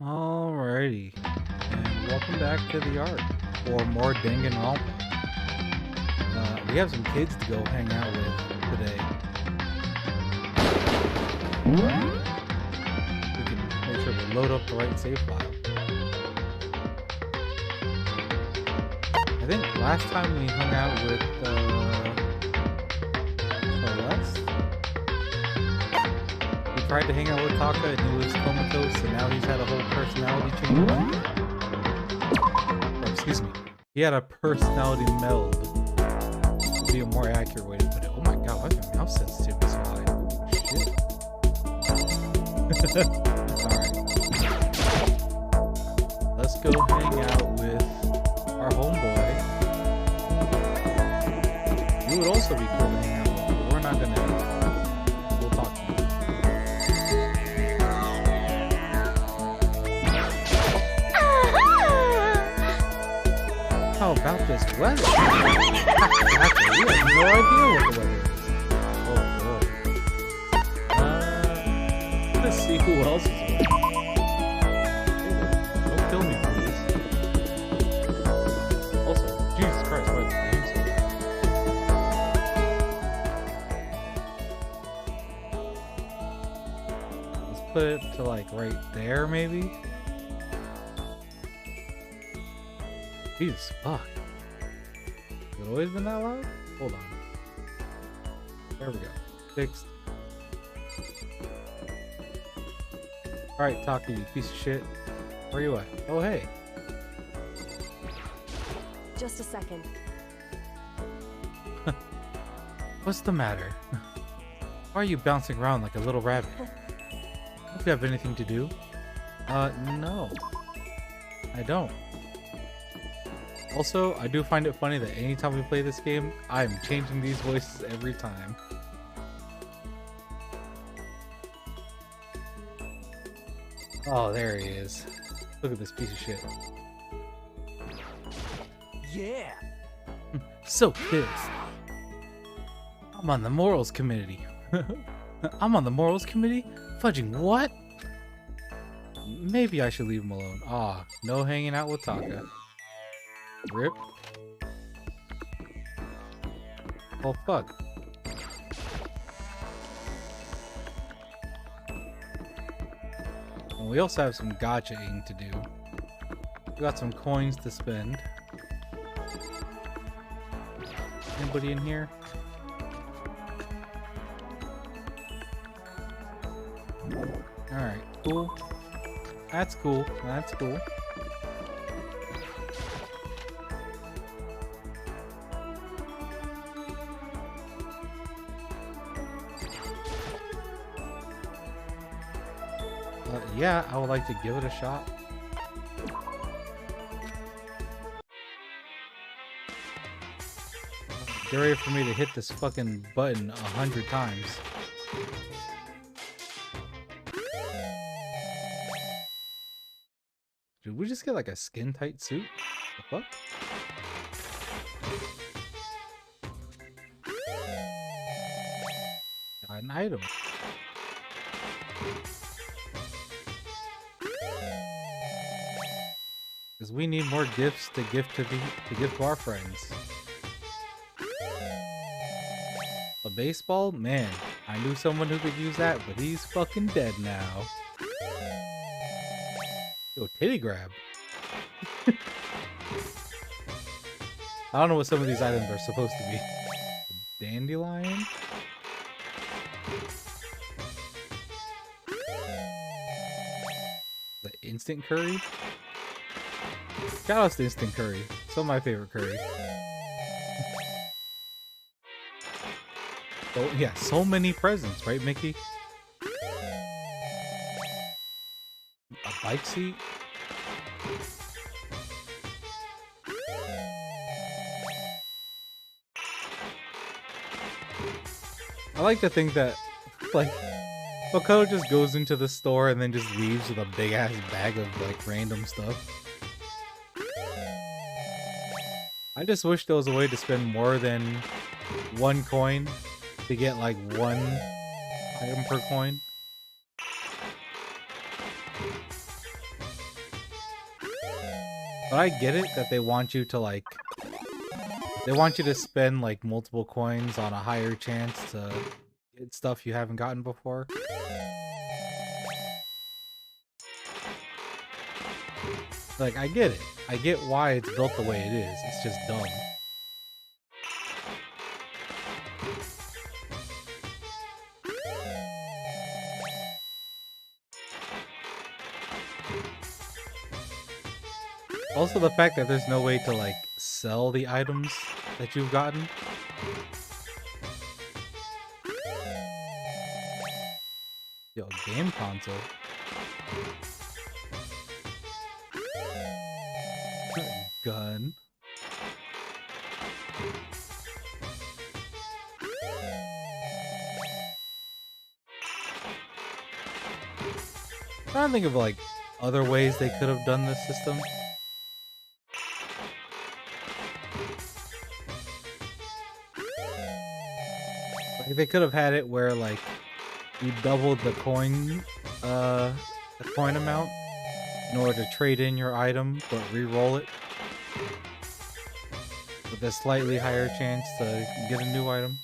Alrighty, and welcome back to the Ark for more Danganronpa. We have some kids to go hang out with today. We can make sure to load up the right save file. I think last time we hung out with Celeste. He tried to hang out with Taka and he was comatose, and now he's had a whole personality change. Oh, excuse me. He had a personality meld. Would be a more accurate way to put it. Oh my god, why is my mouse sensitivity so high? Shit. Alright. Let's go hang out with our homeboy. You would also be cool to hang out with, but we're not gonna. We'll talk to you. How about this weather? Actually, we have no idea what the weather is. Oh boy. Let's see who else is with. Don't kill me, please. Also, Jesus Christ, why is the game so bad? Let's put it to like right there, maybe? Jesus fuck. Has it always been that loud? Hold on. There we go. Fixed. Alright, Taka, you piece of shit. Where you at? Oh, hey. Just a second. What's the matter? Why are you bouncing around like a little rabbit? Don't you have anything to do? No. I don't. Also, I do find it funny that anytime we play this game, I'm changing these voices every time. Oh, there he is. Look at this piece of shit. Yeah. So pissed. I'm on the morals committee. I'm on the morals committee? Fudging what? Maybe I should leave him alone. Ah, no hanging out with Taka. Rip. Oh fuck. And we also have some gacha-ing to do. We got some coins to spend. Anybody in here? Alright, cool. That's cool. That's cool. Yeah, I would like to give it a shot. Get ready for me to hit this fucking button 100 times. Did we just get like a skin tight suit? The fuck? Got an item. Because we need more gifts to give to our friends. A baseball? Man, I knew someone who could use that, but he's fucking dead now. Yo, titty grab. I don't know what some of these items are supposed to be. A dandelion? The instant curry? Shout out to instant curry. Some of my favorite curry. So yeah, so many presents, right, Mickey? A bike seat? I like to think that, like, Makoto just goes into the store and then just leaves with a big ass bag of like random stuff. I just wish there was a way to spend more than one coin to get like one item per coin. But I get it that they want you to like, they want you to spend like multiple coins on a higher chance to get stuff you haven't gotten before. Like, I get it. I get why it's built the way it is. It's just dumb. Also, the fact that there's no way to, like, sell the items that you've gotten. Yo, game console. Gun. I'm trying to think of, like, other ways they could have done this system. Like, they could have had it where, like, you doubled the coin amount in order to trade in your item, but re-roll it with a slightly higher chance to get a new item.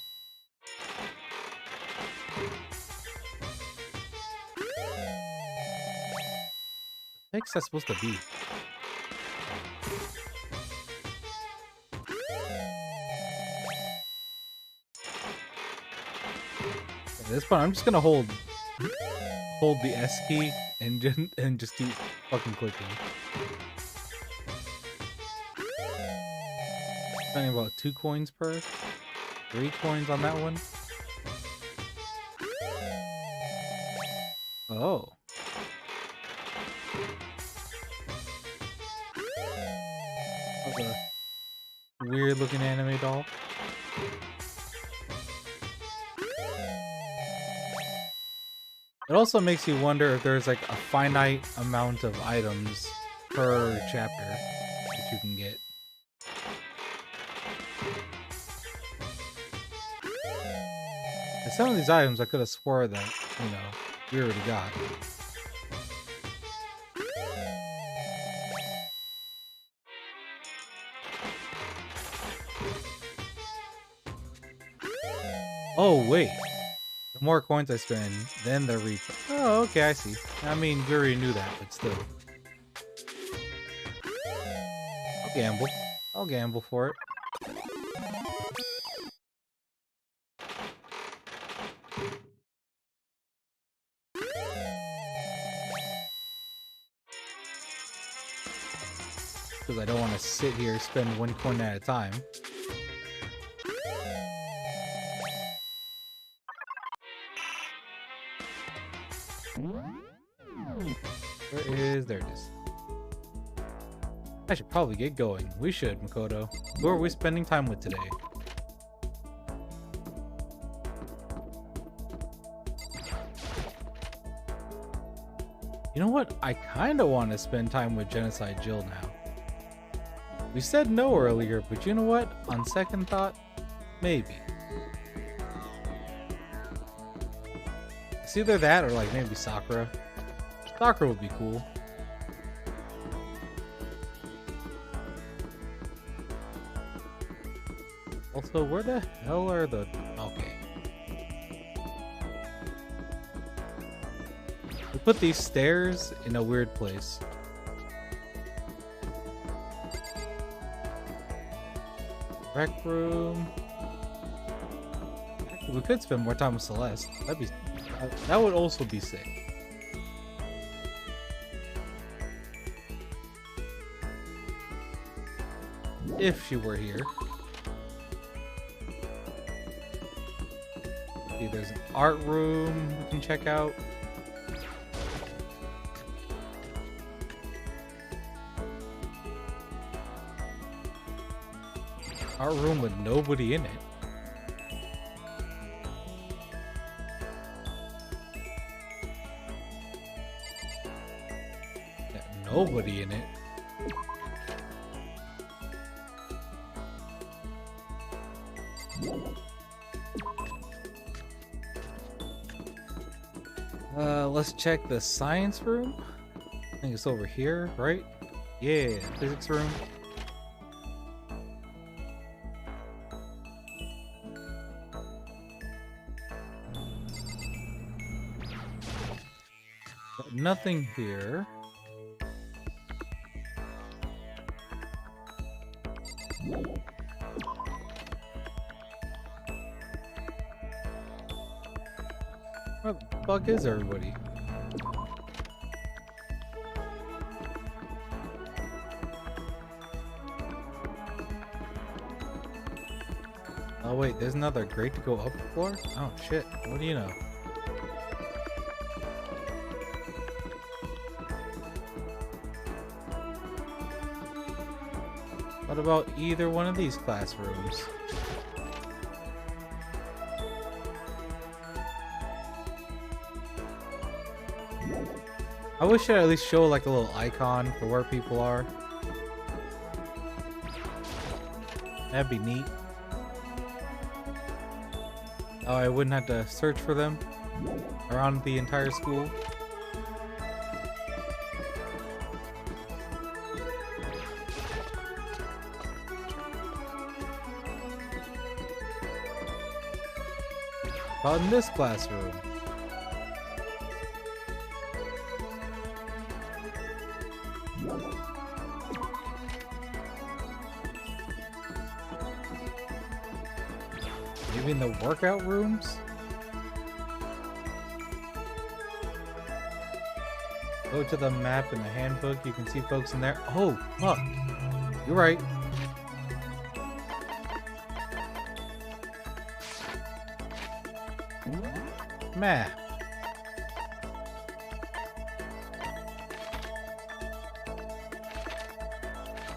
What the heck's that supposed to be? At this point, I'm just gonna hold the S key and just keep fucking clicking. Spending about 2 coins per, 3 coins on that one. Oh. That's a weird looking anime doll. It also makes you wonder if there's like a finite amount of items per chapter that you can get. And some of these items I could have swore that, you know, we already got. Oh, wait. The more coins I spend, then the replay. Oh, okay, I see. I mean, we already knew that, but still. I'll gamble. I'll gamble for it. Because I don't want to sit here and spend 1 coin at a time. There it is. I should probably get going. We should, Makoto. Who are we spending time with today? You know what? I kinda want to spend time with Genocide Jill now. We said no earlier, but you know what? On second thought, maybe. It's either that or like maybe Sakura. Sakura would be cool. Also, where the hell are the... Okay. We put these stairs in a weird place. Rec room. We could spend more time with Celeste. That would also be sick. If she were here. See, there's an art room we can check out. Art room with nobody in it. Yeah, nobody in it. Let's check the science room. I think it's over here, right? Yeah, physics room. But nothing here. Where the fuck is everybody? Oh wait, there's another grate to go up for? Oh shit, what do you know? What about either one of these classrooms? I wish I'd at least show like a little icon for where people are. That'd be neat. Oh, I wouldn't have to search for them around the entire school. About in this classroom. Maybe in the workout rooms? Go to the map in the handbook, you can see folks in there. Oh, fuck. You're right. Meh.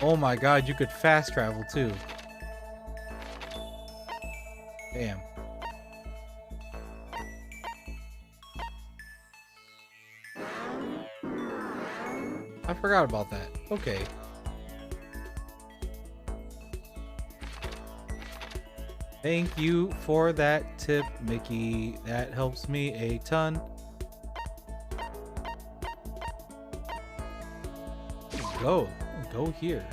Oh my god, you could fast travel too. Damn. I forgot about that. Okay. Thank you for that tip, Mickey. That helps me a ton. Go here.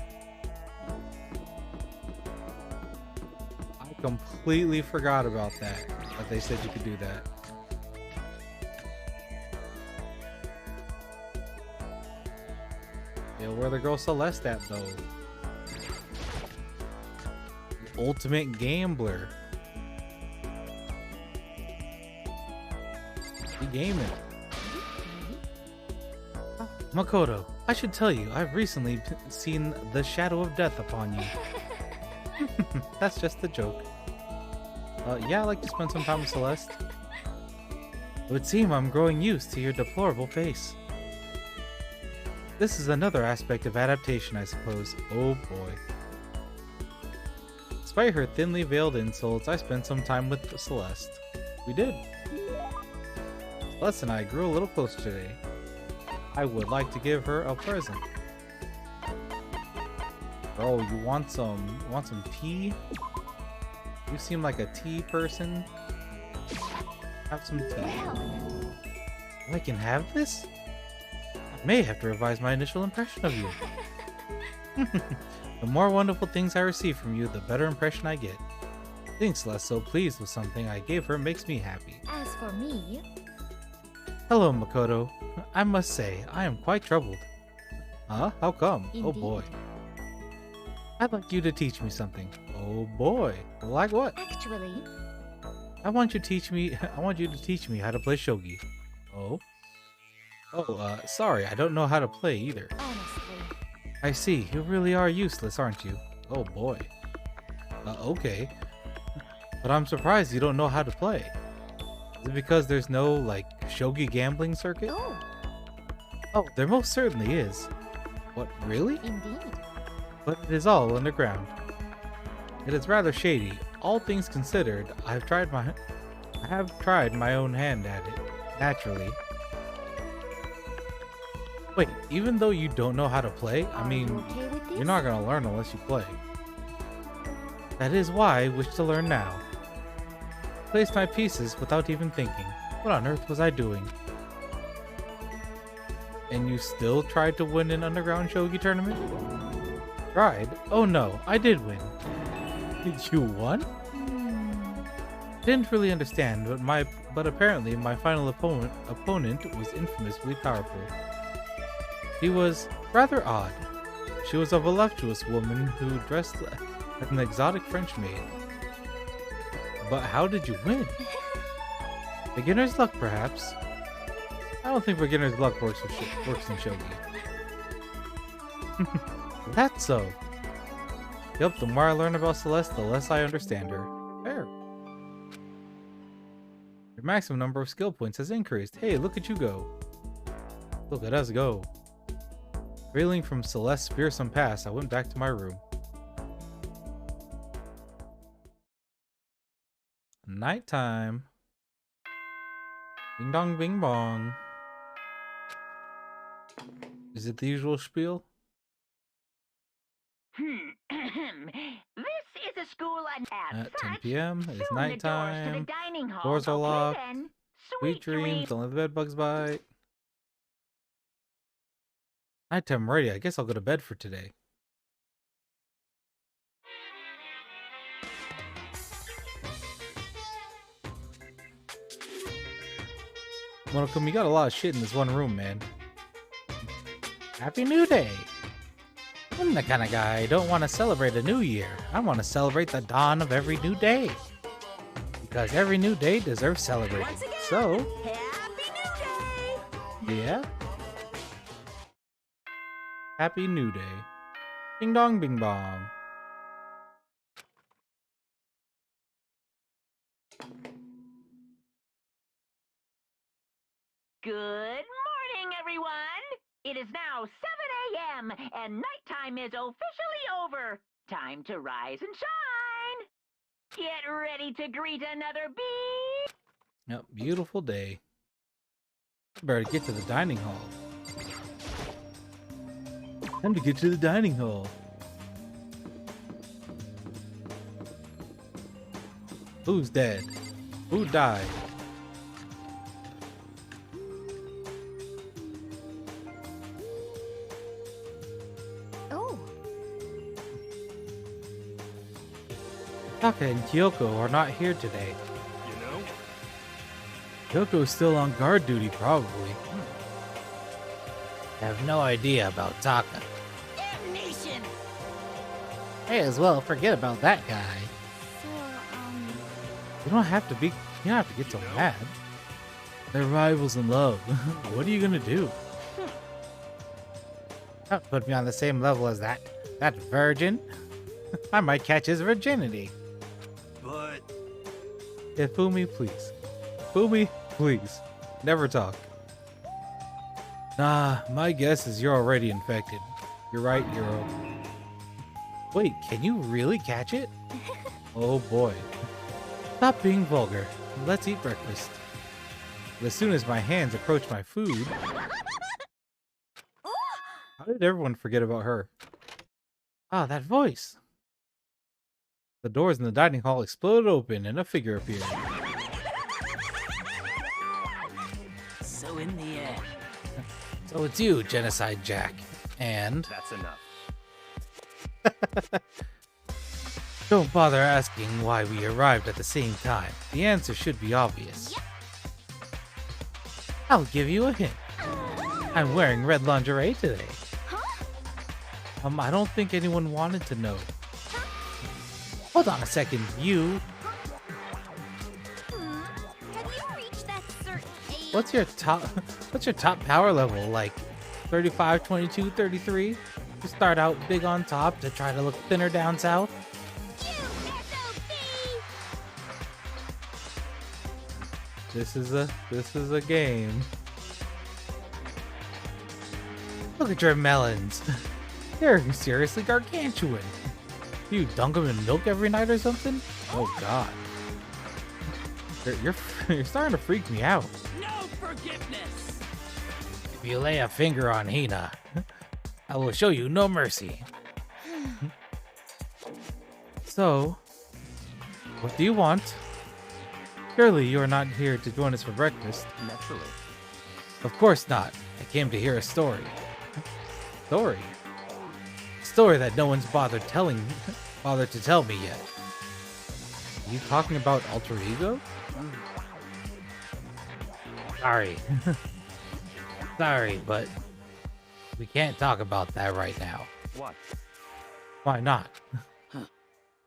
I completely forgot about that they said you could do that. Yeah, where the girl Celeste at though? The ultimate gambler. He gaming. Makoto, I should tell you, I've recently seen the shadow of death upon you. That's just a joke. Yeah, I like to spend some time with Celeste. It would seem I'm growing used to your deplorable face. This is another aspect of adaptation, I suppose. Oh boy. Despite her thinly veiled insults, I spent some time with Celeste. We did. Celeste and I grew a little closer today. I would like to give her a present. Oh, you want some tea? You seem like a tea person. Have some tea. I can have this? I may have to revise my initial impression of you. The more wonderful things I receive from you, the better impression I get. Being Celeste so pleased with something I gave her makes me happy. As for me... Hello, Makoto. I must say, I am quite troubled. Huh? How come? Indeed. Oh boy. I'd like you to teach me something. Oh boy. Like what? Actually... I want you to teach me how to play shogi. Oh? Oh, sorry, I don't know how to play either. Honestly... I see, you really are useless, aren't you? Oh boy. Okay. But I'm surprised you don't know how to play. Is it because there's no, like, shogi gambling circuit? Oh, Oh, there most certainly is. What, really? indeed. But it is all underground. It is rather shady. All things considered, I have tried my own hand at it, naturally. Wait, even though you don't know how to play, I Are mean, you okay with this? you're not gonna learn unless you play. That is why I wish to learn now. Placed my pieces without even thinking. What on earth was I doing? And you still tried to win an underground shogi tournament? Tried? Oh no, I did win. You won? Didn't really understand, but apparently my final opponent was infamously powerful. He was rather odd. She was a voluptuous woman who dressed like an exotic French maid. But how did you win? Beginner's luck, perhaps. I don't think beginner's luck works in shogi. That's so. Yup, the more I learn about Celeste, the less I understand her. Fair. Your maximum number of skill points has increased. Hey, look at you go. Look at us go. Reeling from Celeste's fearsome past, I went back to my room. Nighttime. Ding dong bing bong. Is it the usual spiel? This is a school At 10 p.m. It is nighttime. Doors are locked. Sweet dreams. Don't let the bed bugs bite. Nighttime ready. I guess I'll go to bed for today. Monokuma, you got a lot of shit in this one room, man. Happy New Day! I'm the kind of guy I don't want to celebrate a new year. I want to celebrate the dawn of every new day. Because every new day deserves celebrating. So, Happy New Day! Yeah? Happy New Day. Ding dong bing bong. Good morning, everyone! It is now 7 a.m. and nighttime is officially over. Time to rise and shine! Get ready to greet another bee! Yep, beautiful day. Better get to the dining hall. Time to get to the dining hall. Who's dead? Who died? Oh. Taka and Kyoko are not here today. You know? Kyoko's still on guard duty, probably. I have no idea about Taka. Damnation! May as well forget about that guy. So, You don't have to get so mad. They're rivals in love. What are you gonna do? Don't put me on the same level as that virgin. I might catch his virginity. But Yeah, Fumi, please. Fumi, please. Never talk. Nah, my guess is you're already infected. You're right, Euro. Wait, can you really catch it? Oh boy. Stop being vulgar. Let's eat breakfast. But as soon as my hands approach my food... How did everyone forget about her? Ah, that voice. The doors in the dining hall exploded open and a figure appeared. So in the end. So it's you, Genocide Jack. And... that's enough. Don't bother asking why we arrived at the same time. The answer should be obvious. I'll give you a hint. I'm wearing red lingerie today. I don't think anyone wanted to know. Hold on a second, you. Have you reached that certain age? What's your top power level? Like 35, 22, 33? You start out big on top to try to look thinner down south? You SOB! This is a game. Look at your melons. They're seriously gargantuan. You dunk them in milk every night or something? Oh god. You're starting to freak me out. No forgiveness! If you lay a finger on Hina, I will show you no mercy. So, what do you want? Surely you are not here to join us for breakfast. Naturally. Of course not. I came to hear a story. Story? Story that no one's bothered to tell me yet. Are you talking about alter ego? Sorry. Sorry, but we can't talk about that right now. What? Why not?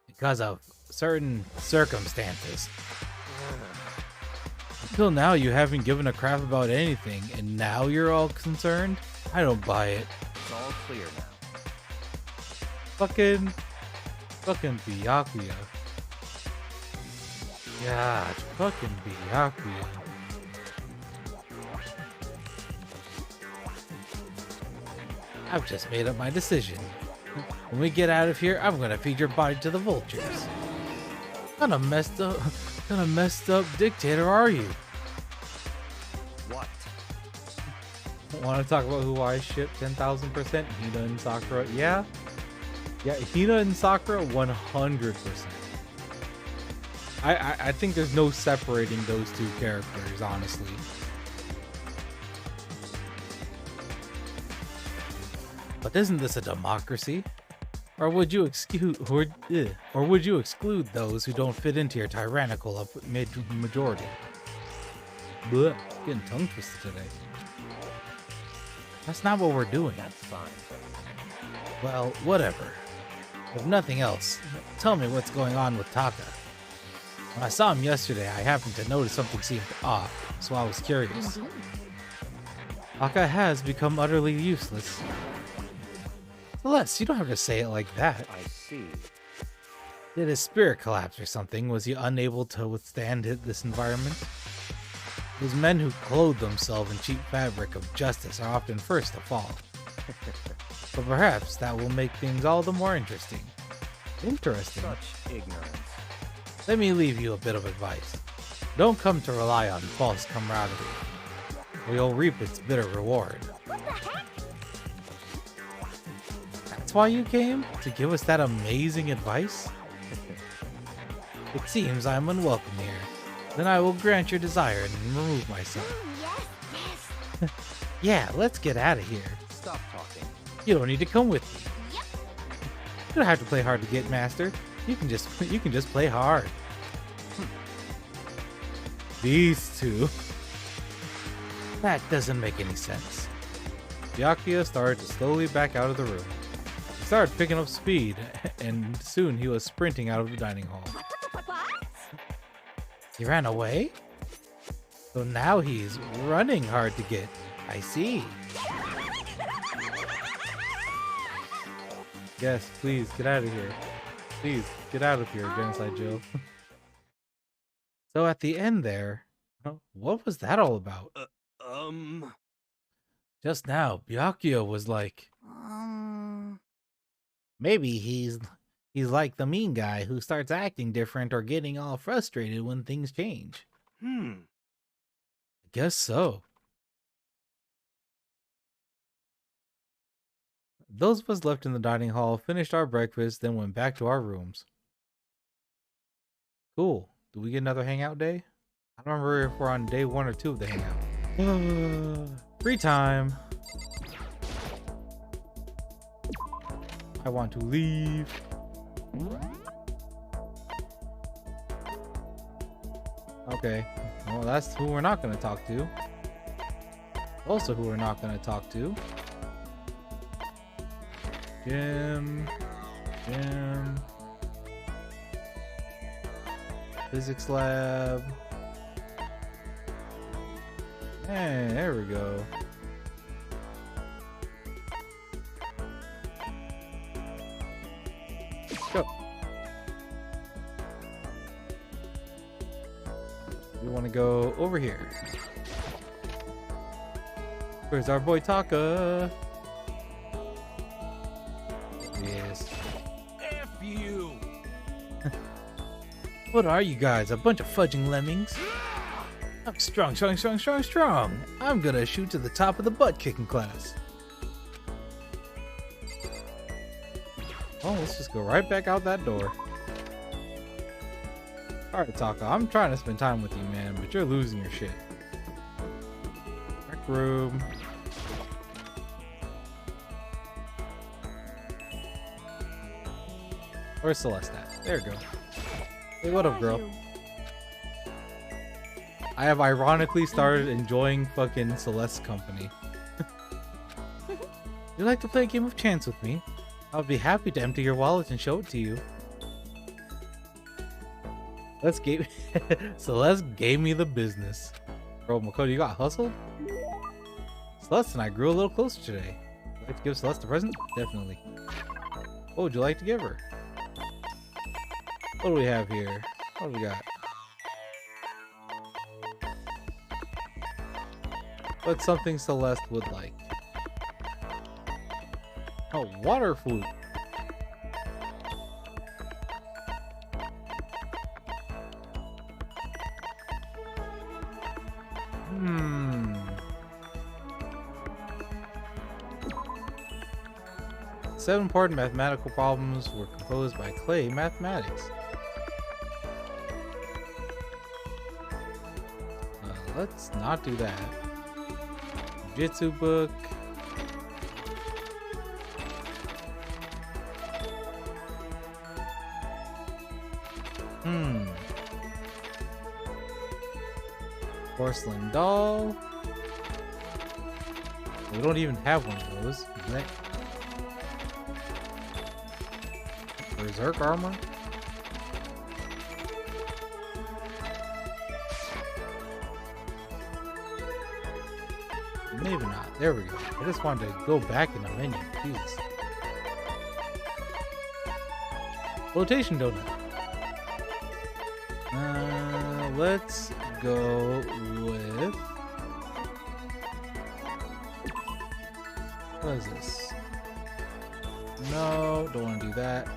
Because of certain circumstances. Until now, you haven't given a crap about anything, and now you're all concerned? I don't buy it. It's all clear now. Fucking Byakuya. God, fucking Byakuya. I've just made up my decision. When we get out of here, I'm gonna feed your body to the vultures. What kind of messed up dictator are you? What? Want to talk about who I ship 10,000%? Hina and Sakura. Yeah, Hina and Sakura 100%. I think there's no separating those two characters, honestly. But isn't this a democracy? Or would you exclude those who don't fit into your tyrannical majority? Blech, getting tongue twisted today. That's not what we're doing. That's fine. Well, whatever. If nothing else, tell me what's going on with Taka. When I saw him yesterday, I happened to notice something seemed off, so I was curious. Taka has become utterly useless. Celeste, you don't have to say it like that. I see. Did his spirit collapse or something? Was he unable to withstand this environment? Those men who clothe themselves in cheap fabric of justice are often first to fall. But perhaps that will make things all the more interesting. Interesting? Such ignorance. Let me leave you a bit of advice. Don't come to rely on false camaraderie, or you'll reap its bitter reward. What the heck? That's why you came? To give us that amazing advice? It seems I am unwelcome here. Then I will grant your desire and remove myself. Yes. Yeah, let's get out of here. Stop talking. You don't need to come with me. Yep. You don't have to play hard to get master. You can just play hard. These two. That doesn't make any sense. Byakuya started to slowly back out of the room. He started picking up speed, and soon he was sprinting out of the dining hall. What? He ran away? So now he's running hard to get. I see. Yes, please, get out of here. Please, get out of here, Genocide Jill. So at the end there, what was that all about? Just now, Byakuya was like, maybe he's like the mean guy who starts acting different or getting all frustrated when things change. I guess so. Those of us left in the dining hall finished our breakfast, then went back to our rooms. Cool. Do we get another hangout day? I don't remember if we're on day 1 or 2 of the hangout. Free time. I want to leave. Okay. Well, that's who we're not going to talk to. Also who we're not going to talk to. Gym. Physics lab. Hey, there we go. Go. We want to go over here. Where's our boy Taka? Yes. F you! What are you guys? A bunch of fudging lemmings? I'm strong. I'm gonna shoot to the top of the butt kicking class. Well, let's just go right back out that door. Alright, Taka, I'm trying to spend time with you, man, but you're losing your shit. Rec room. Where's Celeste at? There we go. Hey, what up, girl? I have ironically started enjoying fucking Celeste's company. You'd like to play a game of chance with me? I would be happy to empty your wallet and show it to you. Celeste gave me the business. Bro, Makoto, you got hustled? Celeste and I grew a little closer today. Would you like to give Celeste a present? Definitely. What would you like to give her? What do we have here? What do we got? What's something Celeste would like? Oh, water flute. Seven important mathematical problems were composed by Clay Mathematics. Let's not do that. Jitsu book. Porcelain doll. We don't even have one of those. Berserk armor? Maybe not. There we go. I just wanted to go back in the menu. Jesus. Flotation donut. Let's go with... What is this? No, don't want to do that.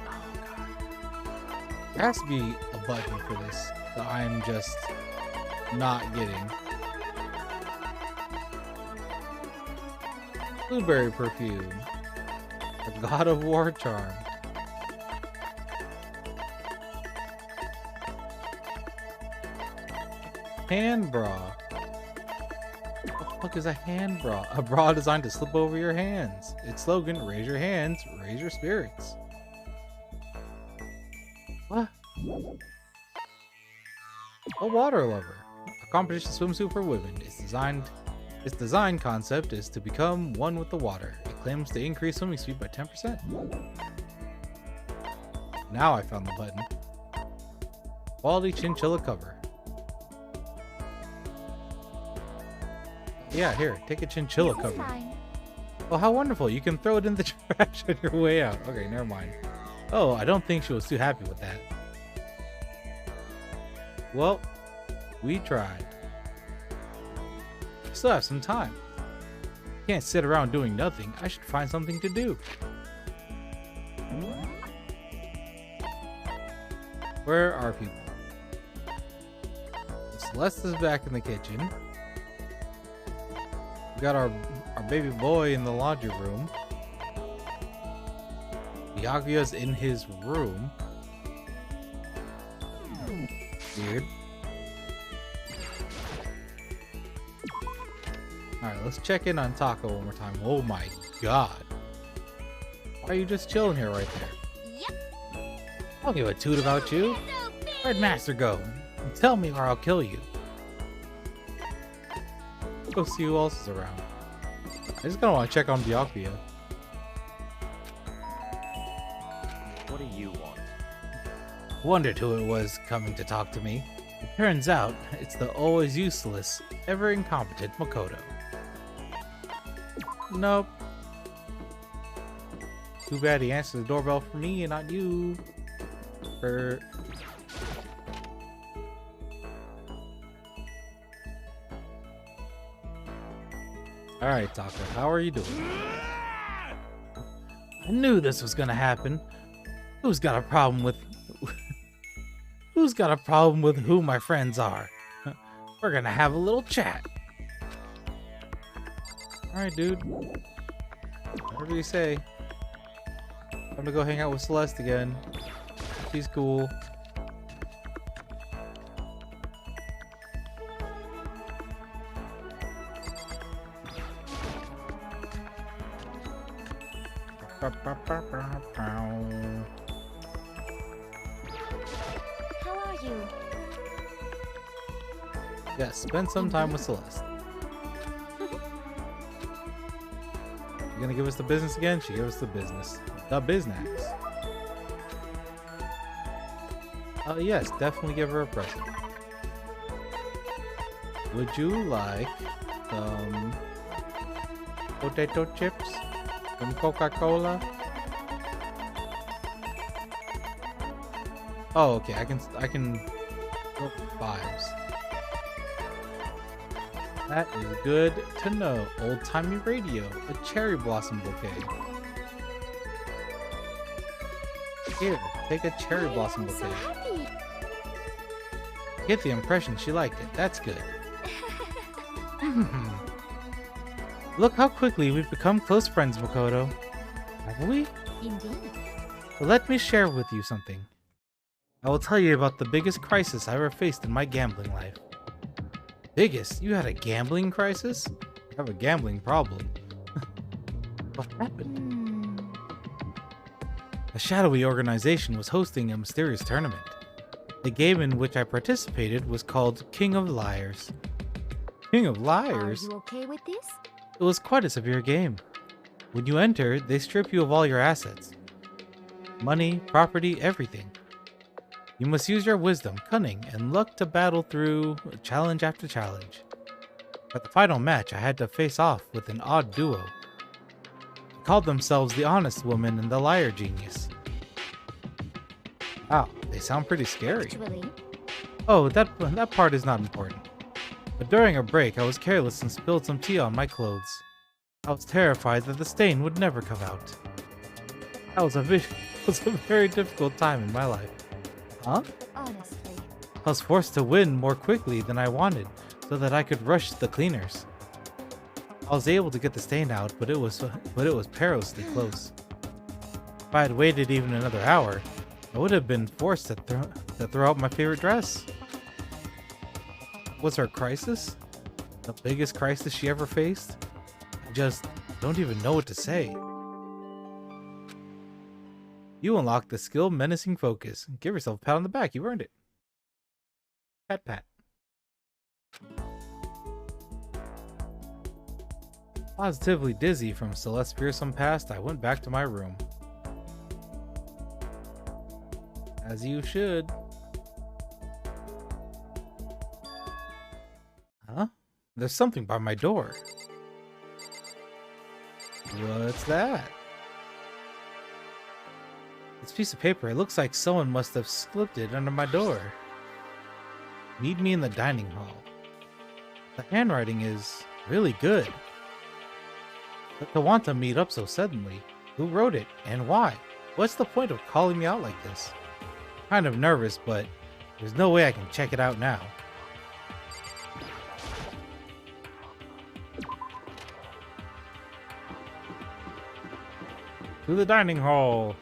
There has to be a button for this that I'm just not getting. Blueberry perfume. The God of War charm. Hand bra. What the fuck is a hand bra? A bra designed to slip over your hands. Its slogan, raise your hands, raise your spirits. What? A water lover. A competition swimsuit for women. Its design concept is to become one with the water. It claims to increase swimming speed by 10%. Now I found the button. Quality chinchilla cover. Yeah, here, take a chinchilla cover. Oh, how wonderful. You can throw it in the trash on your way out. Okay, never mind. Oh, I don't think she was too happy with that. Well, we tried. We still have some time. Can't sit around doing nothing. I should find something to do. Where are people? Celeste is back in the kitchen. We got our baby boy in the laundry room. Byakuya's in his room. Weird. Alright, let's check in on Taka one more time. Oh my god. Why are you just chilling here right there? Yep. I'll give a toot about you. Where'd Master go? Tell me or I'll kill you. Go see who else is around. I just kinda want to check on Byakuya. What do you want? Wondered who it was coming to talk to me. It turns out it's the always useless, ever incompetent Makoto. Nope. Too bad he answered the doorbell for me and not you. Alright, Taka, how are you doing? I knew this was gonna happen. Who's got a problem with who my friends are? We're gonna have a little chat. Alright, dude. Whatever you say. I'm gonna go hang out with Celeste again. She's cool. you. Yes, spend some time with Celeste. You gonna give us the business again? She gave us the business. The business. Yes, definitely give her a present. Would you like some potato chips? Some Coca-Cola? Oh, okay. I can go for 5s. That is good to know. Old-timey radio. A cherry blossom bouquet. Here, take a cherry blossom I'm so bouquet. happy. Get the impression she liked it. That's good. Look how quickly we've become close friends, Makoto. Haven't we? Indeed. Well, let me share with you something. I will tell you about the biggest crisis I ever faced in my gambling life. Biggest? You had a gambling crisis? You have a gambling problem. What happened? A shadowy organization was hosting a mysterious tournament. The game in which I participated was called King of Liars. King of Liars? Are you okay with this? It was quite a severe game. When you enter, they strip you of all your assets. Money, property, everything. You must use your wisdom, cunning, and luck to battle through challenge after challenge. At the final match, I had to face off with an odd duo. They called themselves the Honest Woman and the Liar Genius. Wow, they sound pretty scary. Actually, Oh, that part is not important. But during a break, I was careless and spilled some tea on my clothes. I was terrified that the stain would never come out. That was a very difficult time in my life. Huh? honestly. I was forced to win more quickly than I wanted, so that I could rush the cleaners. I was able to get the stain out, but it was perilously close. If I had waited even another hour, I would have been forced to throw out my favorite dress. Was her crisis the biggest crisis she ever faced? I just don't even know what to say. You unlocked the skill Menacing Focus. Give yourself a pat on the back. You earned it. Pat pat. Positively dizzy from Celeste's fearsome past, I went back to my room. As you should. Huh? There's something by my door. What's that? This piece of paper, it looks like someone must have slipped it under my door. Meet me in the dining hall. The handwriting is really good. But to want to meet up so suddenly, who wrote it and why? What's the point of calling me out like this? Kind of nervous, but there's no way I can check it out now. To the dining hall.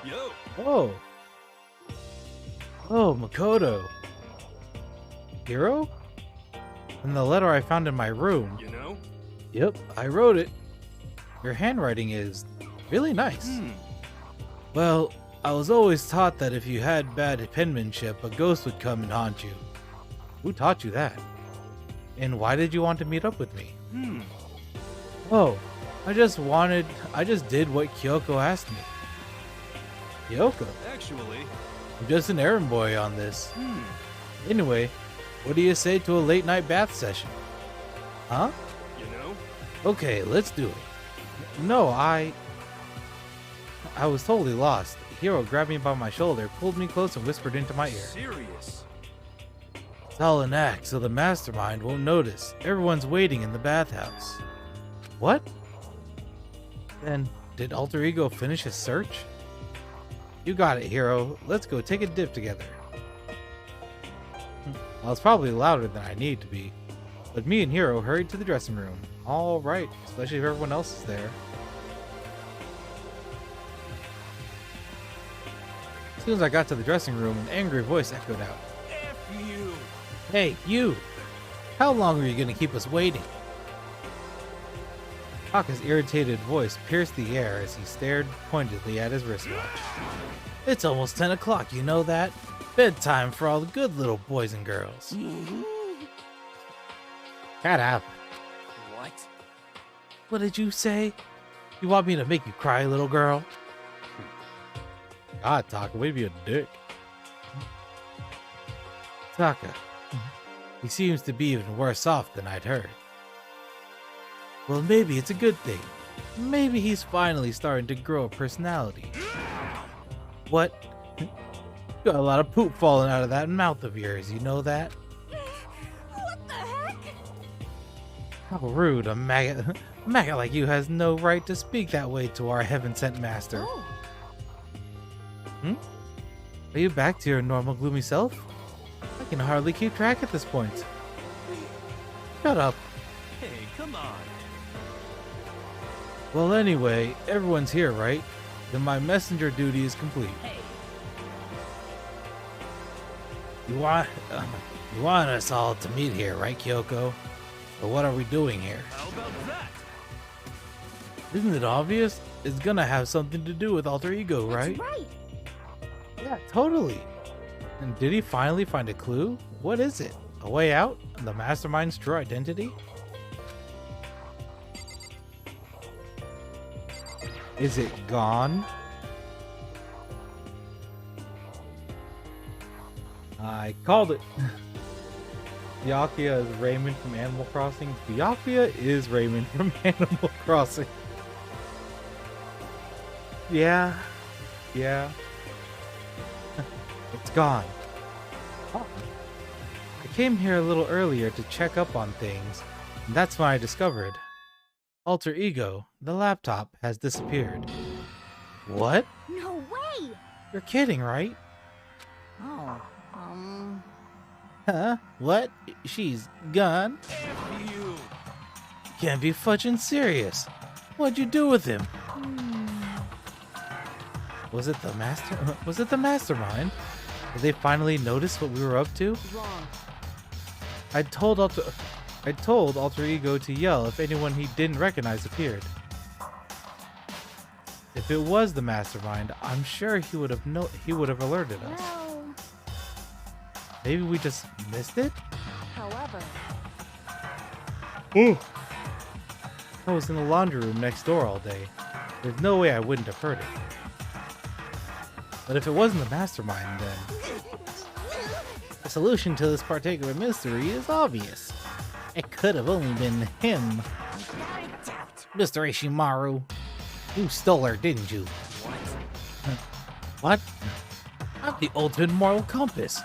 Yo! Oh. Oh, Makoto. Hero? And the letter I found in my room. You know? Yep, I wrote it. Your handwriting is really nice. Well, I was always taught that if you had bad penmanship, a ghost would come and haunt you. Who taught you that? And why did you want to meet up with me? Oh, I just did what Kyoko asked me. Kyoko? Actually, I'm just an errand boy on this. Anyway, what do you say to a late night bath session? Huh? you know? Okay, let's do it. No, I was totally lost. Hiro grabbed me by my shoulder, pulled me close, and whispered into my ear. Serious? It's all an act, so the mastermind won't notice. Everyone's waiting in the bathhouse. What? Then, did Alter Ego finish his search? You got it, Hiro. Let's go take a dip together. I was probably louder than I need to be, but me and Hiro hurried to the dressing room. All right, especially if everyone else is there. As soon as I got to the dressing room, an angry voice echoed out. F you! Hey, you! How long are you gonna keep us waiting? Taka's irritated voice pierced the air as he stared pointedly at his wristwatch. It's almost 10 o'clock, you know that? Bedtime for all the good little boys and girls. Shut up. What? What did you say? You want me to make you cry, little girl? God, Taka, way to be a dick. Taka, he seems to be even worse off than I'd heard. Well, maybe it's a good thing. Maybe he's finally starting to grow a personality. What? Got a lot of poop falling out of that mouth of yours, you know that? What the heck? How rude, a maggot like you has no right to speak that way to our heaven-sent master. Oh. Are you back to your normal gloomy self? I can hardly keep track at this point. Shut up. Hey, come on. Well, anyway, everyone's here, right? Then my messenger duty is complete. Hey, You want us all to meet here, right, Kyoko? But what are we doing here? How about that? Isn't it obvious? It's gonna have something to do with alter ego, right? That's right. Yeah, totally. And did he finally find a clue? What is it? A way out? The mastermind's true identity? Is it gone? I called it. Byakuya is Raymond from Animal Crossing. Byakuya is Raymond from Animal Crossing. Yeah. It's gone. Oh. I came here a little earlier to check up on things, and that's when I discovered Alter Ego, the laptop, has disappeared. What? No way. You're kidding, right? Oh. Huh? What? She's gone? F you. Can't be fudging serious. What'd you do with him? Was it the mastermind? Did they finally notice what we were up to? Wrong. I told Alter Ego to yell if anyone he didn't recognize appeared. If it was the mastermind, I'm sure he would have alerted us. Well, Maybe we just missed it? however, I was in the laundry room next door all day. There's no way I wouldn't have heard it. But if it wasn't the mastermind, then the solution to this particular mystery is obvious. It could have only been him. without a doubt. Mr. Ishimaru. You stole her, didn't you? What? I'm the ultimate moral compass.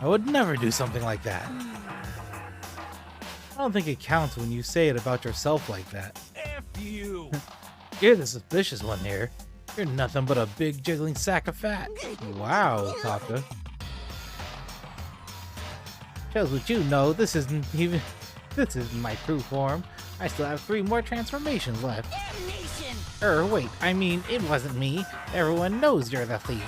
I would never do something like that. I don't think it counts when you say it about yourself like that. F you. You're the suspicious one here. You're nothing but a big jiggling sack of fat. Wow, Taka. Shows what you know. This isn't my true form. I still have 3 more transformations left. Damnation! Wait, I mean, it wasn't me. Everyone knows you're the thief.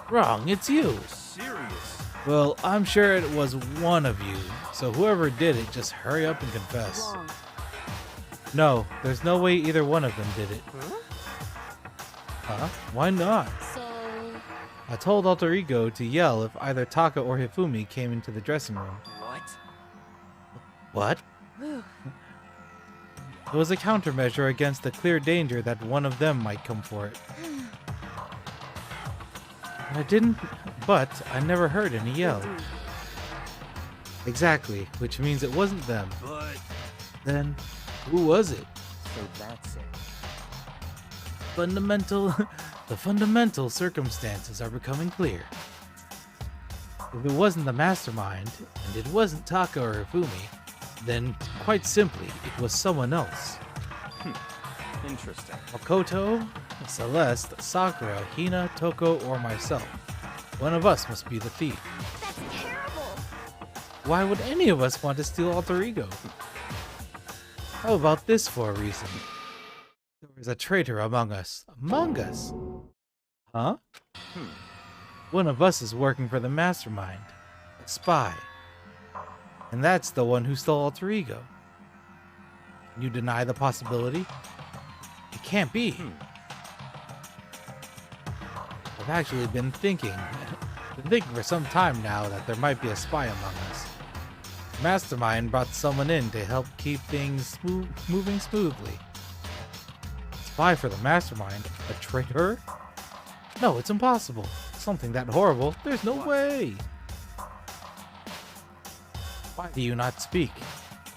Wrong, it's you. Serious. Well, I'm sure it was one of you. So whoever did it, just hurry up and confess. Wrong. No, there's no way either one of them did it. Huh? Why not? So, I told Alter Ego to yell if either Taka or Hifumi came into the dressing room. What? What? It was a countermeasure against the clear danger that one of them might come for it. But I never heard any yell. Exactly, which means it wasn't them. But Then, who was it? so that's it. The fundamental circumstances are becoming clear. If it wasn't the mastermind, and it wasn't Taka or Hifumi, then quite simply, it was someone else. Interesting. Makoto, Celeste, Sakura, Hina, Toko, or myself. One of us must be the thief. that's terrible. Why would any of us want to steal Alter Ego? How about this for a reason? There is a traitor among us. Among us? Huh? One of us is working for the mastermind. A spy. And that's the one who stole Alter Ego. You deny the possibility? It can't be. I've actually been thinking for some time now that there might be a spy among us. Mastermind brought someone in to help keep things moving smoothly. Spy for the Mastermind? A traitor? No, it's impossible. Something that horrible? There's no way! Why do you not speak?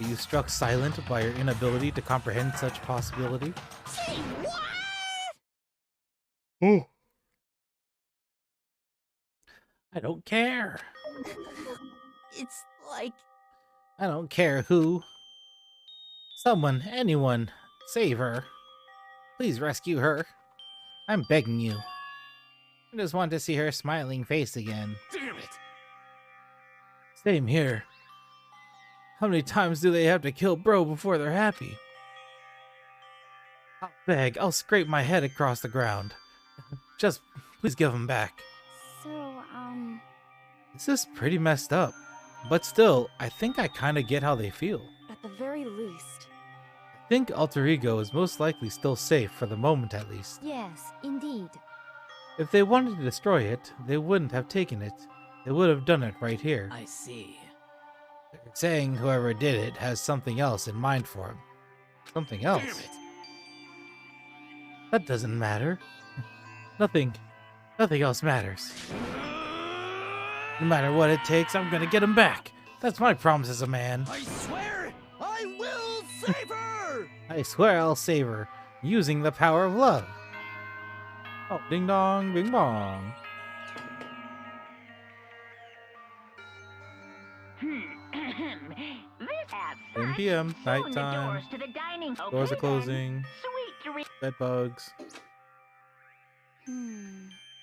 Are you struck silent by your inability to comprehend such possibility? Say what? Oh. I don't care. It's like... I don't care who. Someone, anyone, save her. Please rescue her. I'm begging you. I just want to see her smiling face again. Damn it! Same here. How many times do they have to kill bro before they're happy? I'll beg, I'll scrape my head across the ground. Just please give him back. So, This is pretty messed up. But still, I think I kinda get how they feel. at the very least. I think Alter Ego is most likely still safe for the moment at least. Yes, indeed. If they wanted to destroy it, they wouldn't have taken it. They would have done it right here. I see. They're saying whoever did it has something else in mind for him. Something else? Damn it! That doesn't matter. Nothing else matters. No matter what it takes, I'm gonna get him back. That's my promise as a man. I swear I will save her! I swear I'll save her, using the power of love. Oh, ding dong, bing bong. This has 10 p.m., Soon the nighttime. doors to the dining. Doors Okay, are then. closing. Sweet dreams. Bed bugs.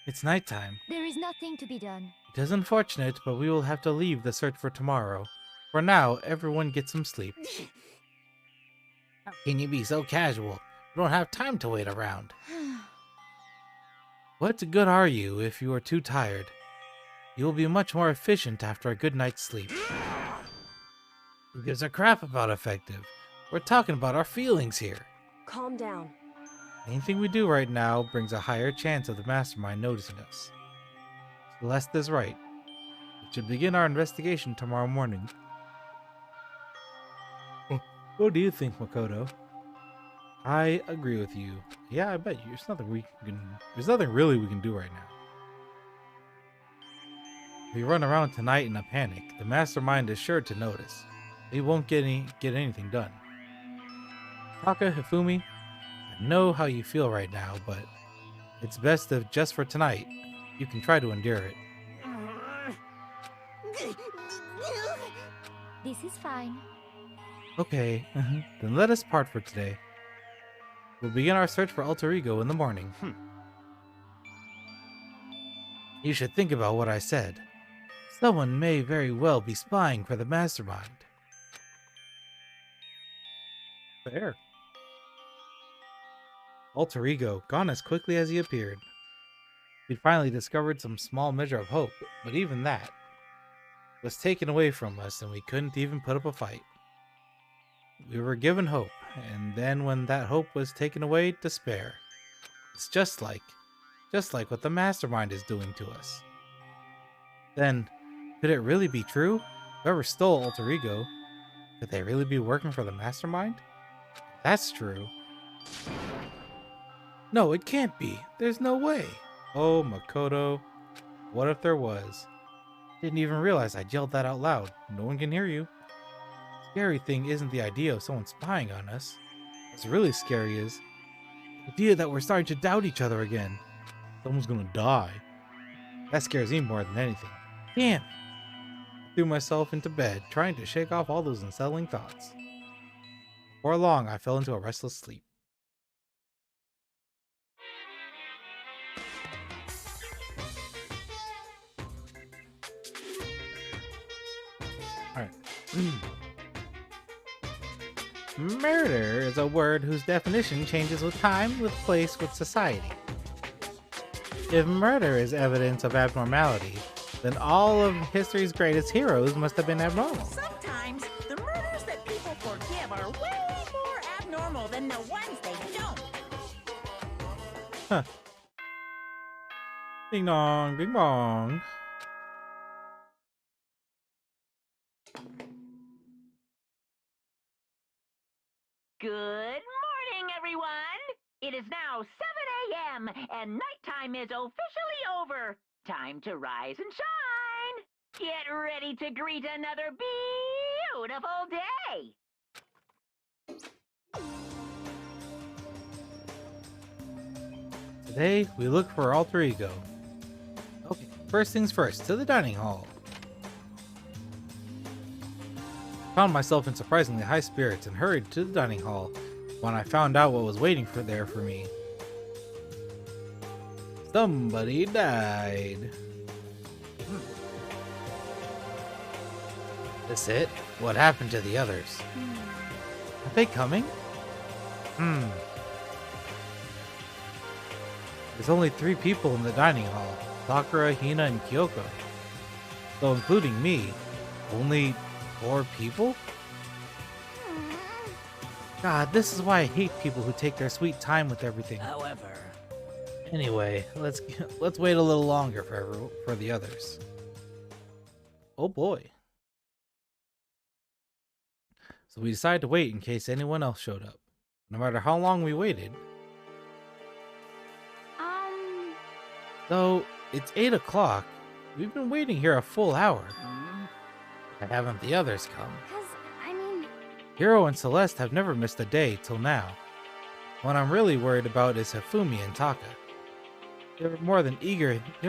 It's nighttime. There is nothing to be done. It is unfortunate, but we will have to leave the search for tomorrow. For now, everyone get some sleep. How can you be so casual? We don't have time to wait around. What good are you if you are too tired? You will be much more efficient after a good night's sleep. Who gives a crap about effective? We're talking about our feelings here. Calm down. Anything we do right now brings a higher chance of the Mastermind noticing us. Celeste is right. We should begin our investigation tomorrow morning. What do you think, Makoto? I agree with you. Yeah, I bet you. There's nothing really we can do right now. If we run around tonight in a panic, the Mastermind is sure to notice. They won't get anything done. Taka, Hifumi, I know how you feel right now, but it's best if just for tonight, you can try to endure it. This is fine. Okay, then let us part for today. We'll begin our search for Alter Ego in the morning. You should think about what I said. Someone may very well be spying for the Mastermind. Fair. Alter Ego, gone as quickly as he appeared. We'd finally discovered some small measure of hope, but even that was taken away from us and we couldn't even put up a fight. We were given hope, and then when that hope was taken away, despair. It's just like what the Mastermind is doing to us. Then, could it really be true? Whoever stole Alter Ego, could they really be working for the Mastermind? If that's true. No, it can't be. There's no way. Oh, Makoto. What if there was? Didn't even realize I yelled that out loud. No one can hear you. Scary thing isn't the idea of someone spying on us. What's really scary is the idea that we're starting to doubt each other again. Someone's gonna die. That scares me more than anything. Damn! I threw myself into bed, trying to shake off all those unsettling thoughts. Before long, I fell into a restless sleep. Alright. Murder is a word whose definition changes with time, with place, with society. If murder is evidence of abnormality, then all of history's greatest heroes must have been abnormal. Sometimes the murders that people forgive are way more even the ones they don't. Huh. Ding dong, ding dong. Good morning, everyone! It is now 7 a.m. and nighttime is officially over. Time to rise and shine! Get ready to greet another beautiful day! Today, we look for alter ego. Okay, first things first, to the dining hall. Found myself in surprisingly high spirits and hurried to the dining hall when I found out what was waiting there for me. Somebody died. This it? What happened to the others? Are they coming? There's only 3 people in the dining hall. Sakura, Hina, and Kyoko. So including me, only 4 people? God, this is why I hate people who take their sweet time with everything. However, Anyway, let's wait a little longer for the others. Oh boy. So we decided to wait in case anyone else showed up. No matter how long we waited. Though it's 8 o'clock, we've been waiting here a full hour. Why haven't the others come? Hiro and Celeste have never missed a day till now. What I'm really worried about is Hifumi and Taka. They were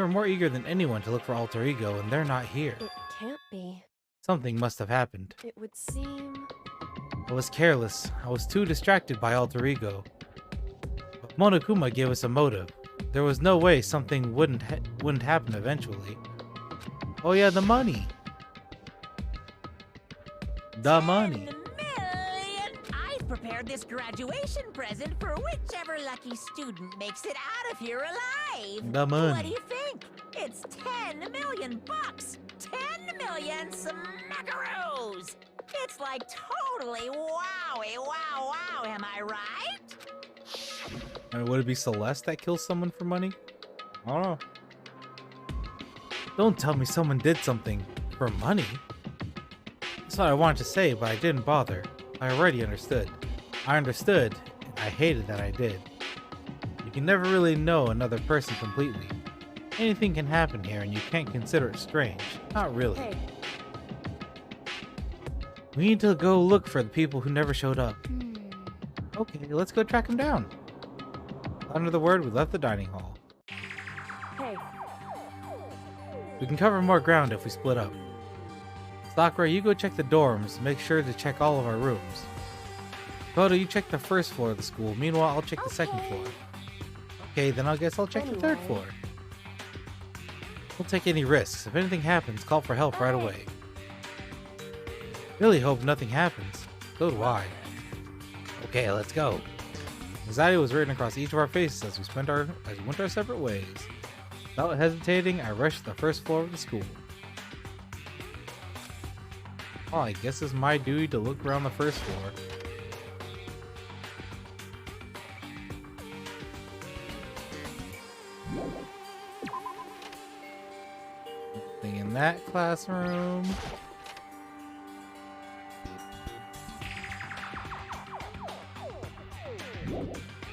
more eager than anyone to look for alter ego, and they're not here. It can't be. Something must have happened. It would seem... I was careless. I was too distracted by alter ego. But Monokuma gave us a motive. There was no way something wouldn't happen eventually. Oh yeah, the money. The money. 10 million! I've prepared this graduation present for whichever lucky student makes it out of here alive. The money. What do you think? It's 10 million bucks. 10 million smackaroos. It's like totally wowie, wow, wow. Am I right? I mean, would it be Celeste that kills someone for money? I don't know. Don't tell me someone did something for money. That's what I wanted to say, but I didn't bother. I already understood. I understood, and I hated that I did. You can never really know another person completely. Anything can happen here, and you can't consider it strange. Not really. Hey, We need to go look for the people who never showed up. Okay, let's go track them down. Under the word, we left the dining hall. hey. We can cover more ground if we split up. Sakura, you go check the dorms. Make sure to check all of our rooms. Kodo, you check the first floor of the school. Meanwhile, I'll check the second floor. Okay, then I guess I'll check the third floor. Don't take any risks. If anything happens, call for help right away. Really hope nothing happens. So do I. Okay, let's go. Anxiety was written across each of our faces as we went our separate ways. Without hesitating, I rushed to the first floor of the school. Well, I guess it's my duty to look around the first floor. Nothing in that classroom.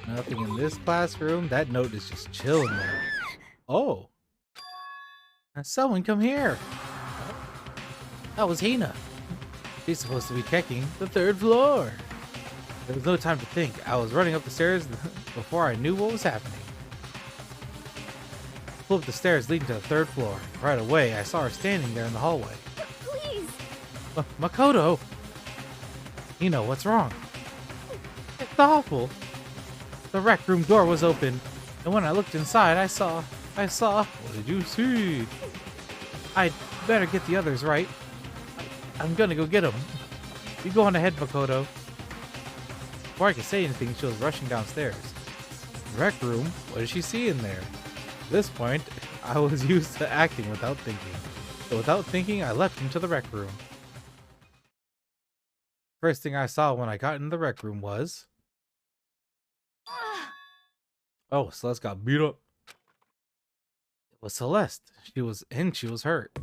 Nothing in this classroom. That note is just chilling there. Oh. Someone come here. That was Hina. She's supposed to be checking the third floor. There was no time to think. I was running up the stairs before I knew what was happening. I flew up the stairs leading to the third floor. Right away, I saw her standing there in the hallway. Please! Makoto! Hina, what's wrong? It's awful. The rec room door was open, and when I looked inside, I saw... What did you see? I'd better get the others right. I'm gonna go get them. You go on ahead, Makoto. Before I could say anything, she was rushing downstairs. Rec room? What did she see in there? At this point, I was used to acting without thinking. So without thinking, I leapt into the rec room. First thing I saw when I got in the rec room was... Oh, Celeste got beat up. It was Celeste. She was hurt.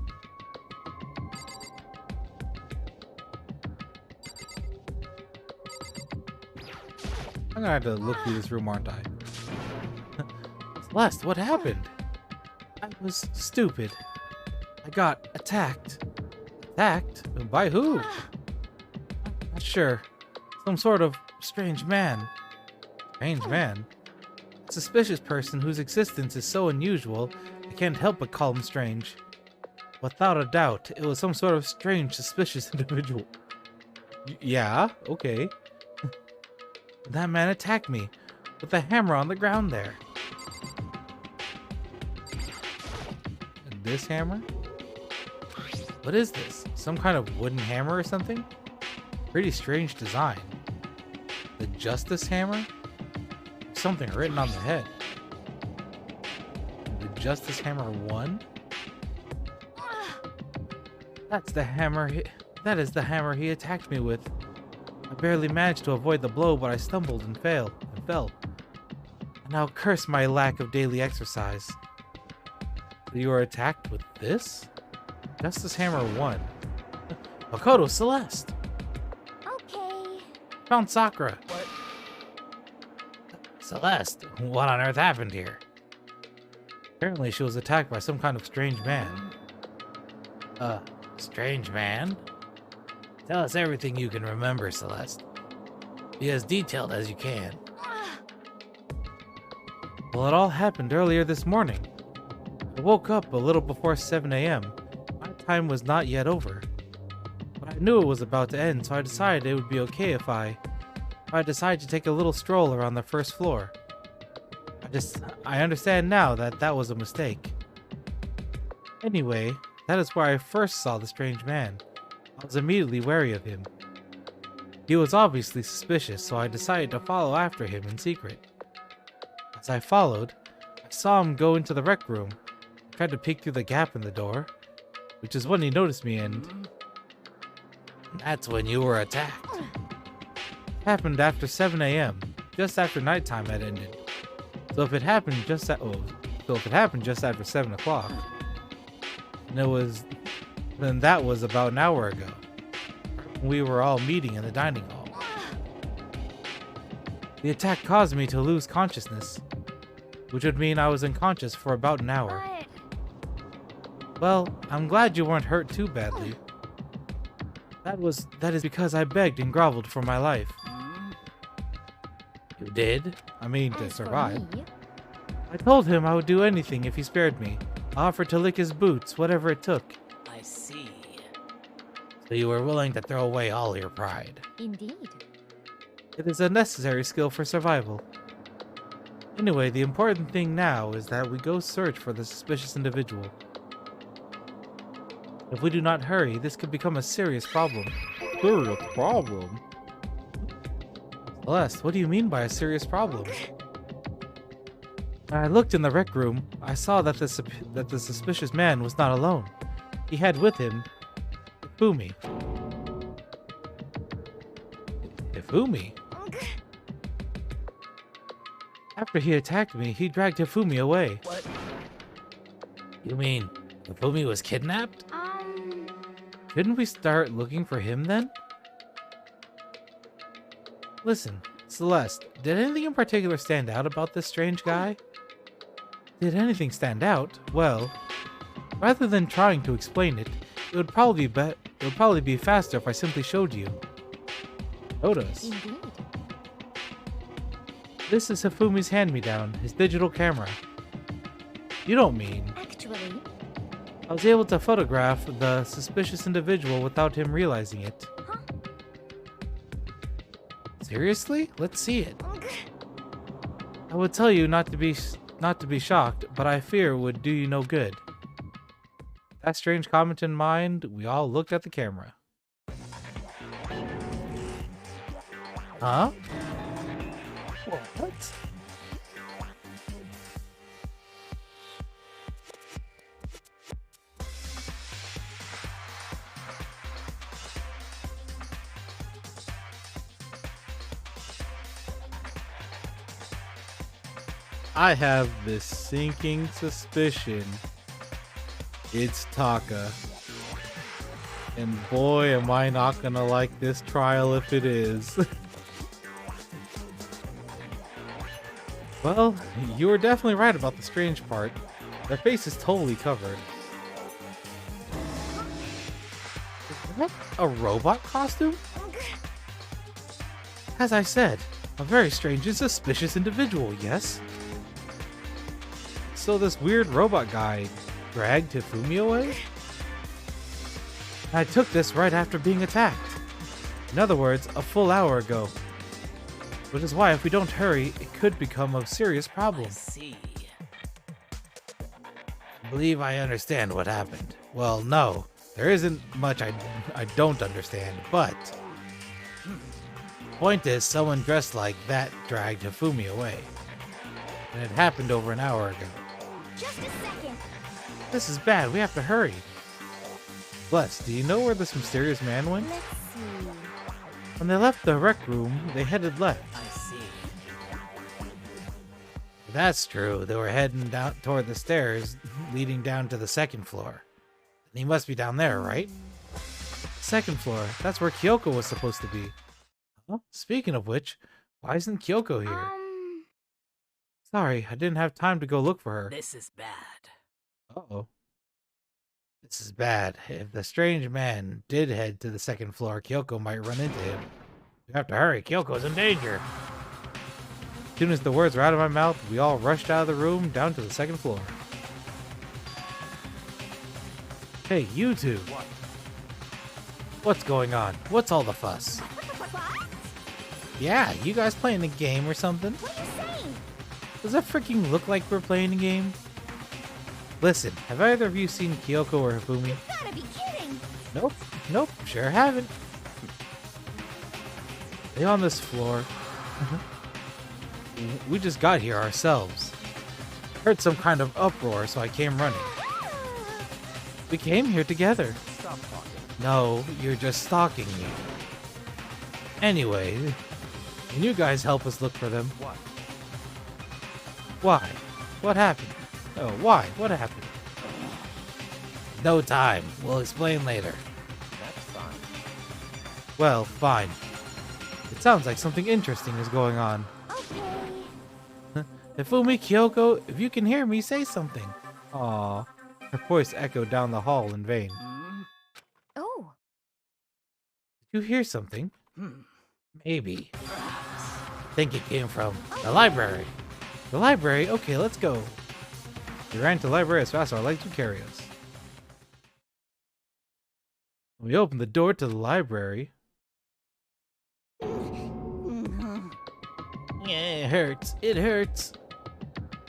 I'm gonna have to look through this room, aren't I? Celeste, what happened? I was stupid. I got attacked. Attacked? By who? Not sure. Some sort of strange man. Strange man? A suspicious person whose existence is so unusual, I can't help but call him strange. Without a doubt, it was some sort of strange, suspicious individual. Yeah, okay. That man attacked me with a hammer on the ground there. And this hammer? What is this? Some kind of wooden hammer or something? Pretty strange design. The Justice Hammer? Something written on the head. The Justice Hammer 1? That's the hammer that is the hammer he attacked me with. I barely managed to avoid the blow, but I stumbled and fell. And now curse my lack of daily exercise. So you were attacked with this? Justice Hammer 1. Makoto, Celeste! Okay. Found Sakura. What? Celeste, what on earth happened here? Apparently she was attacked by some kind of strange man. Strange man? Tell us everything you can remember, Celeste. Be as detailed as you can. Well, it all happened earlier this morning. I woke up a little before 7 a.m. My time was not yet over. But I knew it was about to end, so I decided it would be okay if I decided to take a little stroll around the first floor. I understand now that that was a mistake. Anyway, that is where I first saw the strange man. I was immediately wary of him. He was obviously suspicious, so I decided to follow after him in secret. As I followed, I saw him go into the rec room. I tried to peek through the gap in the door, which is when he noticed me, and that's when you were attacked. It happened after 7 a.m., just after nighttime had ended. So if it happened just after 7 o'clock, then that was about an hour ago. We were all meeting in the dining hall. The attack caused me to lose consciousness, which would mean I was unconscious for about an hour. Well, I'm glad you weren't hurt too badly. That is because I begged and groveled for my life. You did? I mean, to survive. I told him I would do anything if he spared me. I offered to lick his boots, whatever it took. I see. So you were willing to throw away all your pride. Indeed. It is a necessary skill for survival. Anyway, the important thing now is that we go search for the suspicious individual. If we do not hurry, this could become a serious problem. Serious problem? Celeste, what do you mean by a serious problem? When I looked in the rec room, I saw that the suspicious man was not alone. He had with him Ifumi. Ifumi? After he attacked me, he dragged Ifumi away. What? You mean Ifumi was kidnapped? Shouldn't we start looking for him then? Listen, Celeste, did anything in particular stand out about this strange guy? Did anything stand out? Well, rather than trying to explain it, it would probably be faster if I simply showed you. Showed us. Indeed. This is Hifumi's hand-me-down, his digital camera. You don't mean... Actually, I was able to photograph the suspicious individual without him realizing it. Huh? Seriously? Let's see it. I would tell you not to be shocked, but I fear it would do you no good. With that strange comment in mind, we all looked at the camera. Huh? What? I have this sinking suspicion it's Taka. And boy, am I not gonna like this trial if it is. Well, you were definitely right about the strange part. Their face is totally covered. Is that a robot costume? As I said, a very strange and suspicious individual, yes? So this weird robot guy dragged Hifumi away? I took this right after being attacked. In other words, a full hour ago. Which is why if we don't hurry, it could become a serious problem. I see. I believe I understand what happened. Well, no. There isn't much I don't understand, but... Point is, someone dressed like that dragged Hifumi away. And it happened over an hour ago. Just a second. This is bad, we have to hurry. Bless, do you know where this mysterious man went? Let's see. When they left the rec room, they headed left. I see. If that's true, they were heading down toward the stairs leading down to the second floor. And he must be down there, right? Second floor, that's where Kyoko was supposed to be. Huh? Speaking of which, why isn't Kyoko here? Sorry, I didn't have time to go look for her. This is bad. Uh-oh. This is bad. If the strange man did head to the second floor, Kyoko might run into him. We have to hurry. Kyoko's in danger. As soon as the words were out of my mouth, we all rushed out of the room down to the second floor. Hey, you two. What? What's going on? What's all the fuss? What? Yeah, you guys playing a game or something? What are you saying? Does that freaking look like we're playing a game? Listen, have either of you seen Kyoko or Hifumi? You gotta be kidding. Nope, sure haven't. They on this floor. We just got here ourselves. Heard some kind of uproar, so I came running. We came here together. Stop talking. No, you're just stalking me. Anyway, can you guys help us look for them? What? Why? What happened? Oh, why? What happened? No time. We'll explain later. That's fine. Well, fine. It sounds like something interesting is going on. Okay. Hifumi, Kyoko, if you can hear me, say something. Aww. Her voice echoed down the hall in vain. Oh. Did you hear something? Hmm. Maybe. Think it came from the library. The library? Okay, let's go. We ran to the library as fast as our legs would carry us. We opened the door to the library. Yeah, it hurts. It hurts.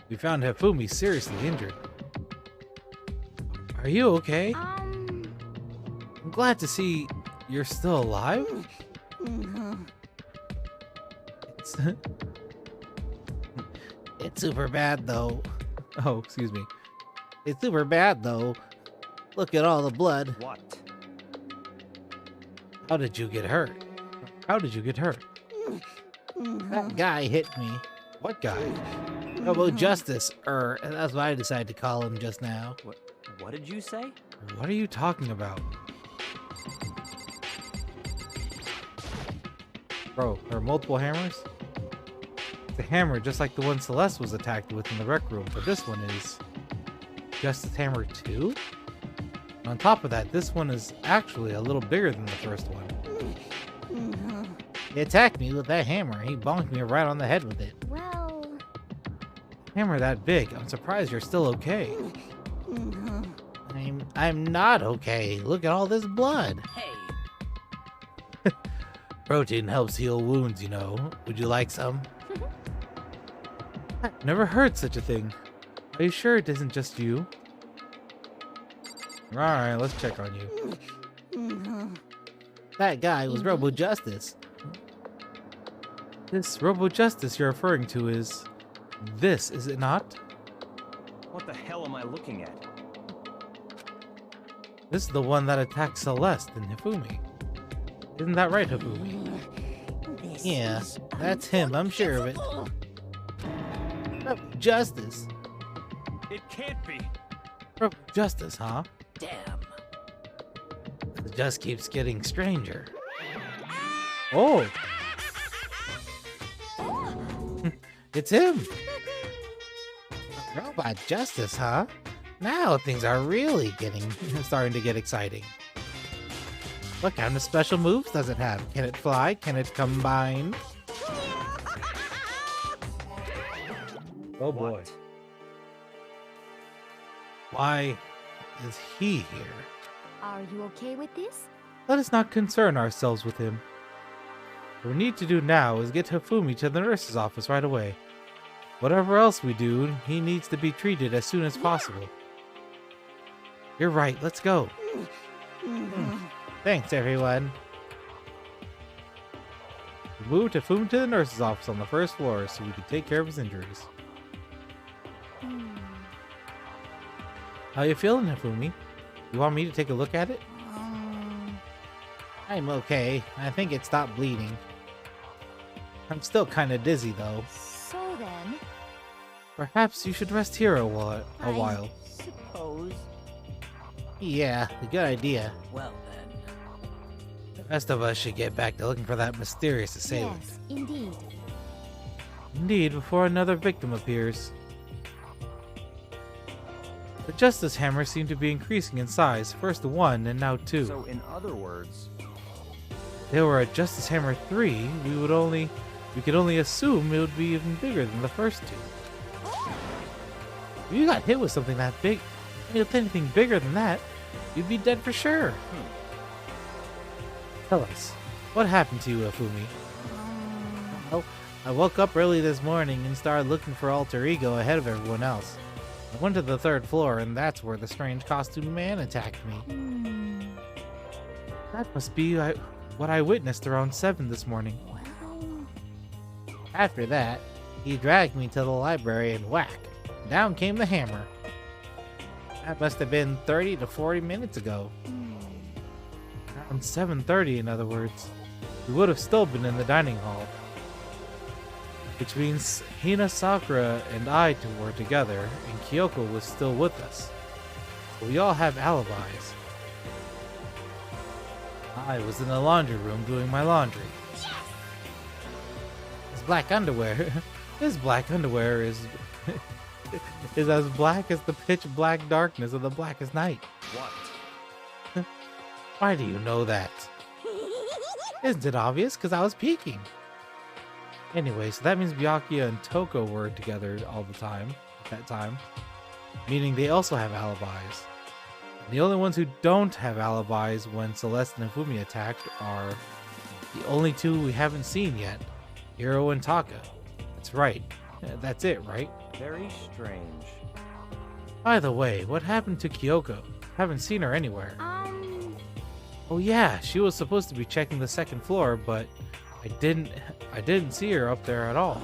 We found Hifumi seriously injured. Are you okay? I'm glad to see you're still alive. It's super bad though. Oh, excuse me. It's super bad though. Look at all the blood. What? How did you get hurt? How did you get hurt? That guy hit me. What guy? About Justice, that's what I decided to call him just now. What did you say? What are you talking about? Bro, there are multiple hammers? The hammer just like the one Celeste was attacked with in the rec room, but this one is Justice Hammer 2? And on top of that, this one is actually a little bigger than the first one. He attacked me with that hammer. He bonked me right on the head with it. Well. Hammer that big. I'm surprised you're still okay. I'm not okay. Look at all this blood. Hey. Protein helps heal wounds, you know. Would you like some? I've never heard such a thing. Are you sure it isn't just you? Alright, let's check on you. That guy was Robo Justice. This Robo Justice you're referring to is this, is it not? What the hell am I looking at? This is the one that attacked Celeste and Hifumi. Isn't that right, Hifumi? Yeah, that's him, I'm sure of it. justice. It can't be. Rope of justice, huh? Damn. It just keeps getting stranger. Oh! It's him! Robot justice, huh? Now things are really starting to get exciting. What kind of special moves does it have? Can it fly? Can it combine? Oh boy. What? Why is he here? Are you okay with this? Let us not concern ourselves with him. What we need to do now is get Hifumi to the nurse's office right away. Whatever else we do, he needs to be treated as soon as possible. You're right, let's go. Thanks, everyone. We moved Hifumi to the nurse's office on the first floor so we could take care of his injuries. How you feeling, Hifumi? You want me to take a look at it? I'm okay. I think it stopped bleeding. I'm still kind of dizzy, though. So then, Perhaps you should rest here a while. Suppose. Yeah, a good idea. Well then. The rest of us should get back to looking for that mysterious assailant. yes, indeed. Indeed, before another victim appears. The Justice Hammer seemed to be increasing in size, first 1 and now 2. So in other words, If they were a Justice Hammer 3, we could only assume it would be even bigger than the first 2. If you got hit with something that big, with anything bigger than that, you'd be dead for sure. Tell us, what happened to you, Hifumi? Well, I woke up early this morning and started looking for Alter Ego ahead of everyone else. I went to the 3rd floor, and that's where the strange costumed man attacked me. That must be what I witnessed around 7 this morning. After that, he dragged me to the library and whack, down came the hammer. That must have been 30 to 40 minutes ago. Around 7:30, in other words. We would have still been in the dining hall. Which means Hina, Sakura, and I two were together, and Kyoko was still with us. So we all have alibis. I was in the laundry room doing my laundry. His black underwear is is as black as the pitch black darkness of the blackest night. what? Why do you know that? Isn't it obvious? Because I was peeking. Anyway, so that means Byakuya and Toko were together all the time at that time, meaning they also have alibis. The only ones who don't have alibis when Celeste and Hifumi attacked are the only 2 we haven't seen yet, Hiro and Taka. That's right. That's it, right? Very strange. By the way, what happened to Kyoko? Haven't seen her anywhere. Oh yeah, she was supposed to be checking the 2nd floor, but I didn't see her up there at all.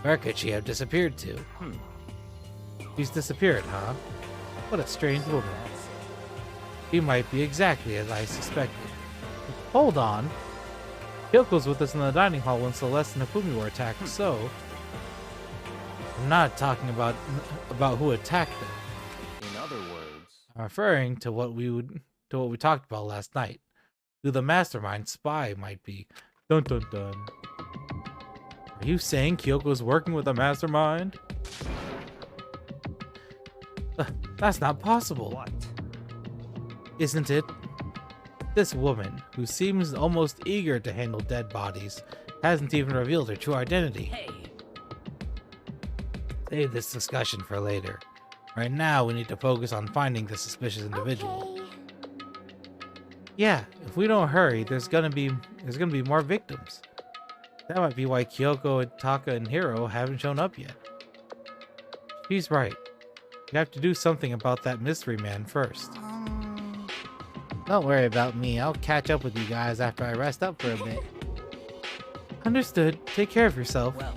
Where could she have disappeared to? She's disappeared, huh? What a strange woman. She might be exactly as I suspected. Hold on. Kyoko's with us in the dining hall when Celeste and Hifumi were attacked, so I'm not talking about who attacked them. In other words, I'm referring to what we talked about last night. Who the mastermind spy might be. Dun dun dun. Are you saying Kyoko's working with a mastermind? That's not possible. what? Isn't it? This woman, who seems almost eager to handle dead bodies, hasn't even revealed her true identity. Hey, Save this discussion for later. Right now, we need to focus on finding the suspicious individual. Okay. Yeah, if we don't hurry, there's gonna be more victims. That might be why Kyoko and Taka and Hiro haven't shown up yet. She's right. We have to do something about that mystery man first. Don't worry about me. I'll catch up with you guys after I rest up for a bit. Understood. Take care of yourself. well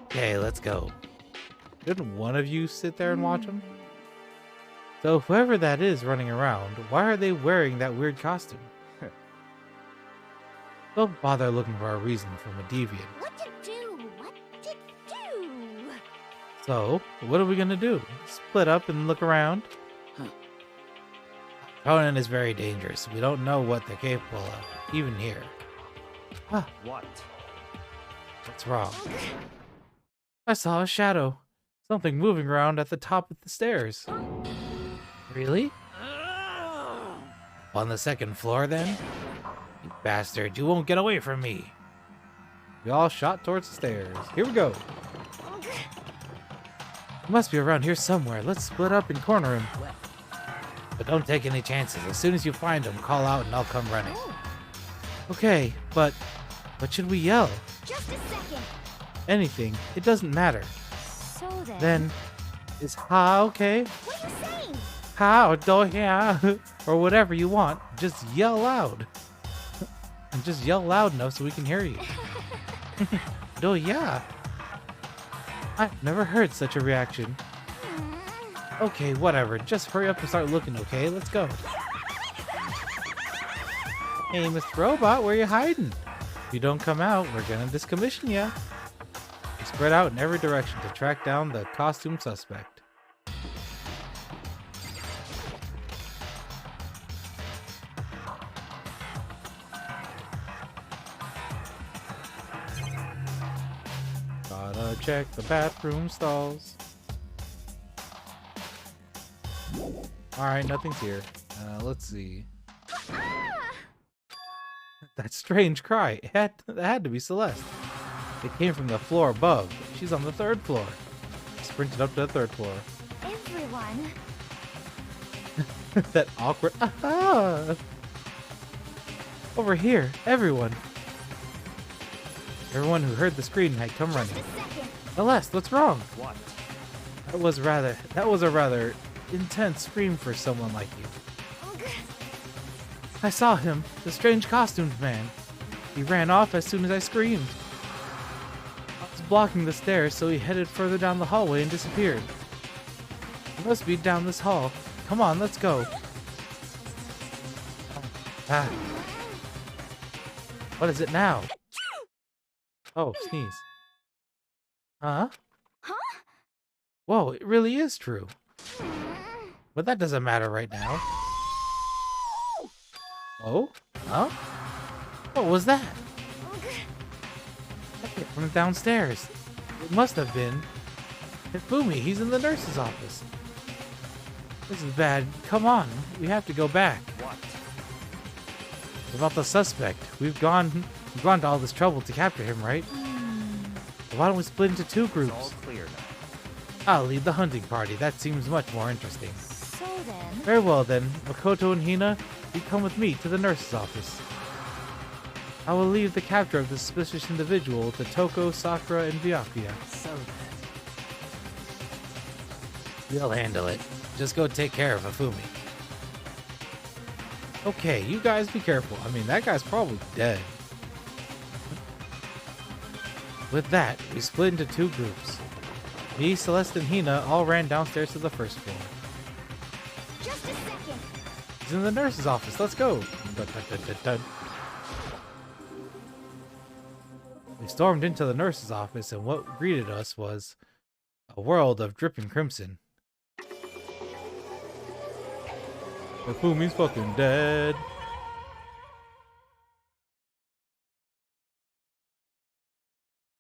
Okay, let's go. Shouldn't one of you sit there and watch them? So whoever that is running around, why are they wearing that weird costume? Don't bother looking for a reason from a deviant. What to do? What to do? So, what are we gonna do? Split up and look around? Conan is very dangerous. We don't know what they're capable of, even here. Ah, What? what's wrong? I saw a shadow. Something moving around at the top of the stairs. Really? On the second floor, then? You bastard, you won't get away from me. We all shot towards the stairs. Here we go. He must be around here somewhere. Let's split up and corner him. But don't take any chances. As soon as you find him, call out and I'll come running. Okay, but what should we yell? Just a second. Anything. It doesn't matter. So Then, is ha okay? what are you saying? How do yeah, or whatever you want. Just yell loud. And just yell loud enough so we can hear you. Do yeah. I've never heard such a reaction. Okay, whatever. Just hurry up and start looking, okay? Let's go. Hey, Mr. Robot, where you hiding? If you don't come out, we're gonna discommission ya. We spread out in every direction to track down the costume suspect. Gotta check the bathroom stalls. Alright, nothing's here. Let's see. That strange cry. It had to be Celeste. It came from the floor above. She's on the third floor. Sprinted up to the third floor. Everyone. That awkward aha! Over here, everyone. Everyone who heard the scream had come Just running. a second. Celeste, what's wrong? What? That was a rather intense scream for someone like you. I saw him, the strange costumed man. He ran off as soon as I screamed. I was blocking the stairs, so he headed further down the hallway and disappeared. He must be down this hall. Come on, let's go. Ah. What is it now? Oh, sneeze. Huh? Huh? Whoa, it really is true. But that doesn't matter right now. Oh? Huh? What was that? That came from downstairs. It must have been Hifumi. He's in the nurse's office. This is bad. Come on. We have to go back. What? About the suspect. We've gone to all this trouble to capture him, right? Why don't we split into two It's all groups? clear now. I'll lead the hunting party. That seems much more interesting. So then. Very well then. Makoto and Hina, you come with me to the nurse's office. I will leave the capture of the suspicious individual to Toko, Sakura, and Byakuya. So then. We'll handle it. Just go take care of Hifumi. Okay, you guys be careful. I mean, that guy's probably dead. With that, we split into two groups. Me, Celeste, and Hina all ran downstairs to the first floor. Just a second. He's in the nurse's office. Let's go. Dun, dun, dun, dun, dun. We stormed into the nurse's office, and what greeted us was a world of dripping crimson. Hifumi's fucking dead.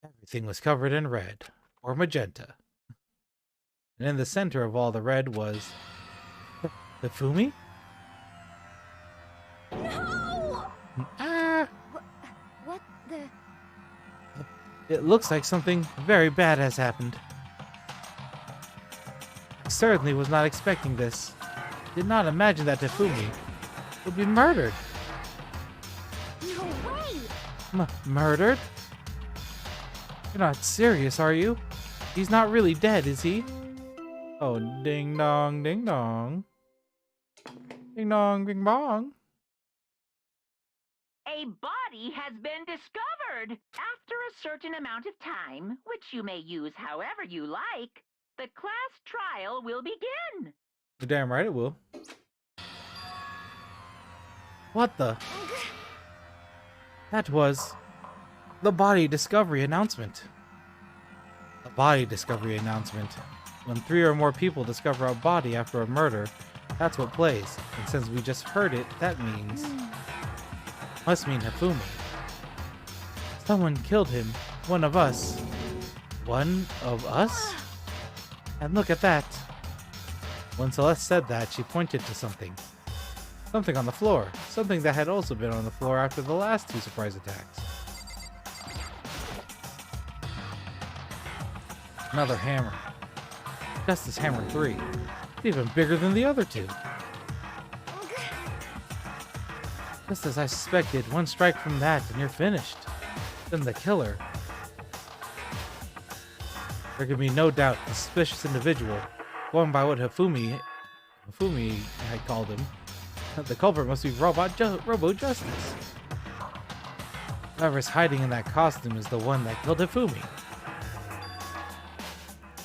Everything was covered in red, or magenta. And in the center of all the red was Hifumi? No! Ah! What the? It looks like something very bad has happened. I certainly was not expecting this. Did not imagine that Hifumi would be murdered. No way! Murdered? You're not serious, are you? He's not really dead, is he? Oh, ding dong, ding dong. Ding dong, bing bong. A body has been discovered. After a certain amount of time, which you may use however you like, the class trial will begin. You're damn right it will. What the? That was the body discovery announcement. A body discovery announcement. When 3 or more people discover a body after a murder, that's what plays. And since we just heard it, that means... must mean Hifumi. Someone killed him. One of us. One of us? And look at that. When Celeste said that, she pointed to something. Something on the floor. Something that had also been on the floor after the last 2 surprise attacks. Another hammer. Justice Hammer 3. It's even bigger than the other 2. Just as I suspected, 1 strike from that and you're finished. Then the killer. There can be no doubt the suspicious individual, going by what Hifumi had called him, the culprit must be Robo Justice. Whoever's hiding in that costume is the one that killed Hifumi.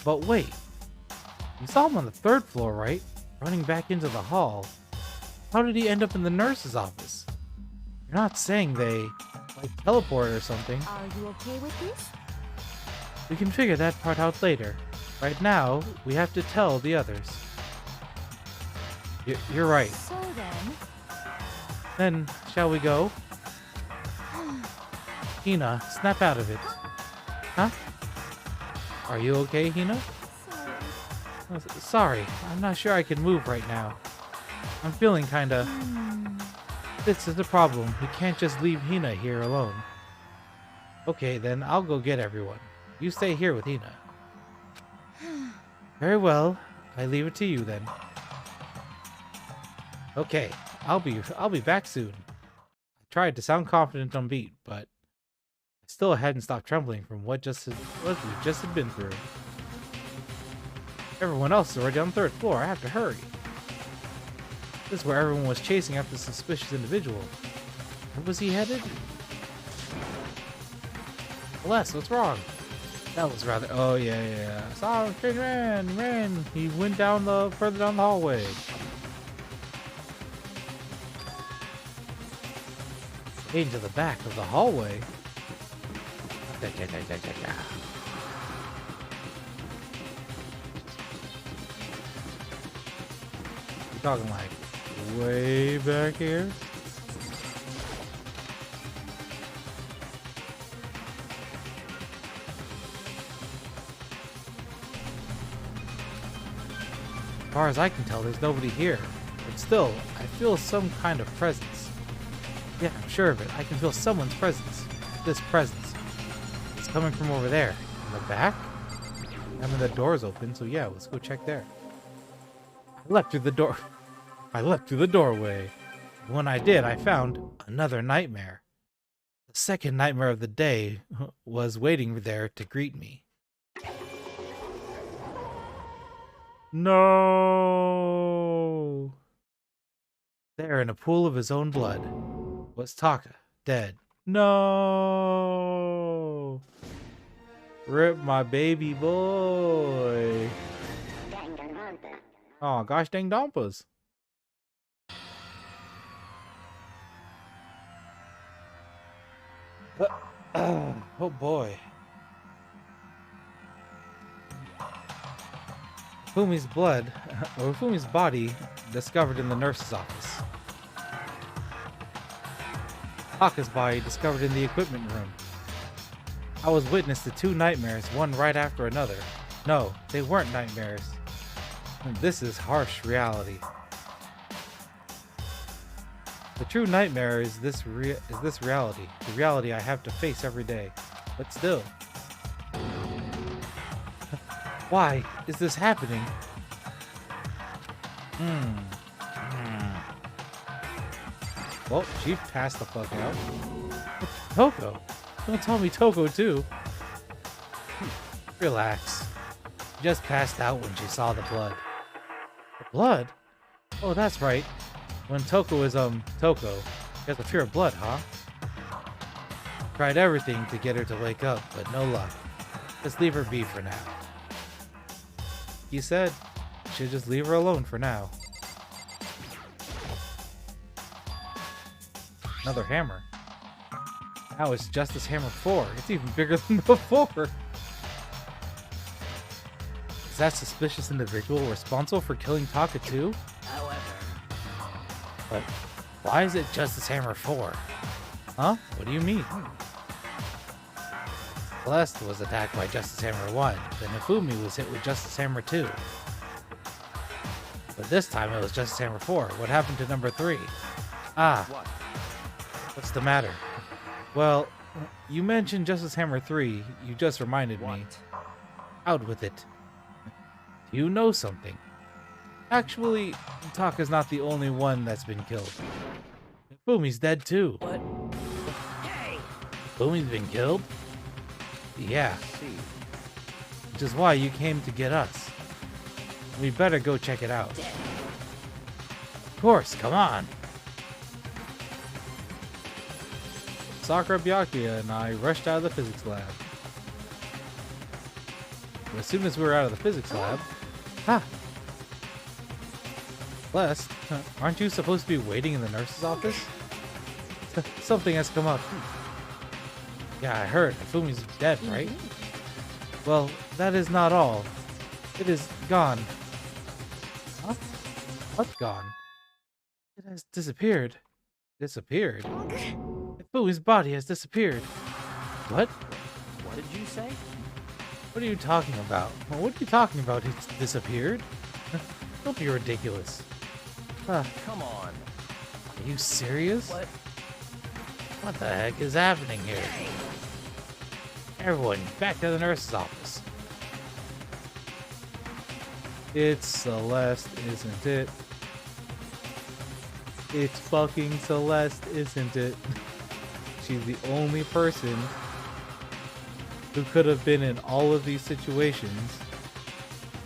But wait, you saw him on the 3rd floor, right? Running back into the hall. How did he end up in the nurse's office? You're not saying they, like, teleported or something. Are you okay with this? We can figure that part out later. Right now, we have to tell the others. You're right. So then... Then, shall we go? Hina, snap out of it. Huh? Are you okay, Hina? Sorry, I'm not sure I can move right now. I'm feeling kinda... This is the problem. We can't just leave Hina here alone. Okay, then I'll go get everyone. You stay here with Hina. Very well. I leave it to you then. Okay, I'll be back soon. I tried to sound confident on beat, but I still hadn't stopped trembling from what we just had been through. Everyone else is already on the 3rd floor. I have to hurry. This is where everyone was chasing after the suspicious individual. Where was he headed? Celeste, what's wrong? That was rather... Oh, yeah. Sonic ran. He went down further down the hallway. Into the back of the hallway. You're talking like way back here? As far as I can tell, there's nobody here. But still, I feel some kind of presence. Yeah, I'm sure of it. I can feel someone's presence. This presence. It's coming from over there. In the back? I mean, the door's open, so yeah, let's go check there. I leapt through the door. I leapt through the doorway. When I did, I found another nightmare. The second nightmare of the day was waiting there to greet me. No! There, in a pool of his own blood, was Taka, dead. No! Rip my baby boy. Oh gosh dang Dompas. Oh boy. Fumi's Fumi's body discovered in the nurse's office. Taka's body discovered in the equipment room. I was witness to 2 nightmares, one right after another. No, they weren't nightmares. This is harsh reality. The true nightmare is this reality. The reality I have to face every day. But still. Why is this happening? Well, she passed the fuck out. Toko! Don't tell me Toko too. Relax. She just passed out when she saw the blood. The blood? Oh, that's right. When Toko is, Toko, she has a fear of blood, huh? Tried everything to get her to wake up, but no luck. Just leave her be for now. He said, should just leave her alone for now. Another hammer. Now it's Justice Hammer 4. It's even bigger than before. Is that suspicious individual responsible for killing Taka too? However, But why is it Justice Hammer 4? Huh? What do you mean? Celeste was attacked by Justice Hammer 1, then Ifumi was hit with Justice Hammer 2. But this time it was Justice Hammer 4. What happened to number 3? Ah, what? what's the matter? Well, you mentioned Justice Hammer 3, you just reminded me. What? Out with it. Do you know something? Actually, Taka's not the only one that's been killed. Ifumi's dead too. What? Hey! Ifumi's been killed? Yeah, See. which is why you came to get us. We better go check it out. Dead. Of course, come on. Sakura, Byakuya, and I rushed out of the physics lab. But as soon as we were out of the physics lab... Ha! Celeste, aren't you supposed to be waiting in the nurse's office? Something has come up. Yeah, I heard. Ifumi's dead, right? Well, that is not all. It is gone. Huh? What's gone? It has disappeared. Disappeared? Ifumi's body has disappeared. What? What did you say? What are you talking about? Well, what are you talking about? It's disappeared? Don't be ridiculous. Are Come on. you serious? What? What the heck is happening here? Everyone, back to the nurse's office. It's Celeste, isn't it? It's fucking Celeste, isn't it? She's the only person who could have been in all of these situations.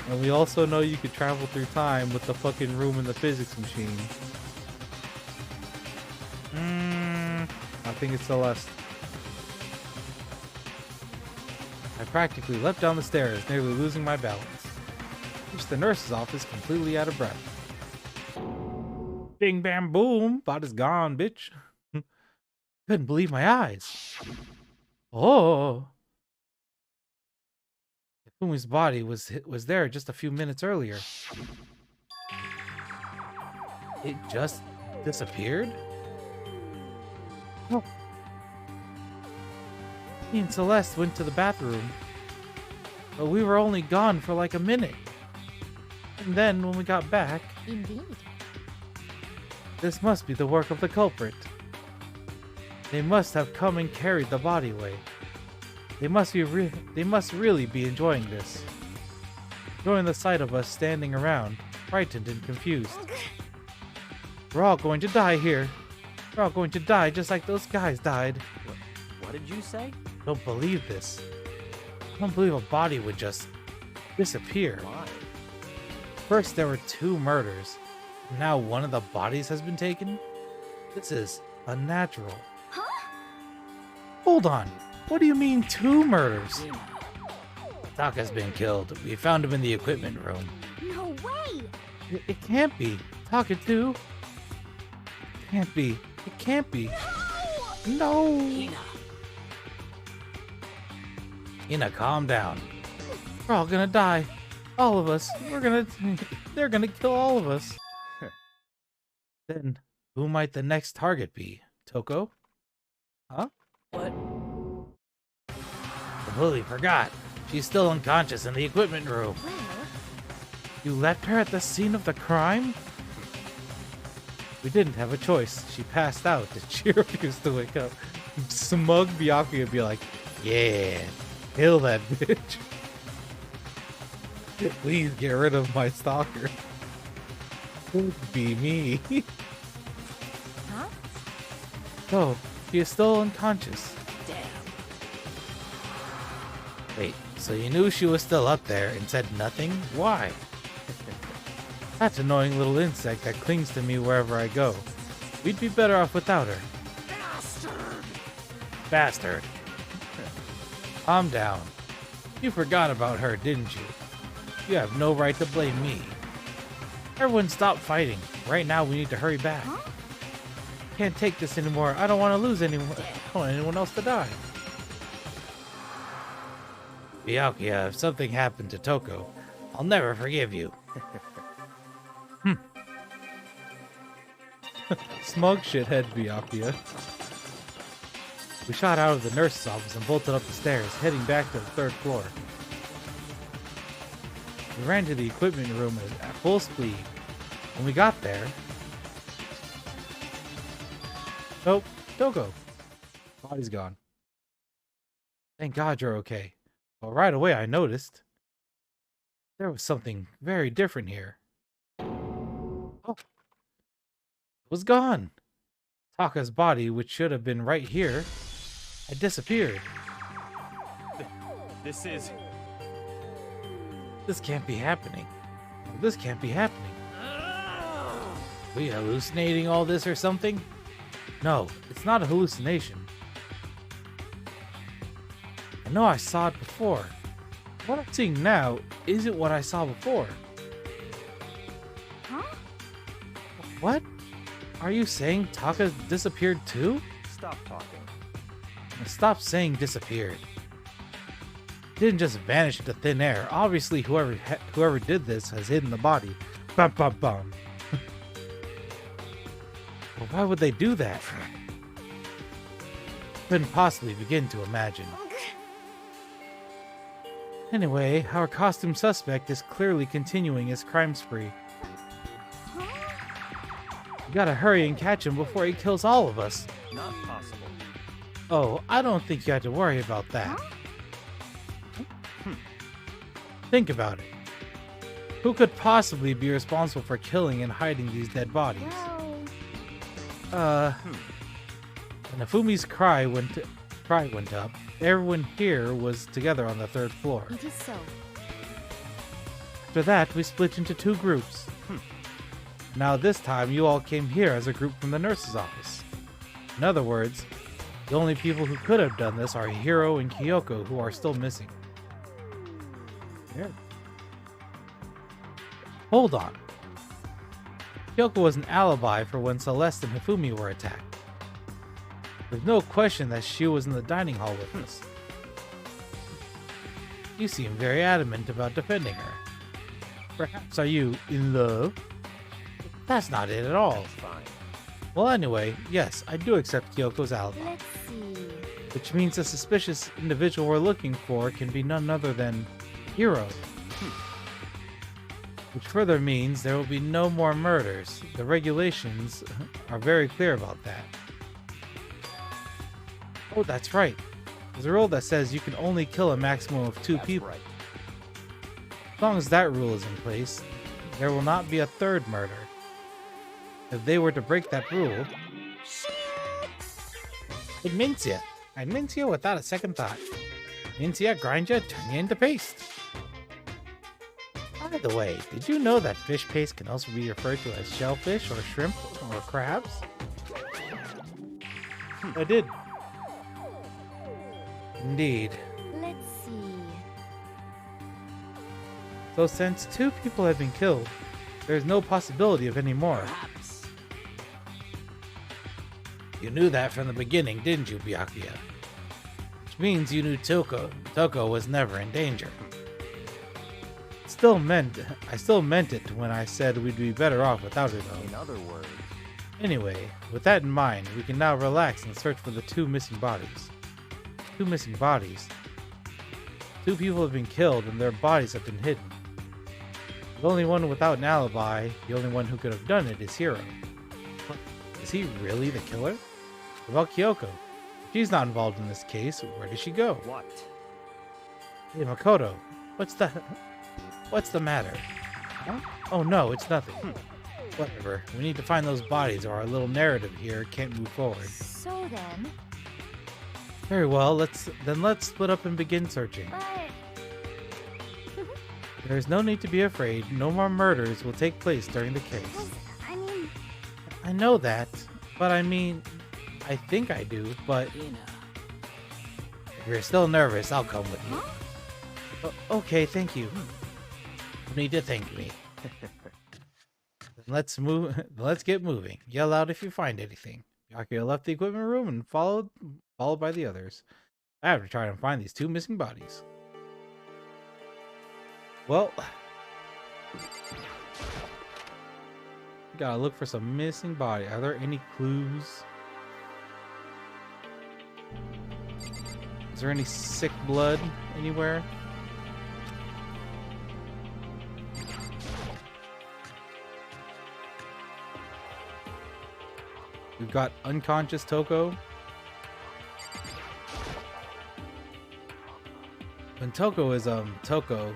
And we also know you could travel through time with the fucking room in the physics machine. I think it's Celeste. I practically leapt down the stairs, nearly losing my balance. Reached the nurse's office completely out of breath. Bing bam boom, body's gone, bitch. Couldn't believe my eyes. Oh. Ifumi's body was there just a few minutes earlier. It just disappeared? Oh. Me and Celeste went to the bathroom, but we were only gone for like a minute. And then when we got back, Indeed. this must be the work of the culprit. They must have come and carried the body away. They must really be enjoying this. Enjoying the sight of us standing around, frightened and confused. We're all going to die here. We're all going to die just like those guys died. What did you say? Don't believe this. I don't believe a body would just disappear. Why? First there were 2 murders. Now one of the bodies has been taken? This is unnatural. Hold on. What do you mean 2 murders? Taka's been killed. We found him in the equipment room. No way! It can't be. Taka too? Can't be. It can't be. No! Ina, calm down. We're all gonna die. All of us. They're gonna kill all of us. Then, who might the next target be? Toko? Huh? What? Completely forgot. She's still unconscious in the equipment room. Well, You left her at the scene of the crime? We didn't have a choice. She passed out and she refused to wake up. Smug Byakuya would be like, yeah, kill that bitch. Please get rid of my stalker. Could be me. huh? Oh, she is still unconscious. Damn. Wait, so you knew she was still up there and said nothing? Why? That annoying little insect that clings to me wherever I go. We'd be better off without her. Bastard! Bastard. Calm down. You forgot about her, didn't you? You have no right to blame me. Everyone stop fighting. Right now we need to hurry back. Huh? Can't take this anymore. I don't want to lose anyone. I don't want anyone else to die. Byakuya, if something happened to Toko, I'll never forgive you. Smug shithead Byakuya. We shot out of the nurse's office and bolted up the stairs, heading back to the 3rd floor. We ran to the equipment room at full speed. When we got there... Nope, don't go. Body's gone. Thank God you're okay. But right away I noticed there was something very different here. Oh. It was gone. Taka's body, which should have been right here, had disappeared. This can't be happening. This can't be happening. Are we hallucinating all this or something? No, it's not a hallucination. I know I saw it before. What I'm seeing now isn't what I saw before. Huh? What? Are you saying Taka disappeared too? Stop talking. Stop saying disappeared. Didn't just vanish into thin air. Obviously, whoever did this has hidden the body. Bum bum bum. Well, why would they do that? Couldn't possibly begin to imagine. Anyway, our costume suspect is clearly continuing his crime spree. We gotta hurry and catch him before he kills all of us. Not possible. Oh, I don't think you have to worry about that. Think about it. Who could possibly be responsible for killing and hiding these dead bodies? Well, When Nafumi's cry went up, everyone here was together on the 3rd floor. it is so. After that, we split into 2 groups. Now this time, you all came here as a group from the nurse's office. In other words, the only people who could have done this are Hiro and Kyoko, who are still missing. Yeah. Hold on. Kyoko was an alibi for when Celeste and Hifumi were attacked. There's no question that she was in the dining hall with us. You seem very adamant about defending her. Perhaps are you in love? That's not it at all. Fine. Well, anyway, yes, I do accept Kyoko's alibi, Let's see. which means the suspicious individual we're looking for can be none other than Hiro. Which further means there will be no more murders. The regulations are very clear about that. Oh, that's right. There's a rule that says you can only kill a maximum of 2 That's people. right. As long as that rule is in place, there will not be a 3rd murder. If they were to break that rule... It mints you. I mince you without a second thought. Mince you, grind you, turn you into paste. By the way, did you know that fish paste can also be referred to as shellfish or shrimp or crabs? I did. Indeed. Let's see. So since 2 people have been killed, there is no possibility of any more. Perhaps. You knew that from the beginning, didn't you, Byakuya? Which means you knew Toko was never in danger. I still meant it when I said we'd be better off without her, though. In other words, Anyway, with that in mind, we can now relax and search for the 2 missing bodies. 2 missing bodies? 2 people have been killed and their bodies have been hidden. The only one without an alibi, the only one who could have done it, is Hiro. What? Is he really the killer? What about Kyoko? If she's not involved in this case, where does she go? what? Hey, Makoto, what's the matter? Huh? Oh no, it's nothing. Whatever. We need to find those bodies or our little narrative here can't move forward. So then, Very well, let's split up and begin searching. but There is no need to be afraid. No more murders will take place during the case. I mean, I know that, but I think I do, but if you're still nervous, I'll come with you. Okay, thank you. No need to thank me. Let's move. Let's get moving. Yell out if you find anything. Byakuya left the equipment room and followed by the others. I have to try and find these 2 missing bodies. Well, Gotta look for some missing body. Are there any clues? Is there any sick blood anywhere? We've got unconscious Toko. When Toko is Toko,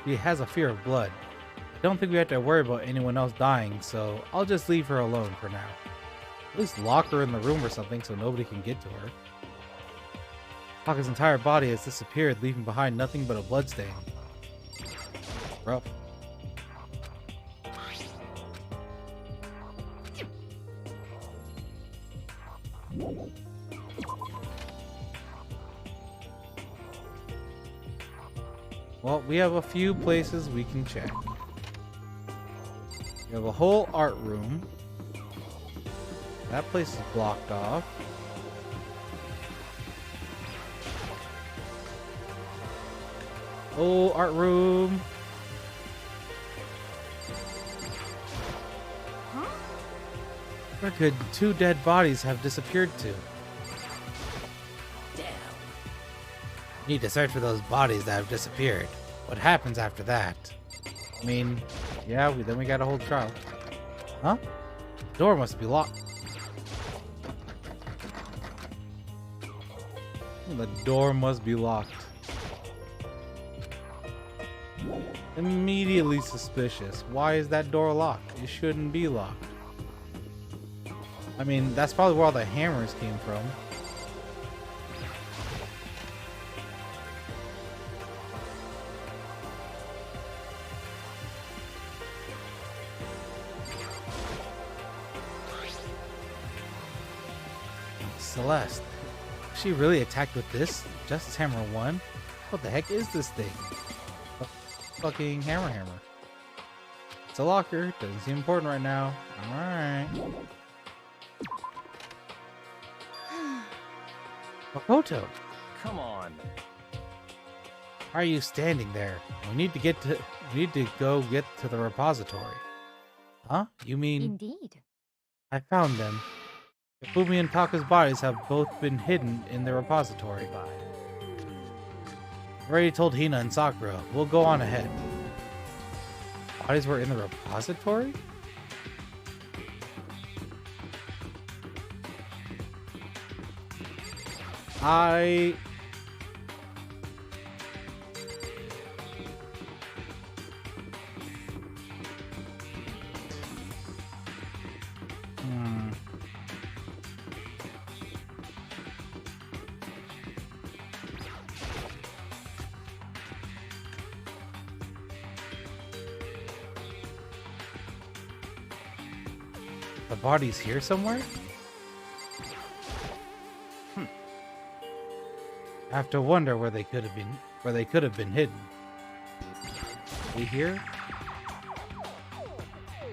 she has a fear of blood. I don't think we have to worry about anyone else dying, so I'll just leave her alone for now. At least lock her in the room or something so nobody can get to her. Taka's entire body has disappeared, leaving behind nothing but a bloodstain. Rough. Well, we have a few places we can check. We have a whole art room. That place is blocked off. Oh, art room. Where could 2 dead bodies have disappeared to? Need to search for those bodies that have disappeared. What happens after that? I mean, yeah, then we gotta hold trial. Huh? The door must be locked. The door must be locked. Immediately suspicious. Why is that door locked? It shouldn't be locked. I mean, that's probably where all the hammers came from. Celeste. She really attacked with this? Justice Hammer 1? What the heck is this thing? A fucking hammer. It's a locker. Doesn't seem important right now. Alright. Makoto! Come on. Why are you standing there? We need to go get to the repository. Huh? You mean... Indeed. I found them. Ifumi and Taka's bodies have both been hidden in the repository. I've already told Hina and Sakura. We'll go on ahead. Bodies were in the repository? The body's here somewhere? I have to wonder where they could have been hidden. We here?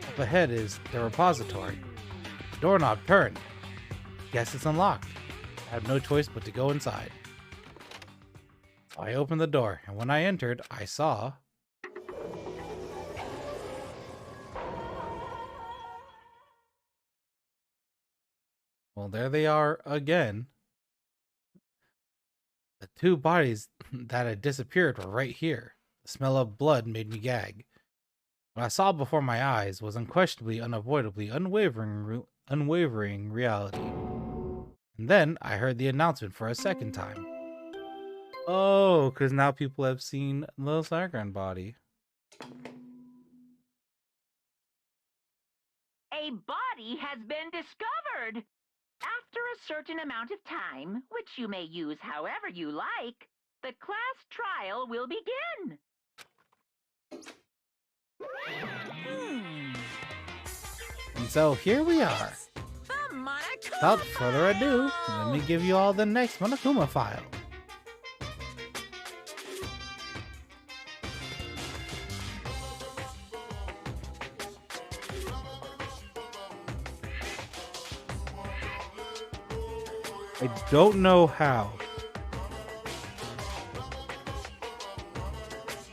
Up ahead is the repository. Doorknob turned. Guess it's unlocked. I have no choice but to go inside. So I opened the door, and when I entered, I saw... Well, there they are again. The 2 bodies that had disappeared were right here. The smell of blood made me gag. What I saw before my eyes was unquestionably, unavoidably, unwavering reality. And then I heard the announcement for a second time. Oh, because now people have seen the Saccharin body. A body has been discovered. After a certain amount of time, which you may use however you like, the class trial will begin. And so here we are. Without further ado, let me give you all the next Monokuma file. I don't know how.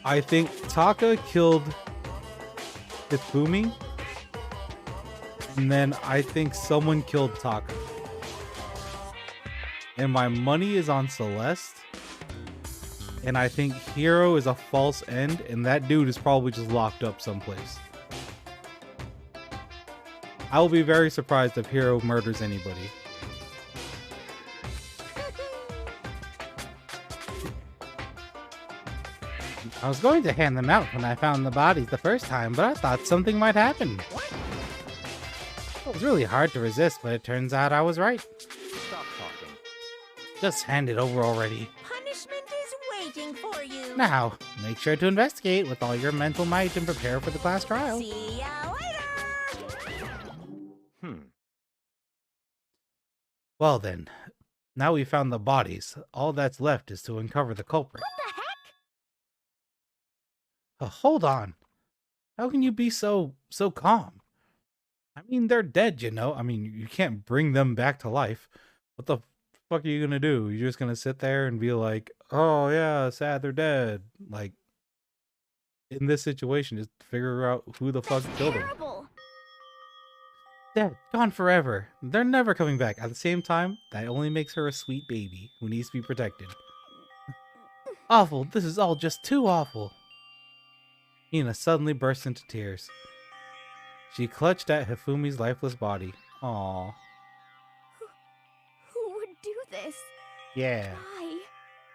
I think Taka killed Hifumi. And then I think someone killed Taka. And my money is on Celeste. And I think Hero is a false end, and that dude is probably just locked up someplace. I will be very surprised if Hero murders anybody. I was going to hand them out when I found the bodies the first time, but I thought something might happen. It was really hard to resist, but it turns out I was right. Stop talking. Just hand it over already. Punishment is waiting for you. Now, make sure to investigate with all your mental might and prepare for the class trial. See ya later. Well then, now we found the bodies. All that's left is to uncover the culprit. What the heck? Hold on. How can you be so calm? I mean, they're dead, you know? I mean, you can't bring them back to life. What the fuck are you gonna do? You're just gonna sit there and be like, oh yeah, sad they're dead. Like, in this situation, just figure out who the fuck killed them. Terrible. Dead, gone forever. They're never coming back. At the same time, that only makes her a sweet baby who needs to be protected. Awful, this is all just too awful. Hina suddenly burst into tears. She clutched at Hifumi's lifeless body. Aww. Who would do this? Yeah. Why?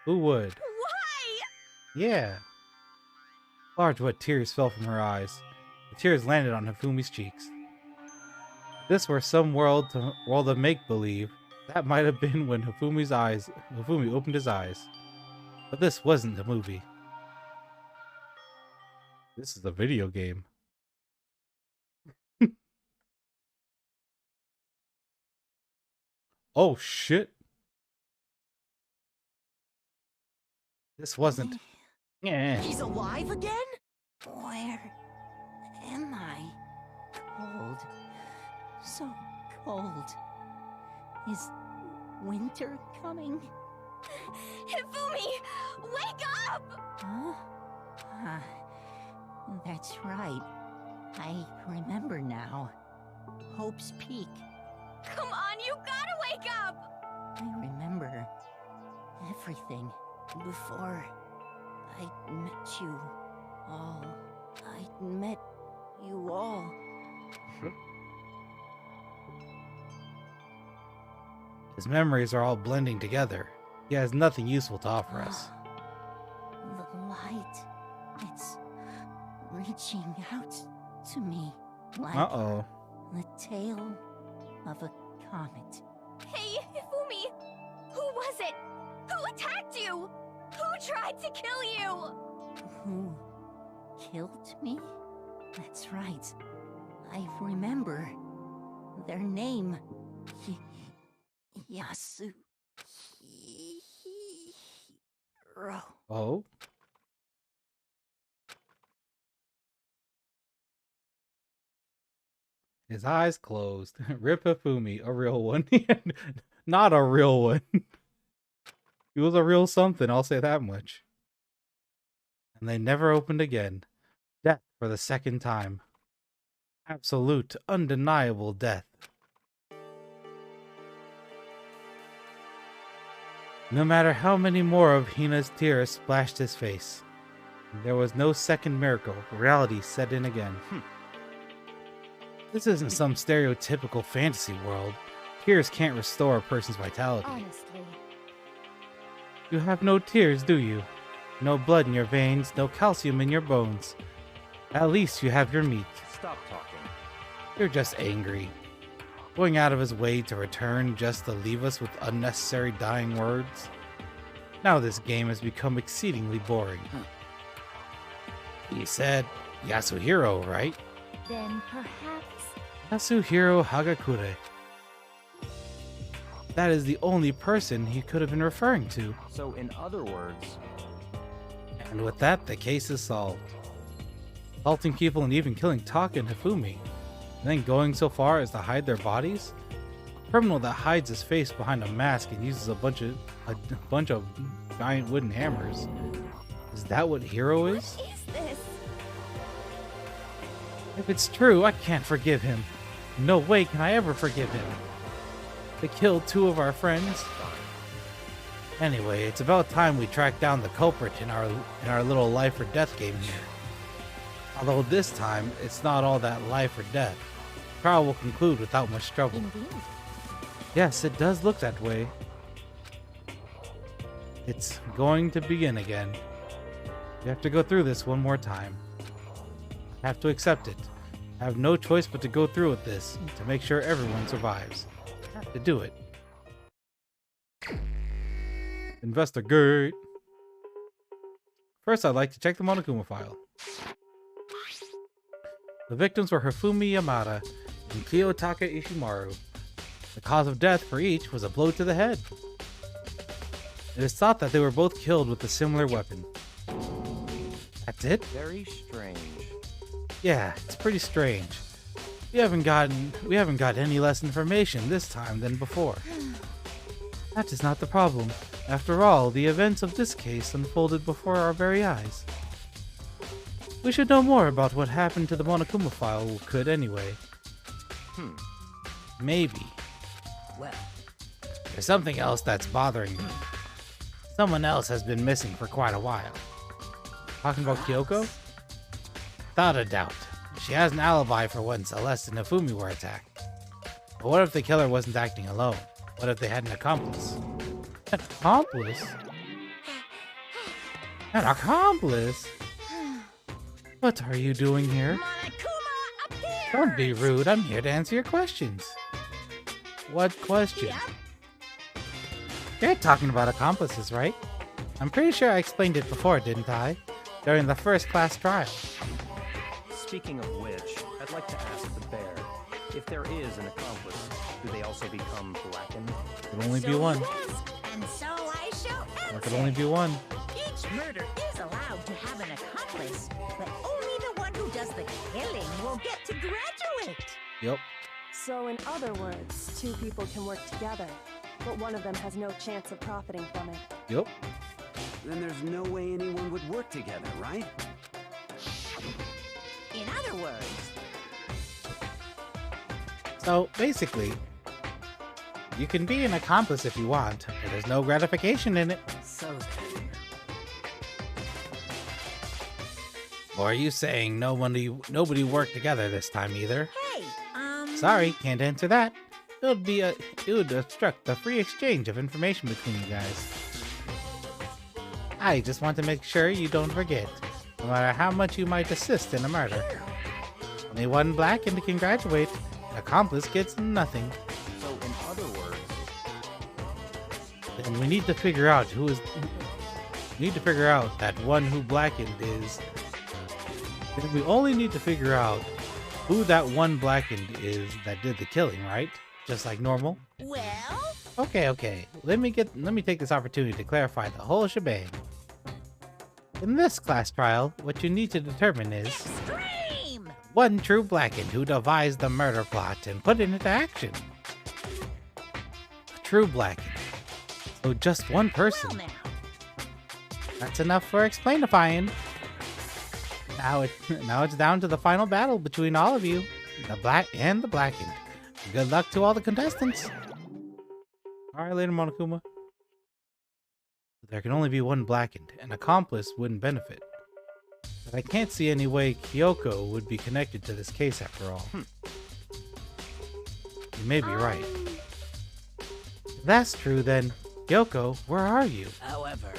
Who would? Why? Yeah. Large wet tears fell from her eyes. The tears landed on Hifumi's cheeks. If this were some world of make-believe, that might have been when Hifumi opened his eyes. But this wasn't the movie. This is a video game. Oh shit. This wasn't. Yeah. He's alive again? Where am I? Cold. So cold. Is winter coming? Hifumi! Wake up! Huh? That's right. I remember now. Hope's Peak. Come on, you gotta wake up! I remember everything before I met you all. I met you all. His memories are all blending together. He has nothing useful to offer us. The light. It's reaching out to me like Uh-oh. the tail of a comet. Hey, Hifumi! Who was it? Who attacked you? Who tried to kill you? Who killed me? That's right. I remember their name. Yasuhiro. Oh? His eyes closed. Rip Hifumi, a real one. Not a real one. He was a real something, I'll say that much. And they never opened again. Death for the second time. Absolute, undeniable death. No matter how many more of Hina's tears splashed his face, there was no second miracle. Reality set in again. This isn't some stereotypical fantasy world. Tears can't restore a person's vitality. Honestly. You have no tears, do you? No blood in your veins, no calcium in your bones. At least you have your meat. Stop talking. You're just angry. Going out of his way to return just to leave us with unnecessary dying words. Now this game has become exceedingly boring. He said Yasuhiro, right? Then perhaps... Yasuhiro Hagakure. That is the only person he could have been referring to. So, in other words, And with that, the case is solved. Assaulting people and even killing Taka and Hifumi, and then going so far as to hide their bodies? A criminal that hides his face behind a mask and uses a bunch of giant wooden hammers. Is that what Hero is? What is this? If it's true, I can't forgive him. No way can I ever forgive him. They killed 2 of our friends. Anyway, it's about time we track down the culprit in our little life or death game here. Although this time, it's not all that life or death. The trial will conclude without much trouble. Indeed. Yes, it does look that way. It's going to begin again. We have to go through this one more time. I have to accept it. I have no choice but to go through with this to make sure everyone survives. I have to do it. Investigate. First, I'd like to check the Monokuma file. The victims were Hifumi Yamada and Taka Ishimaru. The cause of death for each was a blow to the head. It is thought that they were both killed with a similar weapon. That's it? Very strange. Yeah, it's pretty strange. We haven't got any less information this time than before. That is not the problem. After all, the events of this case unfolded before our very eyes. We should know more about what happened to the Monokuma file, could anyway. Maybe. Well, There's something else that's bothering me. Someone else has been missing for quite a while. Talking about Kyoko? Without a doubt. She has an alibi for when Celeste and Hifumi were attacked. But what if the killer wasn't acting alone? What if they had an accomplice? An accomplice? An accomplice? What are you doing here? Monokuma appears! Don't be rude. I'm here to answer your questions. What question? Yep. You're talking about accomplices, right? I'm pretty sure I explained it before, didn't I? During the first class trial. Speaking of which, I'd like to ask the bear, if there is an accomplice, do they also become blackened? There can only be one. And so I shall There answer. can only be one. each murder is allowed to have an accomplice, but only the one who does the killing will get to graduate. Yep. So in other words, 2 people can work together, but one of them has no chance of profiting from it. Yep. Then there's no way anyone would work together, right? In other words, So basically, you can be an accomplice if you want, but there's no gratification in it. so then, Or are you saying nobody worked together this time either? hey, Sorry, can't answer that. It would obstruct the free exchange of information between you guys. I just want to make sure you don't forget, no matter how much you might assist in a murder. Only one blackened can graduate. An accomplice gets nothing. So in other words, Then we need to figure out who is. We need to figure out that one who blackened is. Then we only need to figure out who that one blackened is that did the killing, right? Just like normal. well, Okay. Let me take this opportunity to clarify the whole shebang. In this class trial, what you need to determine is extreme! one true blackened who devised the murder plot and put it into action. A true blackened. So just one person. Well now, That's enough for explainifying. Now it's down to the final battle between all of you, the black and the blackened. Good luck to all the contestants. All right, later, Monokuma. There can only be one blackened. An accomplice wouldn't benefit. But I can't see any way Kyoko would be connected to this case after all. You may be right. If that's true, then Kyoko, where are you? however,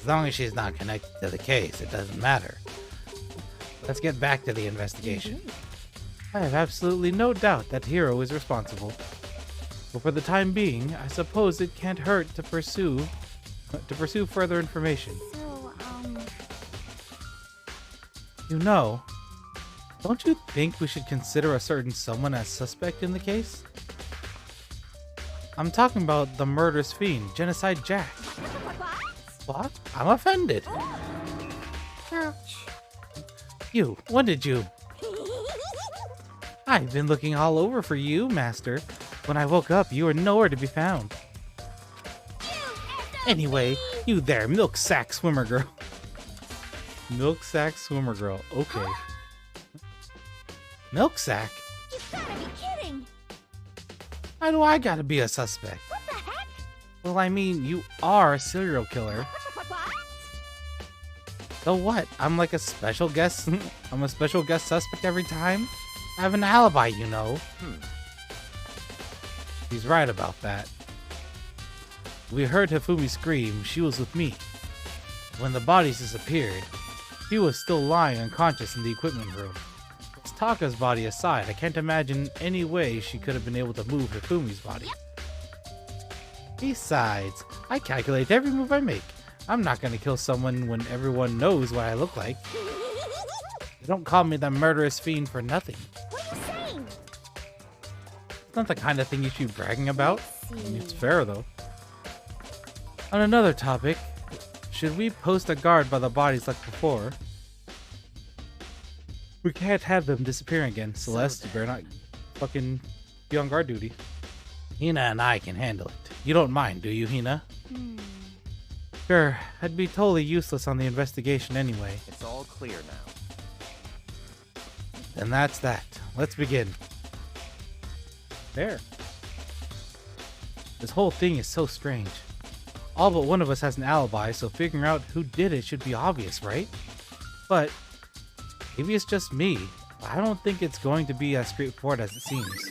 As long as she's not connected to the case, it doesn't matter. Let's get back to the investigation. I have absolutely no doubt that Hiro is responsible. But for the time being, I suppose it can't hurt to pursue further information. So, You know, don't you think we should consider a certain someone as suspect in the case? I'm talking about the murderous fiend, Genocide Jack. What? I'm offended. You, what did you? I've been looking all over for you, Master. When I woke up, you were nowhere to be found. Anyway, you there, milk sack swimmer girl. Milk sack swimmer girl. Okay. Milk sack? You've gotta be kidding! Why do I gotta be a suspect? What the heck? Well, I mean, you are a serial killer. What? So what? I'm like a special guest. I'm a special guest suspect every time? I have an alibi, you know. He's right about that. We heard Hifumi scream. She was with me. When the bodies disappeared, she was still lying unconscious in the equipment room. It's Taka's body aside. I can't imagine any way she could have been able to move Hifumi's body. Besides, I calculate every move I make. I'm not gonna kill someone when everyone knows what I look like. They don't call me the murderous fiend for nothing. What are you saying? It's not the kind of thing you should be bragging about. I Let's mean, it's see. fair though. On another topic, should we post a guard by the bodies like before? We can't have them disappearing again. Celeste, you better not fucking be on guard duty. Hina and I can handle it. You don't mind, do you, Hina? Sure, I'd be totally useless on the investigation anyway. It's all clear now. And that's that. Let's begin. There. This whole thing is so strange. All but one of us has an alibi, so figuring out who did it should be obvious, right? But maybe it's just me. I don't think it's going to be as straightforward as it seems.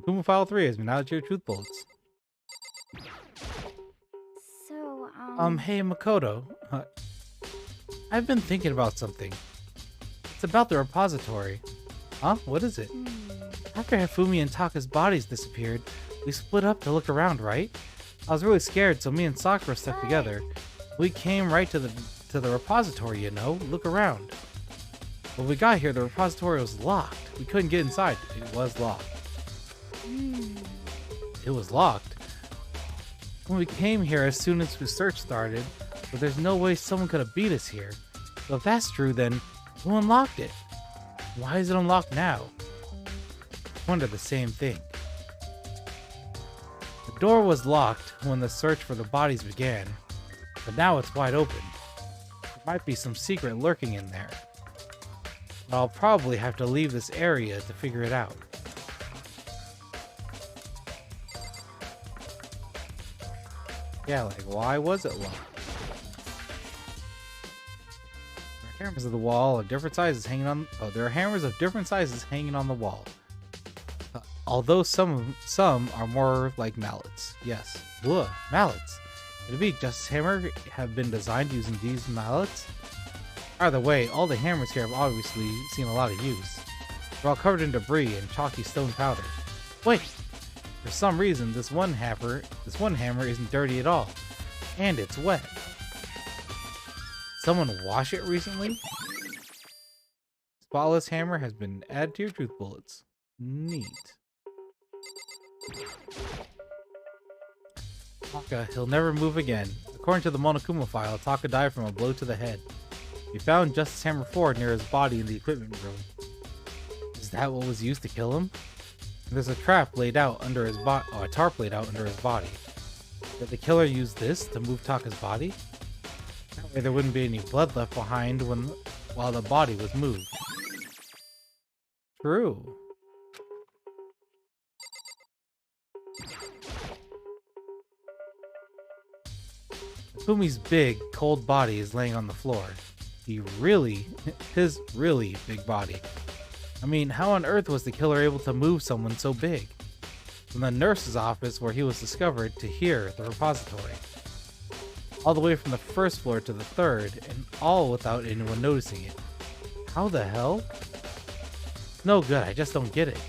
Kuma File 3 has been added to your truth bullets. So, Hey Makoto. I've been thinking about something. It's about the repository. Huh? What is it? After Hifumi and Taka's bodies disappeared, we split up to look around, right? I was really scared, so me and Sakura stuck together. We came right to the repository, you know, look around. When we got here, the repository was locked. We couldn't get inside. It was locked. It was locked. When we came here as soon as the search started, but there's no way someone could have beat us here. So if that's true, then who unlocked it? Why is it unlocked now? I wonder the same thing. The door was locked when the search for the bodies began, but now it's wide open. There might be some secret lurking in there. But I'll probably have to leave this area to figure it out. Yeah, like, why was it locked? There are hammers of the wall of different sizes hanging on. Oh, there are hammers of different sizes hanging on the wall. Although some are more like mallets. Yes. Ugh, mallets. Could it be Justice Hammer have been designed using these mallets? Either way, all the hammers here have obviously seen a lot of use. They're all covered in debris and chalky stone powder. Wait! For some reason, this one hammer isn't dirty at all. And it's wet. Someone wash it recently? Spotless hammer has been added to your truth bullets. Neat. Taka, he'll never move again. According to the Monokuma file, Taka died from a blow to the head. We found Justice Hammer 4 near his body in the equipment room. Is that what was used to kill him? There's a trap laid out under his body, or a tarp laid out under his body. Did the killer use this to move Taka's body? That way there wouldn't be any blood left behind while the body was moved. True. Fumi's big, cold body is laying on the floor. His really big body. I mean, how on earth was the killer able to move someone so big? From the nurse's office where he was discovered to here at the repository. All the way from the first floor to the third, and all without anyone noticing it. How the hell? No good, I just don't get it.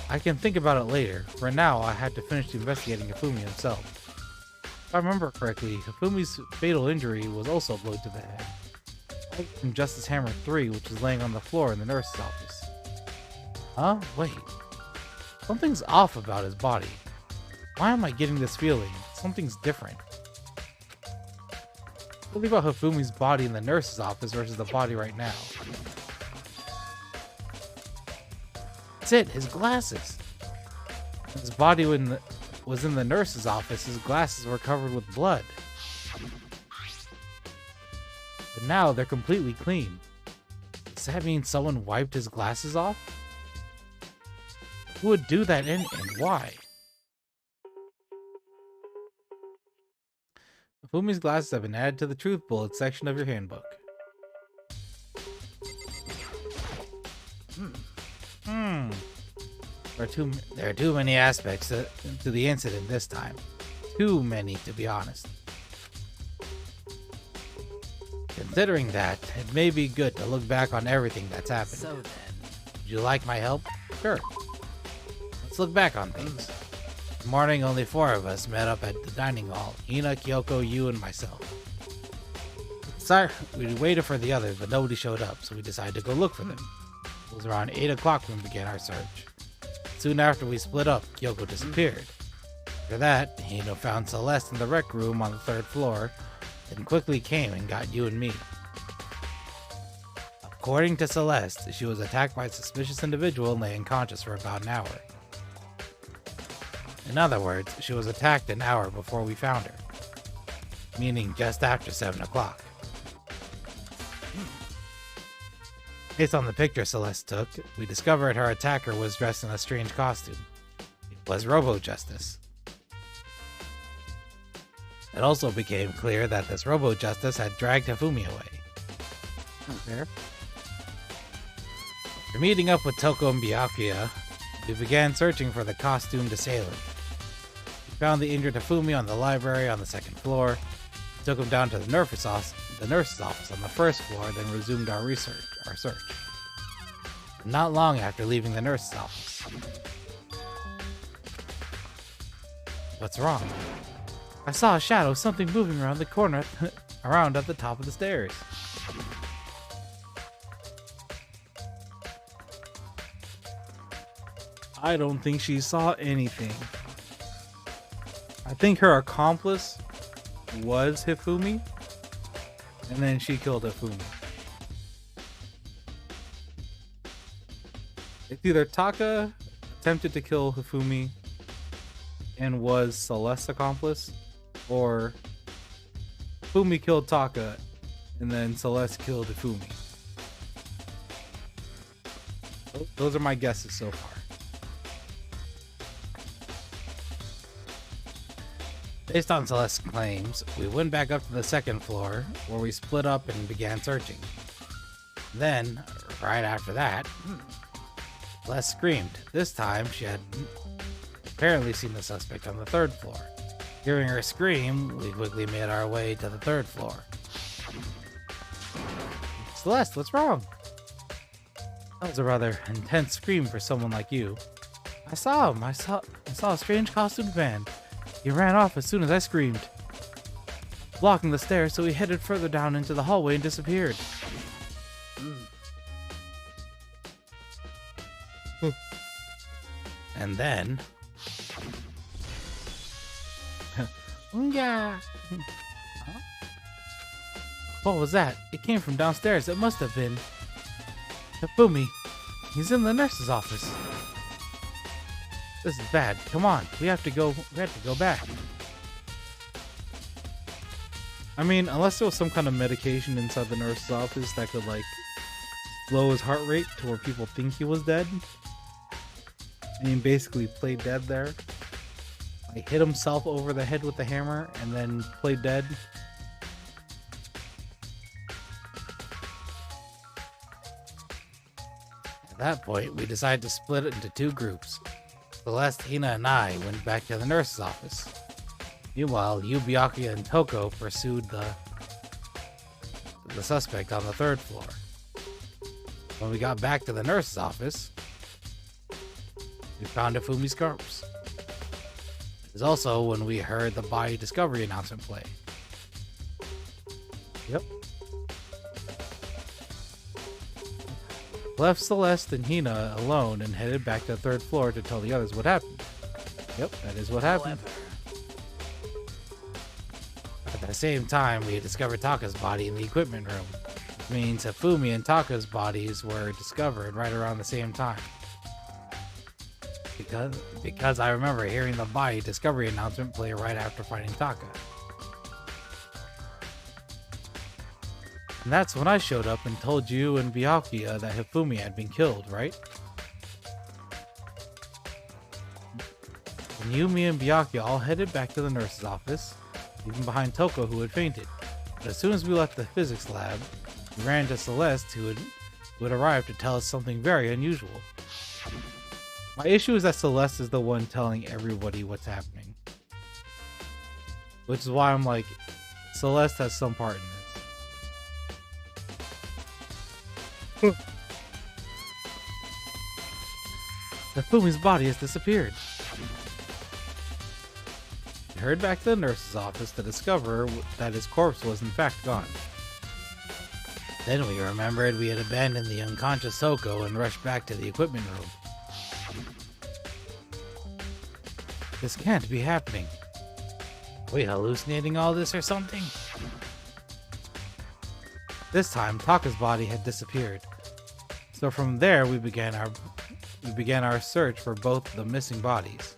I can think about it later. For now, I had to finish investigating Hifumi himself. If I remember correctly, Hifumi's fatal injury was also a blow to the head. From Justice Hammer 3, which is laying on the floor in the nurse's office. Huh? Wait. Something's off about his body. Why am I getting this feeling? Something's different. What about Hifumi's body in the nurse's office versus the body right now? That's it, his glasses. His body was in the nurse's office, his glasses were covered with blood. But now they're completely clean. Does that mean someone wiped his glasses off? Who would do that and why? Fumi's glasses have been added to the truth bullet section of your handbook. There are too many aspects to the incident this time. Too many, to be honest. Considering that, it may be good to look back on everything that's happened. So then, Would you like my help? Sure. Let's look back on things. This morning, only 4 of us met up at the dining hall. Hina, Kyoko, you, and myself. Sorry, we waited for the others, but nobody showed up, so we decided to go look for them. It was around 8 o'clock when we began our search. Soon after we split up, Kyoko disappeared. After that, Hina found Celeste in the rec room on the 3rd floor, and quickly came and got you and me. According to Celeste, she was attacked by a suspicious individual and lay unconscious for about an hour. In other words, she was attacked an hour before we found her, meaning just after 7 o'clock. Based on the picture Celeste took, we discovered her attacker was dressed in a strange costume. It was Robo-Justice. It also became clear that this Robo-Justice had dragged Hifumi away. There. After meeting up with Toko and Byakuya, we began searching for the costumed assailant. We found the injured Hifumi on the library on the 2nd floor, took him down to the nurse's office on the 1st floor, then resumed our search. Not long after leaving the nurse's office. What's wrong? I saw a shadow, something moving around the corner, around at the top of the stairs. I don't think she saw anything. I think her accomplice was Hifumi, and then she killed Hifumi. It's either Taka attempted to kill Hifumi and was Celeste's accomplice, or Hifumi killed Taka and then Celeste killed Hifumi. Those are my guesses so far. Based on Celeste's claims, we went back up to the 2nd floor, where we split up and began searching. Then, right after that, Celeste screamed. This time, she had apparently seen the suspect on the 3rd floor. Hearing her scream, we quickly made our way to the 3rd floor. Celeste, what's wrong? That was a rather intense scream for someone like you. I saw him. I saw a strange costumed man. He ran off as soon as I screamed, blocking the stairs, so he headed further down into the hallway and disappeared. And then... Huh? What was that? It came from downstairs. It must have been... Hifumi. He's in the nurse's office. This is bad. Come on, we have to go back. I mean, unless there was some kind of medication inside the nurse's office that could, like, slow his heart rate to where people think he was dead. And he basically played dead there. Like, hit himself over the head with the hammer and then played dead. At that point, we decided to split it into 2 groups. Celeste, Hina, and I went back to the nurse's office. Meanwhile, you, Byakuya, and Toko pursued the suspect on the 3rd floor. When we got back to the nurse's office, we found Hifumi's corpse. It was also when we heard the body discovery announcement play. Yep. Left Celeste and Hina alone and headed back to the 3rd floor to tell the others what happened. Yep, that is what happened. At the same time, we discovered Taka's body in the equipment room, which means Hifumi and Taka's bodies were discovered right around the same time. Because I remember hearing the body discovery announcement play right after finding Taka. And that's when I showed up and told you and Byakuya that Hifumi had been killed, right? And you, me, and Byakuya all headed back to the nurse's office, leaving behind Toko, who had fainted. But as soon as we left the physics lab, we ran to Celeste, who had arrived to tell us something very unusual. My issue is that Celeste is the one telling everybody what's happening. Which is why I'm like, Celeste has some part in this. Hifumi's body has disappeared. We hurried back to the nurse's office to discover that his corpse was in fact gone. Then we remembered we had abandoned the unconscious Toko and rushed back to the equipment room. This can't be happening. Are we hallucinating all this or something? This time, Taka's body had disappeared. So from there, we began our search for both the missing bodies.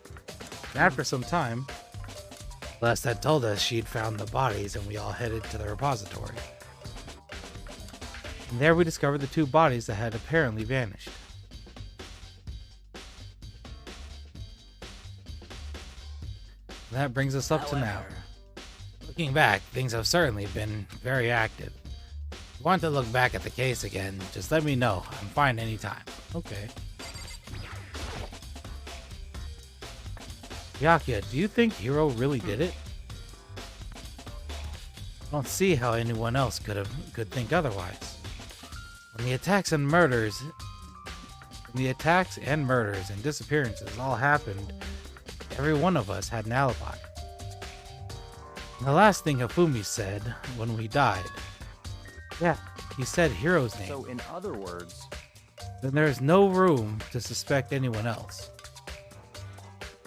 And after some time, Celeste had told us she'd found the bodies, and we all headed to the repository. And there we discovered the two bodies that had apparently vanished. And that brings us up to now. Looking back, things have certainly been very active. If you want to look back at the case again, just let me know. I'm fine anytime. Okay. Byakuya, do you think Hiro really did it? I don't see how anyone else could think otherwise. When the attacks and murders and disappearances all happened, every one of us had an alibi. And the last thing Hifumi said when we died, yeah, he said Hiro's name. So in other words, then there's no room to suspect anyone else.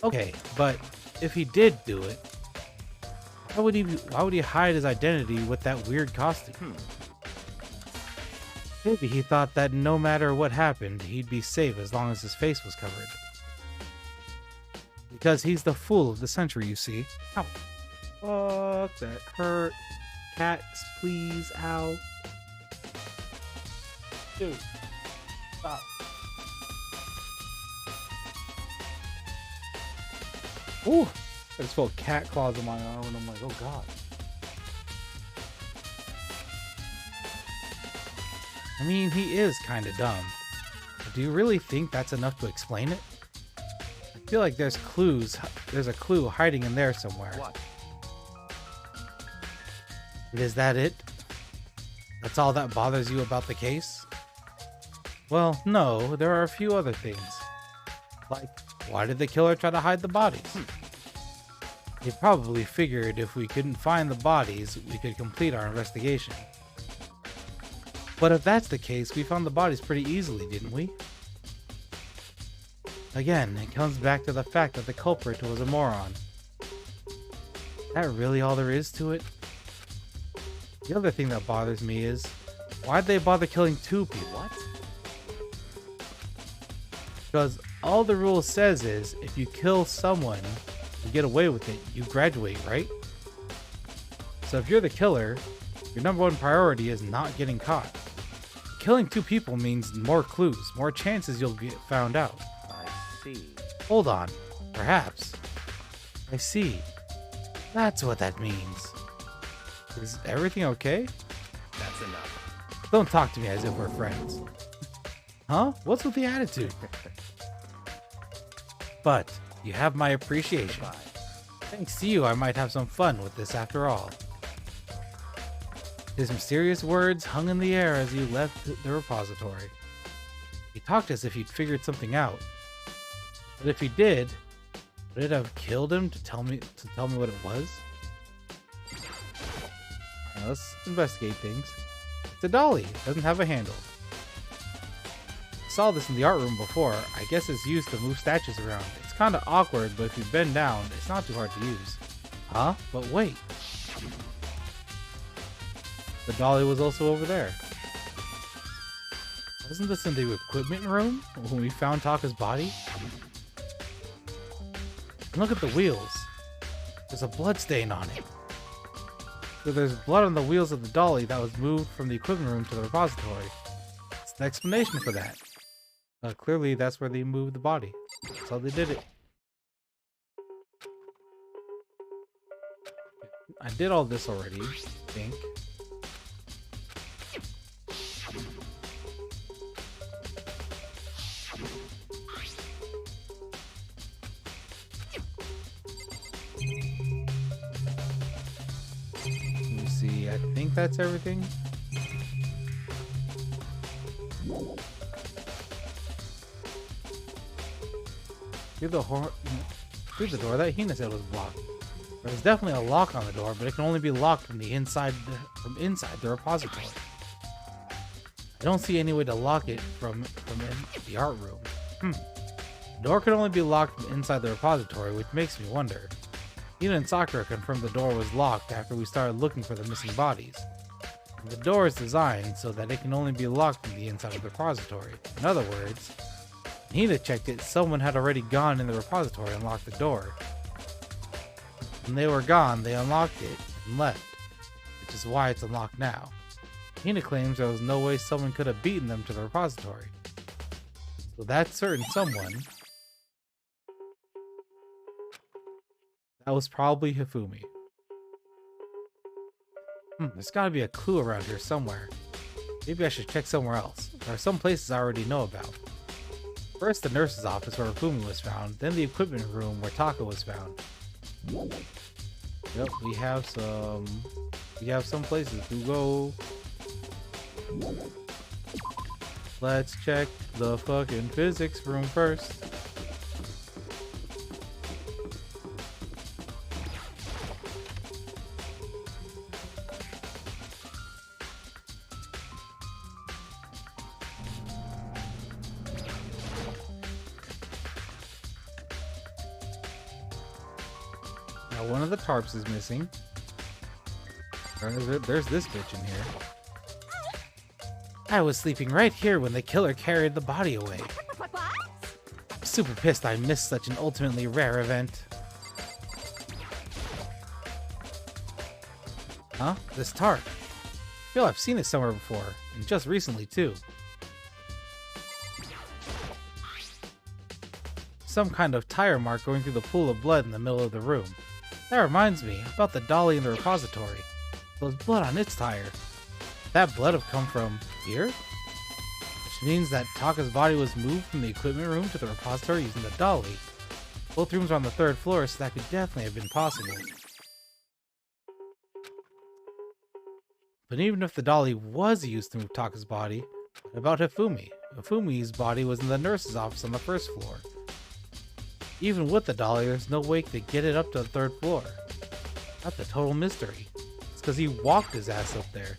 Okay, but if he did do it, why would he hide his identity with that weird costume? Maybe he thought that no matter what happened, he'd be safe as long as his face was covered. Because he's the fool of the century, you see. Ow. Fuck, that hurt. Cats, please, ow. Dude, stop. Ooh, I just felt cat claws on my arm and I'm like, oh god. I mean, he is kind of dumb. But do you really think that's enough to explain it? I feel like there's a clue hiding in there somewhere. what? Is that it? That's all that bothers you about the case? Well, no, there are a few other things. Like, why did the killer try to hide the bodies? He probably figured if we couldn't find the bodies, we could complete our investigation. But if that's the case, we found the bodies pretty easily, didn't we? Again, it comes back to the fact that the culprit was a moron. Is that really all there is to it? The other thing that bothers me is, why'd they bother killing two people? What? Because all the rule says is, if you kill someone and get away with it, you graduate, right? So if you're the killer, your number one priority is not getting caught. Killing two people means more clues, more chances you'll get found out. I see. Hold on. Perhaps. I see. That's what that means. Is everything okay? That's enough. Don't talk to me as if we're friends. Huh? What's with the attitude? But you have my appreciation. Bye. Thanks to you, I might have some fun with this after all. His mysterious words hung in the air as he left the repository. He talked as if he'd figured something out. But if he did, would it have killed him to tell me what it was? Alright, let's investigate things. It's a dolly. It doesn't have a handle. I saw this in the art room before. I guess it's used to move statues around. It's kinda awkward, but if you bend down, it's not too hard to use. Huh? But wait. The dolly was also over there. Wasn't this in the equipment room when we found Taka's body? And look at the wheels. There's a blood stain on it. So there's blood on the wheels of the dolly that was moved from the equipment room to the repository. It's the explanation for that. Clearly, that's where they moved the body. That's how they did it. I did all this already, I think. Let me see, I think that's everything. Through the door, that Hina said was blocked. There's definitely a lock on the door, but it can only be locked from the inside the repository. I don't see any way to lock it from in the art room. The door can only be locked from inside the repository, which makes me wonder. Hina and Sakura confirmed the door was locked after we started looking for the missing bodies. The door is designed so that it can only be locked from the inside of the repository. In other words, when Hina checked it, someone had already gone in the repository and locked the door. When they were gone, they unlocked it and left, which is why it's unlocked now. Hina claims there was no way someone could have beaten them to the repository. So that certain someone, that was probably Hifumi. There's gotta be a clue around here somewhere. Maybe I should check somewhere else. There are some places I already know about. First, the nurse's office where Hifumi was found, then the equipment room where Taka was found. Yep, we have some places to go. Let's check the fucking physics room first. One of the tarps is missing. There's this bitch in here. I was sleeping right here when the killer carried the body away. I'm super pissed I missed such an ultimately rare event. Huh? This tarp. I feel I've seen it somewhere before, and just recently too. Some kind of tire mark going through the pool of blood in the middle of the room. That reminds me about the dolly in the repository. There's blood on its tire. That blood have come from here? Which means that Taka's body was moved from the equipment room to the repository using the dolly. Both rooms are on the 3rd floor, so that could definitely have been possible. But even if the dolly was used to move Taka's body, what about Hifumi? Hifumi's body was in the nurse's office on the 1st floor. Even with the dolly, there's no way to get it up to the 3rd floor. That's a total mystery. It's because he walked his ass up there.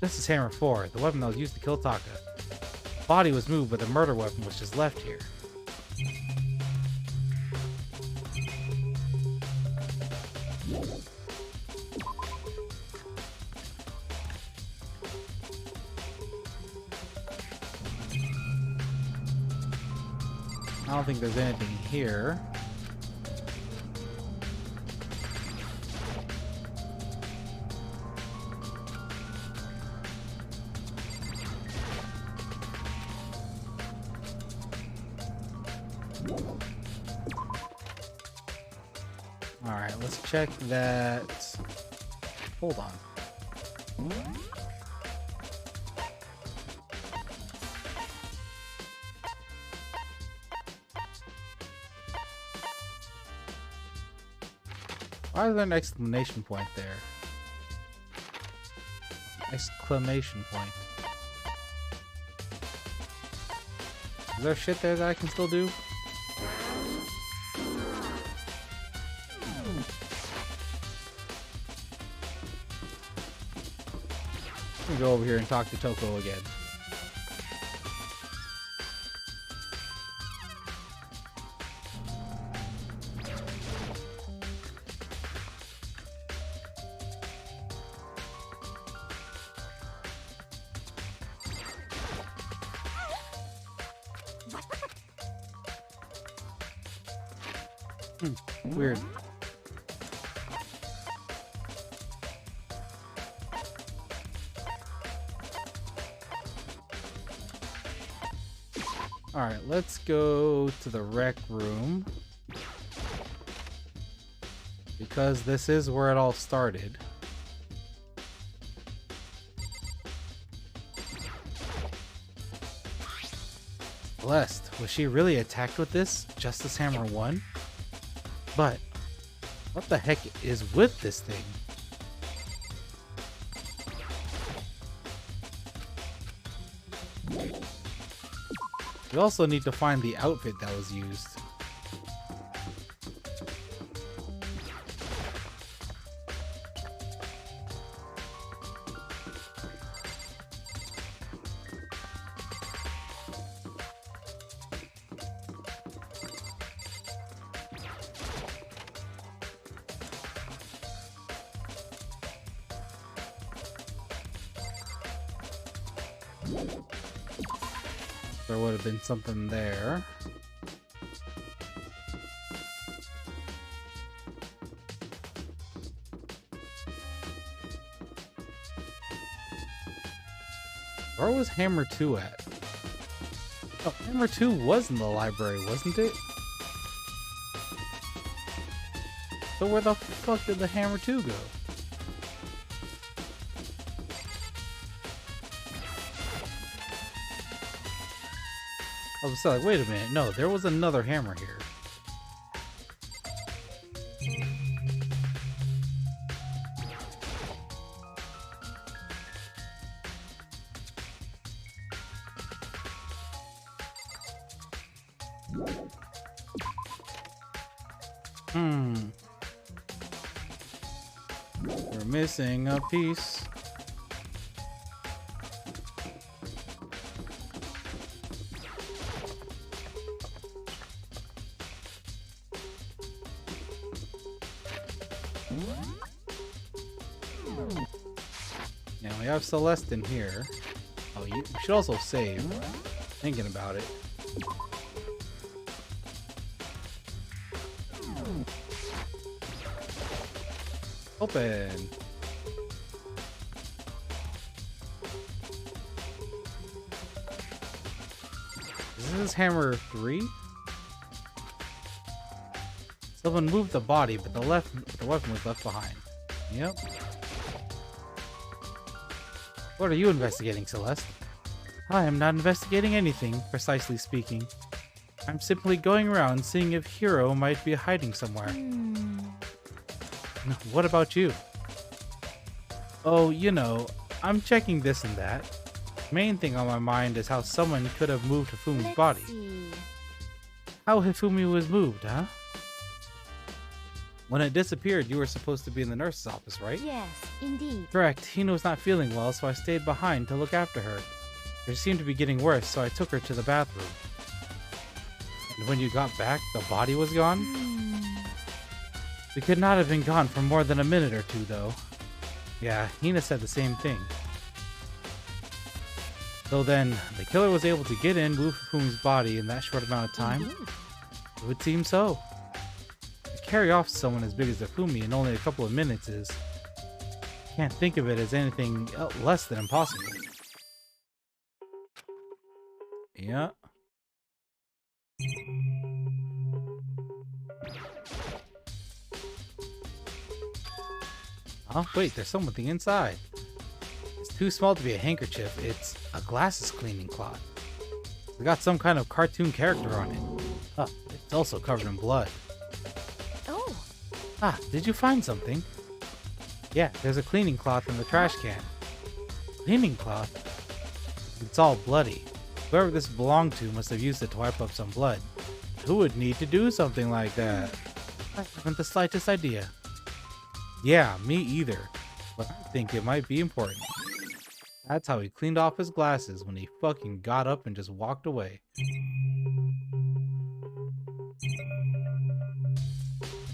This is Hammer 4, the weapon that was used to kill Taka. The body was moved, but the murder weapon was just left here. I don't think there's anything here. Alright, let's check that. Hold on. Why is there an exclamation point there? Exclamation point. Is there shit there that I can still do? Let me go over here and talk to Toko again. Weird. Alright, let's go to the rec room. Because this is where it all started. Celeste, was she really attacked with this? Justice Hammer 1? But, what the heck is with this thing? We also need to find the outfit that was used. There would have been something there. Where was Hammer 2 at? Oh, Hammer 2 was in the library, wasn't it? So where the fuck did the Hammer 2 go? I was like, wait a minute, no, there was another hammer here. We're missing a piece. Now we have Celeste in here. Oh, you should also save. Thinking about it. Open. This is Hammer 3. Someone moved the body, but the weapon was left behind. Yep. What are you investigating, Celeste? I am not investigating anything, precisely speaking. I'm simply going around seeing if Hero might be hiding somewhere. What about you? Oh, you know, I'm checking this and that. Main thing on my mind is how someone could have moved Hifumi's body. How Hifumi was moved, huh? When it disappeared, you were supposed to be in the nurse's office, right? Yes, indeed. Correct. Hina was not feeling well, so I stayed behind to look after her. She seemed to be getting worse, so I took her to the bathroom. And when you got back, the body was gone? We could not have been gone for more than a minute or two, though. Yeah, Hina said the same thing. So then, the killer was able to get in, move Hifumi's body in that short amount of time? It would seem so. To carry off someone as big as Hifumi in only a couple of minutes is... Can't think of it as anything less than impossible. Yeah. Oh, wait, there's something inside. It's too small to be a handkerchief. It's a glasses cleaning cloth. It's got some kind of cartoon character on it. Oh, it's also covered in blood. Oh. Ah, did you find something? Yeah, there's a cleaning cloth in the trash can. Cleaning cloth? It's all bloody. Whoever this belonged to must have used it to wipe up some blood. Who would need to do something like that? I haven't the slightest idea. Yeah, me either. But I think it might be important. That's how he cleaned off his glasses when he fucking got up and just walked away.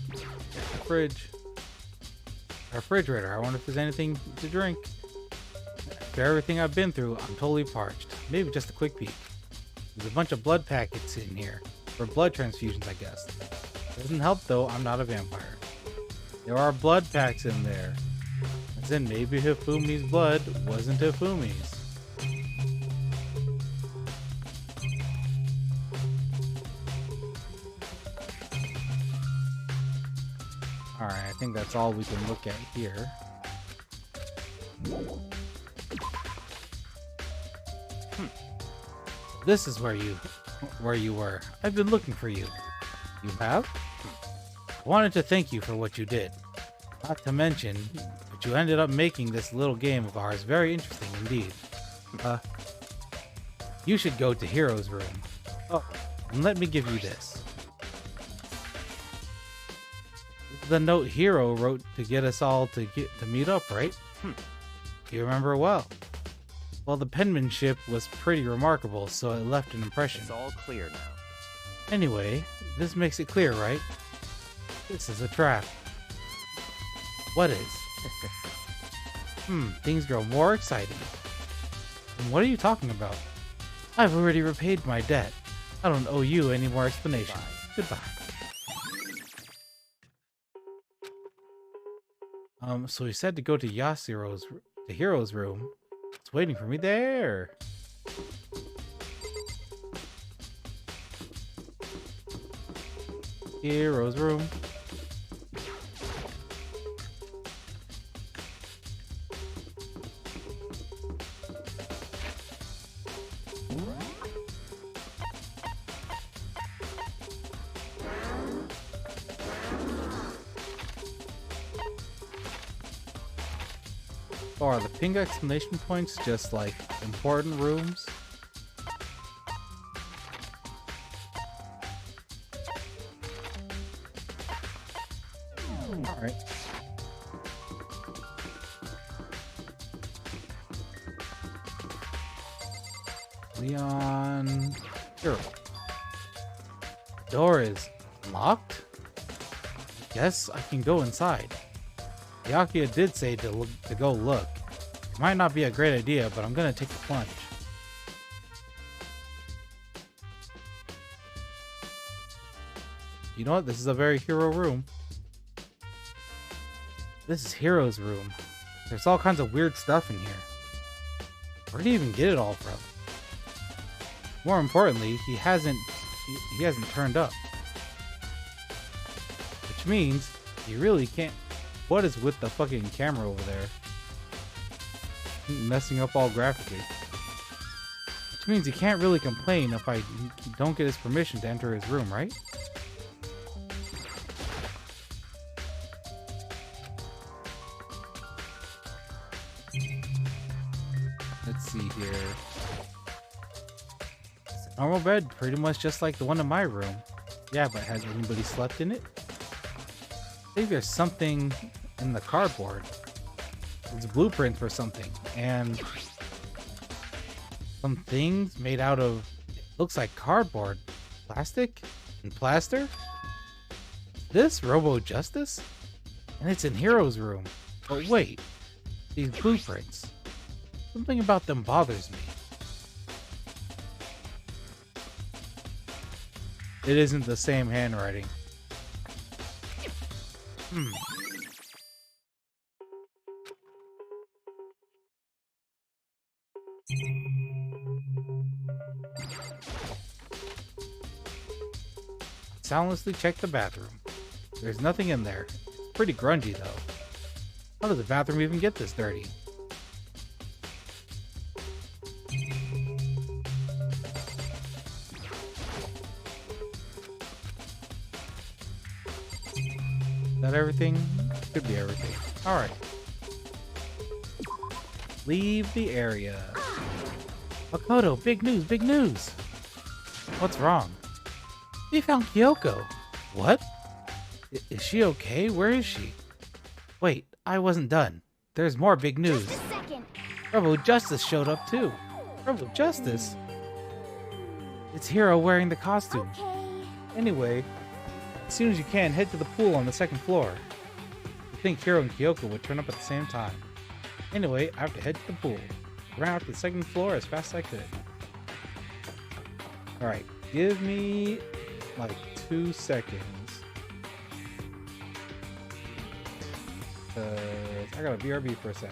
There's the fridge. A refrigerator. I wonder if there's anything to drink. After everything I've been through, I'm totally parched. Maybe just a quick peek. There's a bunch of blood packets in here. For blood transfusions, I guess. Doesn't help though, I'm not a vampire. There are blood packs in there. As in, maybe Hifumi's blood wasn't Hifumi's. Alright, I think that's all we can look at here. This is where you were. I've been looking for you. You have? I wanted to thank you for what you did. Not to mention that you ended up making this little game of ours very interesting indeed. You should go to Hero's room. Oh, and let me give you this. This is the note Hero wrote to get us all to meet up, right? You remember well. Well, the penmanship was pretty remarkable, so it left an impression. It's all clear now. Anyway, this makes it clear, right? This is a trap. What is? Things grow more exciting. And what are you talking about? I've already repaid my debt. I don't owe you any more explanation. Goodbye. So he said to go to Hero's room. It's waiting for me there. Hero's room. Or are the pink exclamation points just like important rooms? Alright. Leon... Hero. The door is locked? Guess I can go inside. Yakuya did say to go look. It might not be a great idea, but I'm gonna take the plunge. You know what? This is a very Hero room. This is Hero's room. There's all kinds of weird stuff in here. Where did he even get it all from? More importantly, he hasn't turned up. Which means he really can't. What is with the fucking camera over there? Messing up all graphically. Which means he can't really complain if I don't get his permission to enter his room, right? Let's see here. It's a normal bed, pretty much just like the one in my room. Yeah, but has anybody slept in it? I think there's something in the cardboard. It's blueprints for something, and some things made out of, looks like cardboard, plastic, and plaster. This Robo Justice, and it's in Hero's room. But wait, these blueprints. Something about them bothers me. It isn't the same handwriting. Soundlessly check the bathroom. There's nothing in there. It's pretty grungy though. How did the bathroom even get this dirty? Is that everything? Could be everything. Alright. Leave the area. Makoto, big news, big news! What's wrong? We found Kyoko. What? Is she okay? Where is she? Wait, I wasn't done. There's more big news. Just a second. Robo Justice showed up too. Robo Justice? It's Hero wearing the costume. Okay. Anyway, as soon as you can, head to the pool on the second floor. I think Hiro and Kyoko would turn up at the same time. Anyway, I have to head to the pool. I ran out to the second floor as fast as I could. Alright, give me like 2 seconds. I got a BRB for a sec.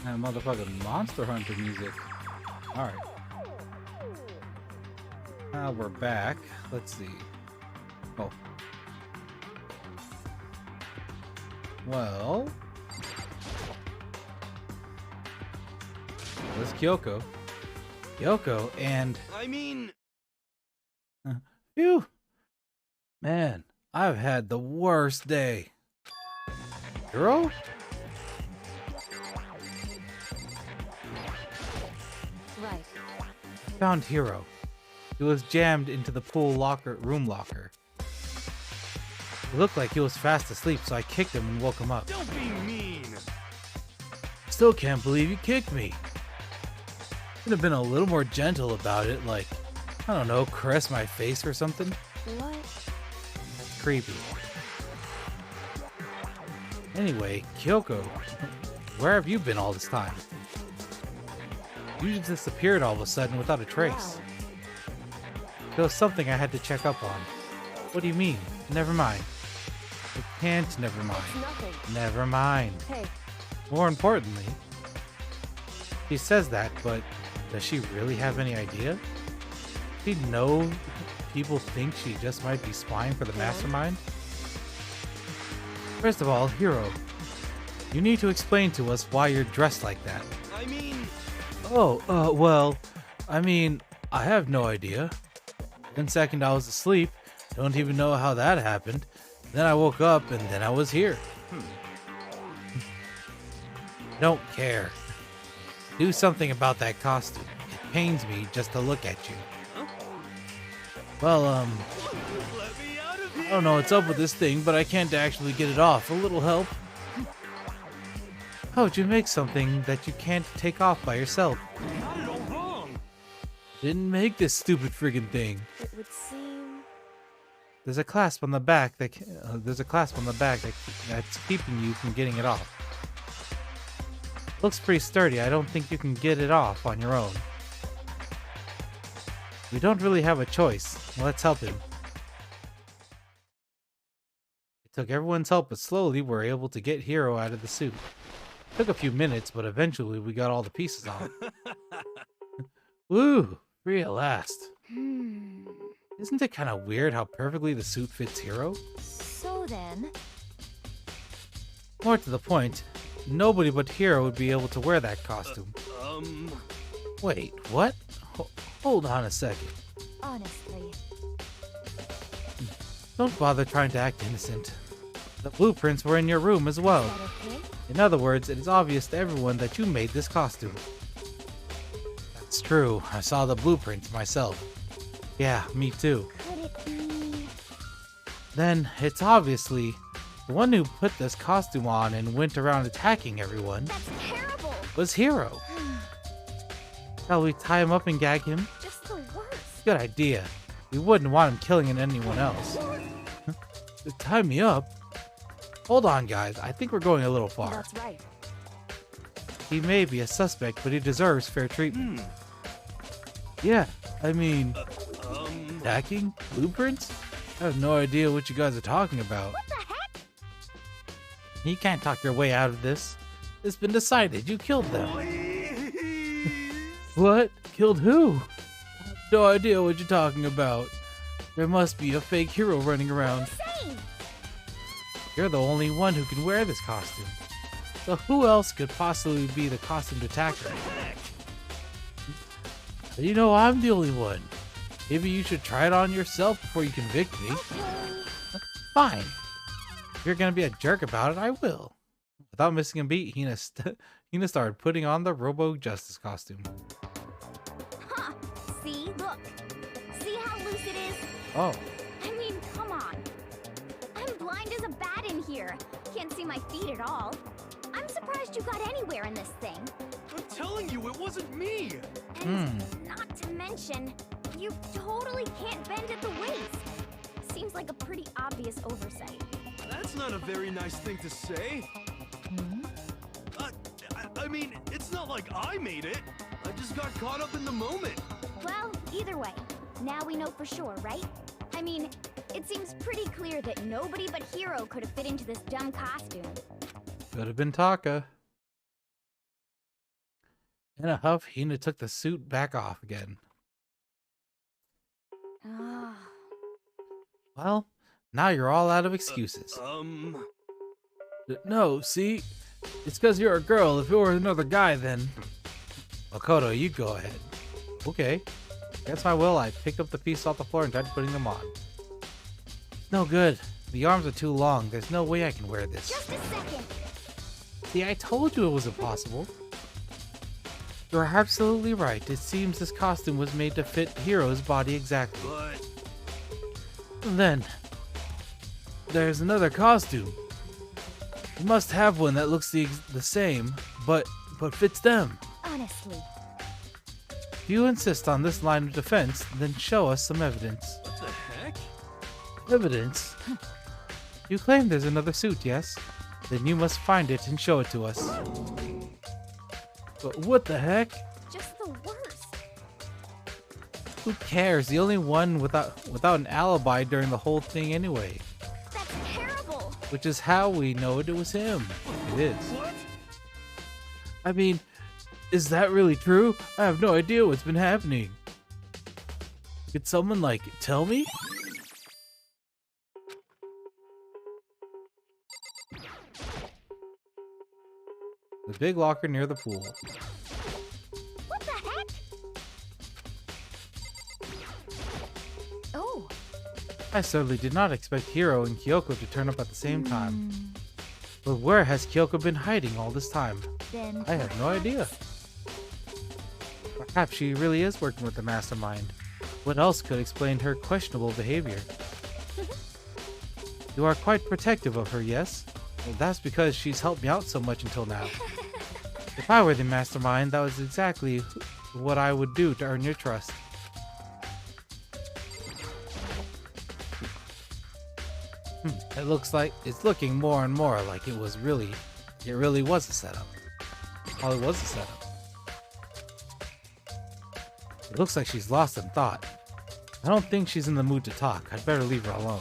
That motherfucking Monster Hunter music. Alright. Now we're back. Let's see. Oh. Well. This is Kyoko. Kyoko and... I mean... Phew. Man, I've had the worst day. Hero? Right. Found Hero. He was jammed into the pool room locker. It looked like he was fast asleep, so I kicked him and woke him up. Don't be mean! Still can't believe you kicked me. Could have been a little more gentle about it, like, I don't know, caress my face or something. What? That's creepy. Anyway, Kyoko, where have you been all this time? You just disappeared all of a sudden without a trace. Wow. There was something I had to check up on. What do you mean? Never mind. I can't never mind. It's nothing. Never mind. Hey, More importantly, she says that, but does she really have any idea? Does she know people think she just might be spying for the mastermind? First of all, Hero, you need to explain to us why you're dressed like that. I mean... Well, I mean, I have no idea. One second I was asleep, don't even know how that happened. Then I woke up and then I was here. Don't care. Do something about that costume. It pains me just to look at you. Well, Let me out of here! I don't know what's up with this thing, but I can't actually get it off. A little help? How would you make something that you can't take off by yourself? You got it all wrong! Didn't make this stupid friggin' thing. it would seem... There's a clasp on the back that that's keeping you from getting it off. Looks pretty sturdy. I don't think you can get it off on your own. We don't really have a choice. Let's help him. It took everyone's help, but slowly we're able to get Hero out of the suit. Took a few minutes, but eventually we got all the pieces on. Woo! Free at last. Isn't it kind of weird how perfectly the suit fits Hero? So then, More to the point, nobody but Hero would be able to wear that costume. Wait, what? Hold on a second. honestly, Don't bother trying to act innocent. The blueprints were in your room as well. is that okay? In other words, it is obvious to everyone that you made this costume. That's true. I saw the blueprints myself. Yeah, me too. Could it be? Then, it's obviously the one who put this costume on and went around attacking everyone That's terrible! was Hero. Shall we tie him up and gag him? Just the worst. Good idea. We wouldn't want him killing anyone else. Tie me up? Hold on, guys. I think we're going a little far. That's right. He may be a suspect, but he deserves fair treatment. Yeah, I mean, attacking? Blueprints? I have no idea what you guys are talking about. What the heck? You can't talk your way out of this. It's been decided. You killed them. What? Killed who? I have no idea what you're talking about. There must be a fake hero running around. Insane! You're the only one who can wear this costume. So who else could possibly be the costumed attacker? You know, I'm the only one. Maybe you should try it on yourself before you convict me. Okay. Fine. If you're gonna be a jerk about it, I will. Without missing a beat, Hina started putting on the Robo Justice costume. Huh. See? Look. See how loose it is? Oh, I mean, come on. I'm blind as a bat in here. Can't see my feet at all. I'm surprised you got anywhere in this thing. I'm telling you, it wasn't me! And not to mention, you totally can't bend at the waist. Seems like a pretty obvious oversight. That's not a very nice thing to say. I mean, it's not like I made it. I just got caught up in the moment. Well, either way, now we know for sure, right? I mean, it seems pretty clear that nobody but Hero could have fit into this dumb costume. could have been Taka. In a huff, Hina took the suit back off again. Ah. Well, now you're all out of excuses. No, see? It's because you're a girl. If it were another guy, then... Makoto, you go ahead. Okay. Against my will, I picked up the pieces off the floor and tried putting them on. No good. The arms are too long. There's no way I can wear this. Just a second. See, I told you it was impossible. You're absolutely right. It seems this costume was made to fit Hiro's body exactly. But Then, there's another costume. You must have one that looks the same, but fits them. Honestly. If you insist on this line of defense, then show us some evidence. what the heck? Evidence? You claim there's another suit, yes? Then you must find it and show it to us. But what the heck? Just the worst. Who cares? The only one without an alibi during the whole thing anyway. That's terrible. Which is how we know it was him. It is. What? I mean, is that really true? I have no idea what's been happening. Could someone, like, tell me? The big locker near the pool. What the heck? Oh. I certainly did not expect Hiro and Kyoko to turn up at the same time. But where has Kyoko been hiding all this time? Then I have no idea. Perhaps she really is working with the mastermind. What else could explain her questionable behavior? You are quite protective of her, yes? Well, that's because she's helped me out so much until now. If I were the mastermind, that was exactly what I would do to earn your trust. It looks like it's looking more and more like it really was a setup. All it was a setup. It looks like she's lost in thought. I don't think she's in the mood to talk. I'd better leave her alone.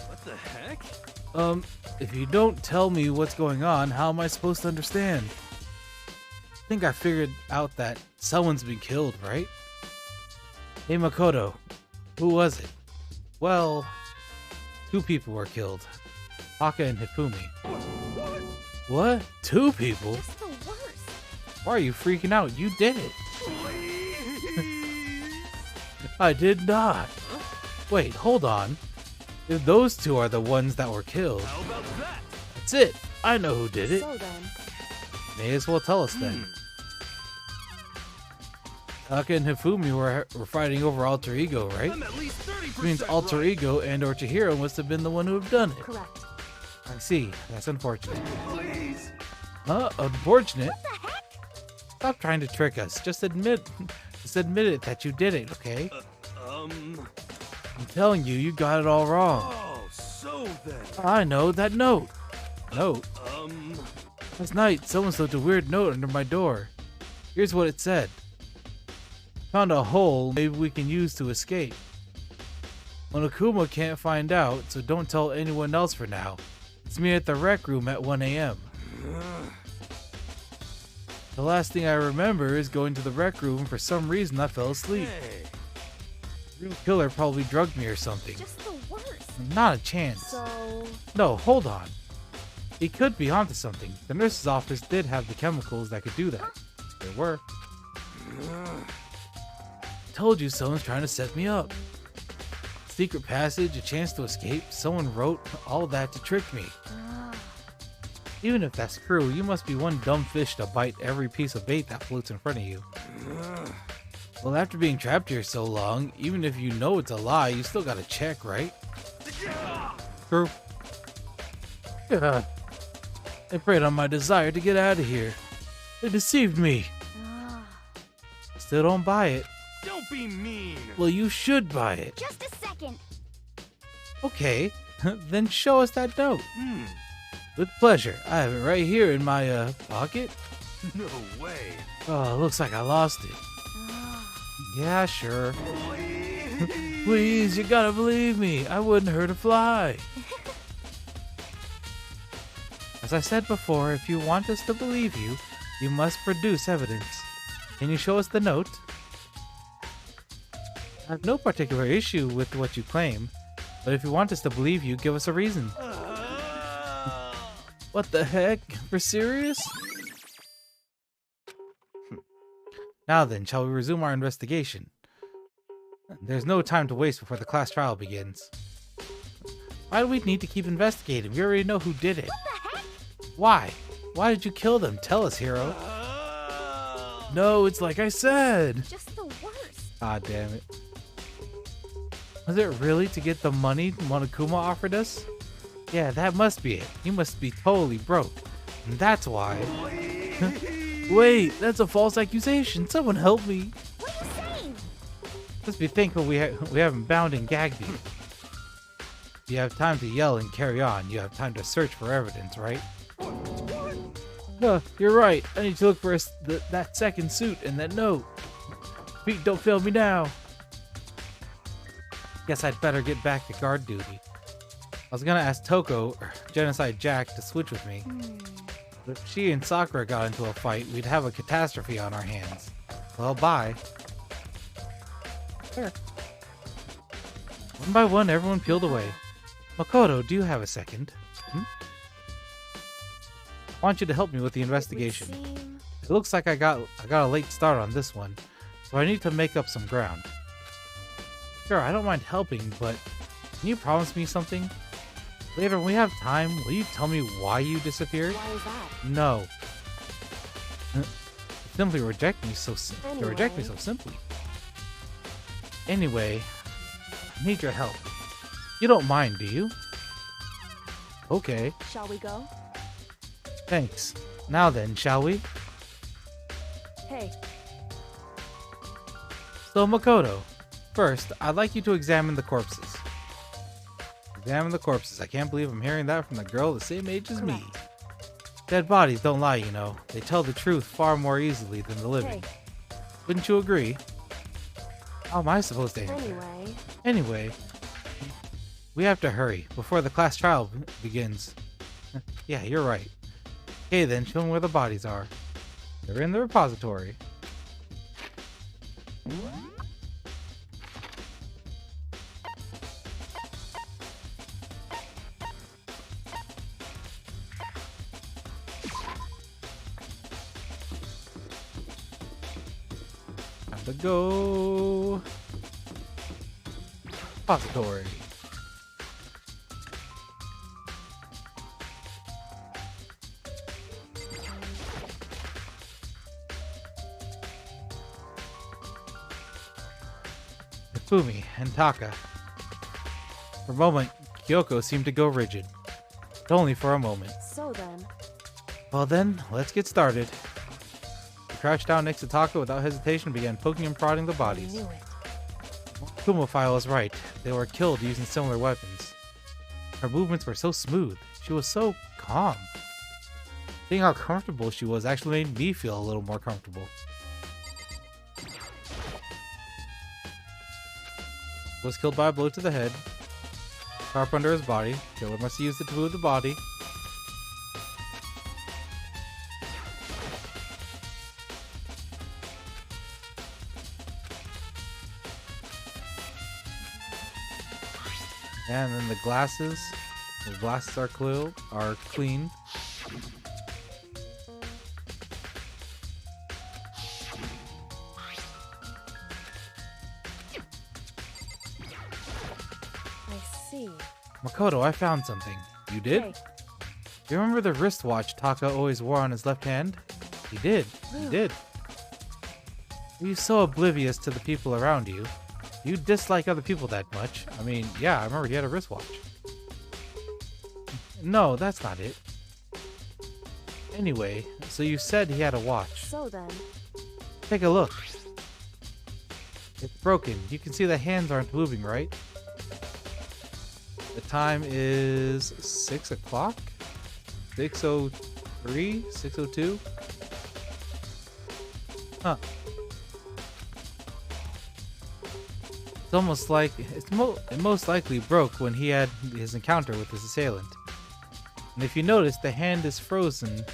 What the heck? If you don't tell me what's going on, how am I supposed to understand? I think I figured out that someone's been killed, right? Hey Makoto, who was it? Well, two people were killed. Taka and Hifumi. What? Two people? just the worst. Why are you freaking out? You did it. Please. I did not. Wait, hold on. If those two are the ones that were killed, How about that? that's it. I know who did it. So then, May as well tell us then. Taka and Hifumi were fighting over Alter Ego, right? I'm at least 30% Which means Alter right. Ego and or Chihiro must have been the one who have done it. correct. I see. That's unfortunate. Please. Huh? Unfortunate? What the heck? Stop trying to trick us. Just admit it that you did it, okay? I'm telling you, you got it all wrong. Oh, so then. I know that note. Note? Um, Last night, someone slipped a weird note under my door. Here's what it said. Found a hole maybe we can use to escape. Monokuma can't find out, so don't tell anyone else for now. It's me at the rec room at 1 a.m. The last thing I remember is going to the rec room and for some reason I fell asleep. hey. The real killer probably drugged me or something. Just the worst. Not a chance. So, No, hold on. He could be onto something. The nurse's office did have the chemicals that could do that. There were. Told you someone's trying to set me up. Secret passage, a chance to escape. Someone wrote all that to trick me. Even if that's true, you must be one dumb fish to bite every piece of bait that floats in front of you. Well, after being trapped here so long, even if you know it's a lie, you still gotta check, right? True. Yeah. They preyed on my desire to get out of here. They deceived me. Still don't buy it. Don't be mean. Well, you should buy it. Just a second. Okay, then show us that note. With pleasure. I have it right here in my, pocket. No way. Oh, looks like I lost it. Yeah, sure. Please. Please, you gotta believe me. I wouldn't hurt a fly. As I said before, if you want us to believe you, You must produce evidence. Can you show us the note? I have no particular issue with what you claim, but if you want us to believe you, give us a reason. What the heck? For serious? Now then, shall we resume our investigation? There's no time to waste before the class trial begins. Why do we need to keep investigating? We already know who did it. What the heck? Why? Why did you kill them? Tell us, hero. No, it's like I said. Just the worst. Ah, damn it. Was it really to get the money Monokuma offered us? Yeah, that must be it. He must be totally broke. And that's why. Wait, that's a false accusation. Someone help me. What are you saying? Just be thankful we haven't bound and gagged you. You have time to yell and carry on. You have time to search for evidence, right? You're right. I need to look for that second suit and that note. Feet don't fail me now. Guess I'd better get back to guard duty. I was gonna ask Toko or Genocide Jack to switch with me. But if she and Sakura got into a fight, we'd have a catastrophe on our hands. Well, bye. There. One by one, everyone peeled away. Makoto, do you have a second? I want you to help me with the investigation. It looks like I got a late start on this one, so I need to make up some ground. Sure, I don't mind helping, but can you promise me something? Later, when we have time, will you tell me why you disappeared? Why is that? No. Simply reject me so simply. Anyway, I need your help. You don't mind, do you? Okay. Shall we go? Thanks. Now then, shall we? Hey, So, Makoto, first, I'd like you to examine the corpses. Examine the corpses. I can't believe I'm hearing that from the girl the same age as me. Dead bodies don't lie, you know. They tell the truth far more easily than the living. hey, Wouldn't you agree? How am I supposed to answer? Anyway, we have to hurry before the class trial begins. Yeah, you're right. Okay then, show me where the bodies are. They're in the repository. Time to go. Repository. Fumi and Taka. For a moment, Kyoko seemed to go rigid. But only for a moment. so then, Well then, let's get started. He crouched down next to Taka without hesitation and began poking and prodding the I bodies. knew it. Kumophile was right. They were killed using similar weapons. Her movements were so smooth. She was so calm. Seeing how comfortable she was actually made me feel a little more comfortable. Was killed by a blow to the head. Tarp under his body. Killer must have used it to move the body. And then the glasses. The glasses are clean. I see. Makoto, I found something. You did? Hey, You remember the wristwatch Taka always wore on his left hand? He did. He did. Are you so oblivious to the people around you? You dislike other people that much? I mean, yeah, I remember he had a wristwatch. No, that's not it. Anyway, so you said he had a watch. so then, Take a look. It's broken. You can see the hands aren't moving, right? The time is 6 o'clock? 6:03? 6:02? Huh. It's almost like it most likely broke when he had his encounter with his assailant. And if you notice, the hand is frozen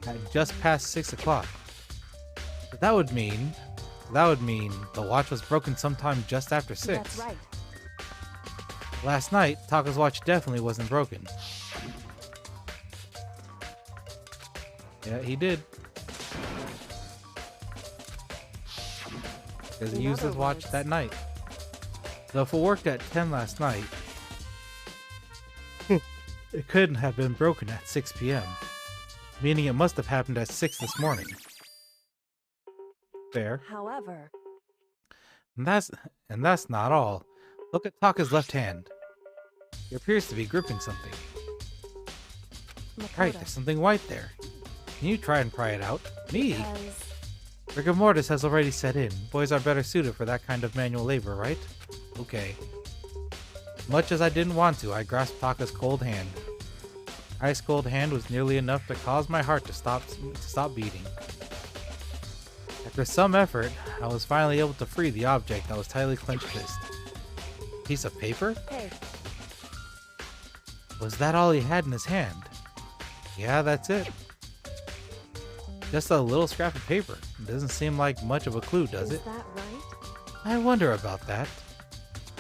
at just past 6 o'clock. But that would mean the watch was broken sometime just after 6. That's right. Last night, Taka's watch definitely wasn't broken. Yeah, he did. Because he used his watch that night. So if it worked at 10 last night, it couldn't have been broken at 6 p.m. Meaning it must have happened at 6 this morning. Fair. However, And that's not all. Look at Taka's left hand. He appears to be gripping something. Right, there's something white there. Can you try and pry it out? Me? because Rigor mortis has already set in. Boys are better suited for that kind of manual labor, right? Okay. Much as I didn't want to, I grasped Taka's cold hand. Ice cold hand was nearly enough to cause my heart to stop beating. After some effort, I was finally able to free the object that was tightly clenched fist. Piece of paper? hey, Was that all he had in his hand? Yeah, that's it. Just a little scrap of paper. Doesn't seem like much of a clue, does is it? that right? I wonder about that.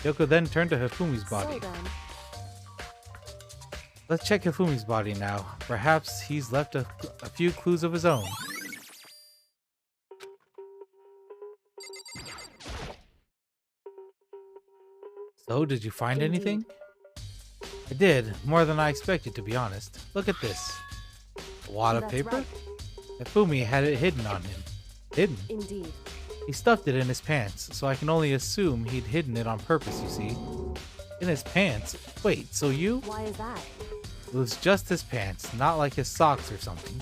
Yoko then turned to Hifumi's body. So then, Let's check Hifumi's body now. Perhaps he's left a few clues of his own. So, did you find Indeed. anything? I did, more than I expected, to be honest. Look at this. A wad of That's paper? right. Hifumi had it hidden on him. Hidden? Indeed. He stuffed it in his pants, so I can only assume he'd hidden it on purpose, you see. In his pants? Wait, so you? Why is that? It was just his pants, not like his socks or something.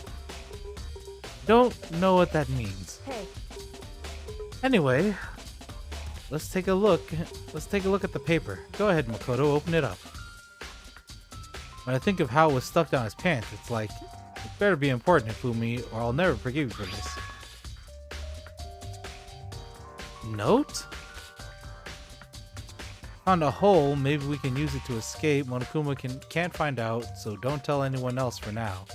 Don't know what that means. Hey, Anyway, let's take a look. Let's take a look at the paper. Go ahead, Makoto, open it up. When I think of how it was stuffed down his pants, it's like, it better be important, Hifumi, or I'll never forgive you for this. Note? Found a hole, maybe we can use it to escape. Monokuma can't find out, so don't tell anyone else for now.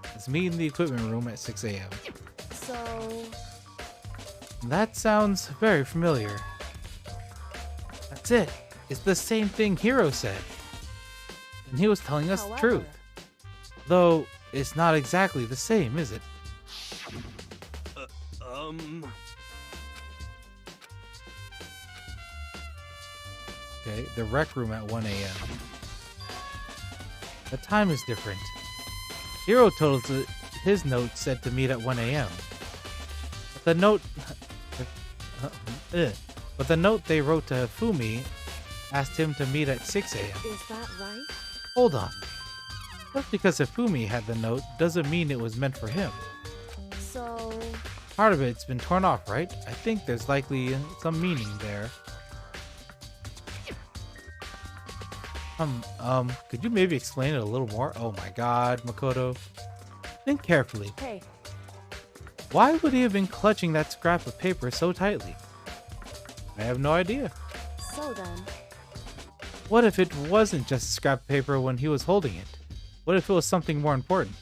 Let's meet in the equipment room at 6 a.m. so That sounds very familiar. That's it. It's the same thing Hiro said. And he was telling us the However, truth. Though, it's not exactly the same, is it? Okay, the rec room at 1 a.m. The time is different. Hiro told us that his note said to meet at 1 a.m. But the note... But the note they wrote to Hifumi asked him to meet at 6 a.m. is that right? Hold on. Just because Hifumi had the note doesn't mean it was meant for him. So Part of it's been torn off, right? I think there's likely some meaning there. Could you maybe explain it a little more? Oh my god, Makoto. Think carefully. hey, Why would he have been clutching that scrap of paper so tightly? I have no idea. so then What if it wasn't just a scrap of paper when he was holding it? What if it was something more important?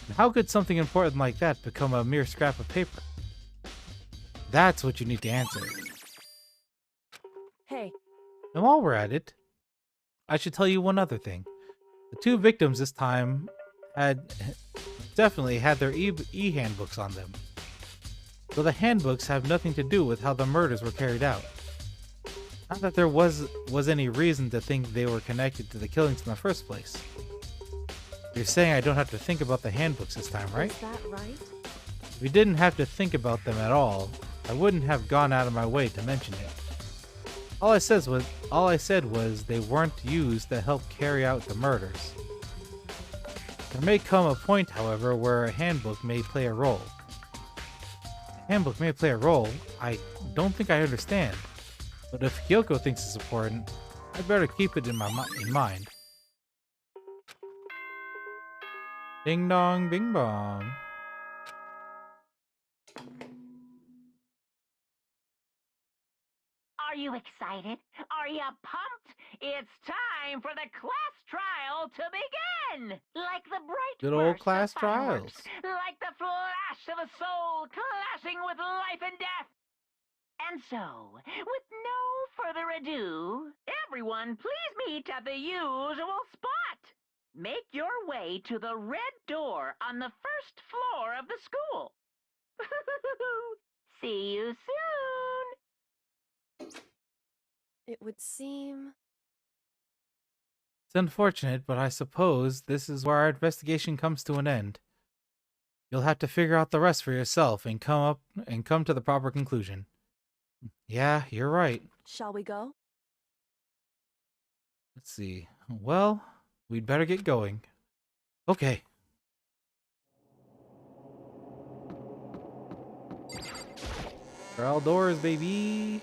And how could something important like that become a mere scrap of paper? That's what you need to answer. hey, And while we're at it, I should tell you one other thing. The two victims this time had definitely had their e-handbooks on them. So the handbooks have nothing to do with how the murders were carried out. Not that there was any reason to think they were connected to the killings in the first place. You're saying I don't have to think about the handbooks this time, right? is that right? If we didn't have to think about them at all, I wouldn't have gone out of my way to mention it. All I said was they weren't used to help carry out the murders. There may come a point, however, where a handbook may play a role. A handbook may play a role? I don't think I understand. But if Kyoko thinks it's important, I better keep it in mind. Ding dong, bing bong. Are you excited? Are you pumped? It's time for the class trial to begin! again! Like the bright Good old burst of class fireworks, trials. like the flash of a soul clashing with life and death. And so, with no further ado, everyone please meet at the usual spot. Make your way to the red door on the first floor of the school. See you soon! It would seem... It's unfortunate, but I suppose this is where our investigation comes to an end. You'll have to figure out the rest for yourself and come to the proper conclusion. Yeah, you're right. Shall we go? Let's see. Well, we'd better get going. Okay. We're outdoors, baby.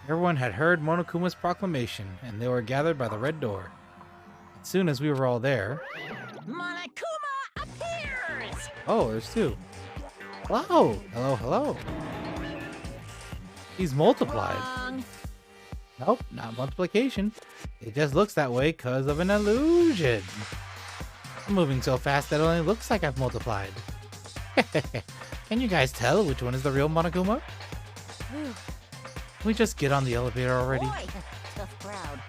Everyone had heard Monokuma's proclamation, and they were gathered by the red door. As soon as we were all there... Monokuma appears! Oh, there's two. Hello! Hello, hello. He's multiplied. Wrong. Nope, not multiplication. It just looks that way because of an illusion. I'm moving so fast that it only looks like I've multiplied. Can you guys tell which one is the real Monokuma? Whew. Can we just get on the elevator already? Boy, tough crowd.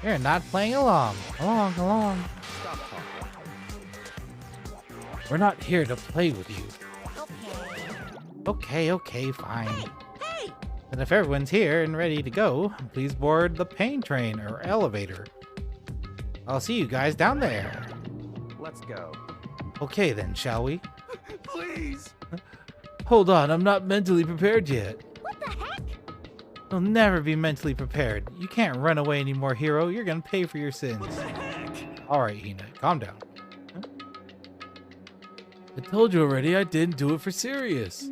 You're not playing along. Along. Stop talking. We're not here to play with you. Okay. Okay, fine. Hey! And if everyone's here and ready to go, please board the pain train or elevator. I'll see you guys down there. Let's go. Okay then, shall we? Please! Hold on, I'm not mentally prepared yet. What the heck? You'll never be mentally prepared. You can't run away anymore, hero. You're gonna pay for your sins. What the heck? Alright, Hina, calm down. I told you already I didn't do it for serious.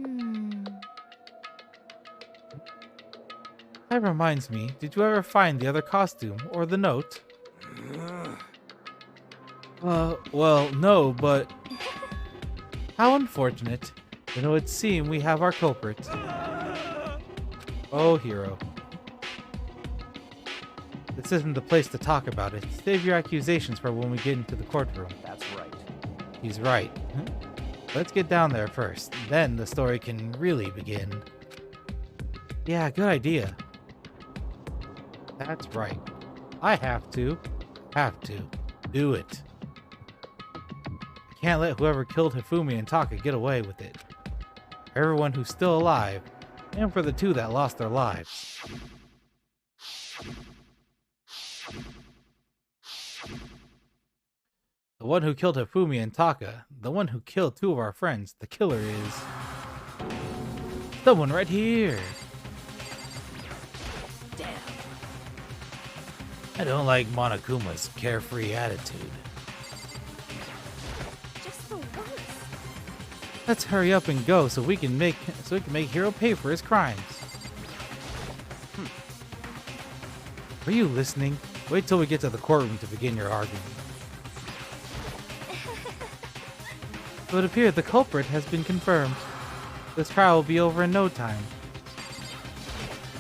That reminds me, did you ever find the other costume or the note? Well, no, but... How unfortunate. Then it would seem we have our culprit. Oh, hero. This isn't the place to talk about it. Save your accusations for when we get into the courtroom. That's right. He's right. Let's get down there first. Then the story can really begin. Yeah, good idea. That's right. I have to do it. I can't let whoever killed Hifumi and Taka get away with it. For everyone who's still alive, and for the two that lost their lives. The one who killed Hifumi and Taka, the one who killed two of our friends, the killer is... someone right here! Damn. I don't like Monokuma's carefree attitude. Just the worst. Let's hurry up and go so we can make Hiro pay for his crimes. Were you listening? Wait till we get to the courtroom to begin your argument. It would appear the culprit has been confirmed. This trial will be over in no time.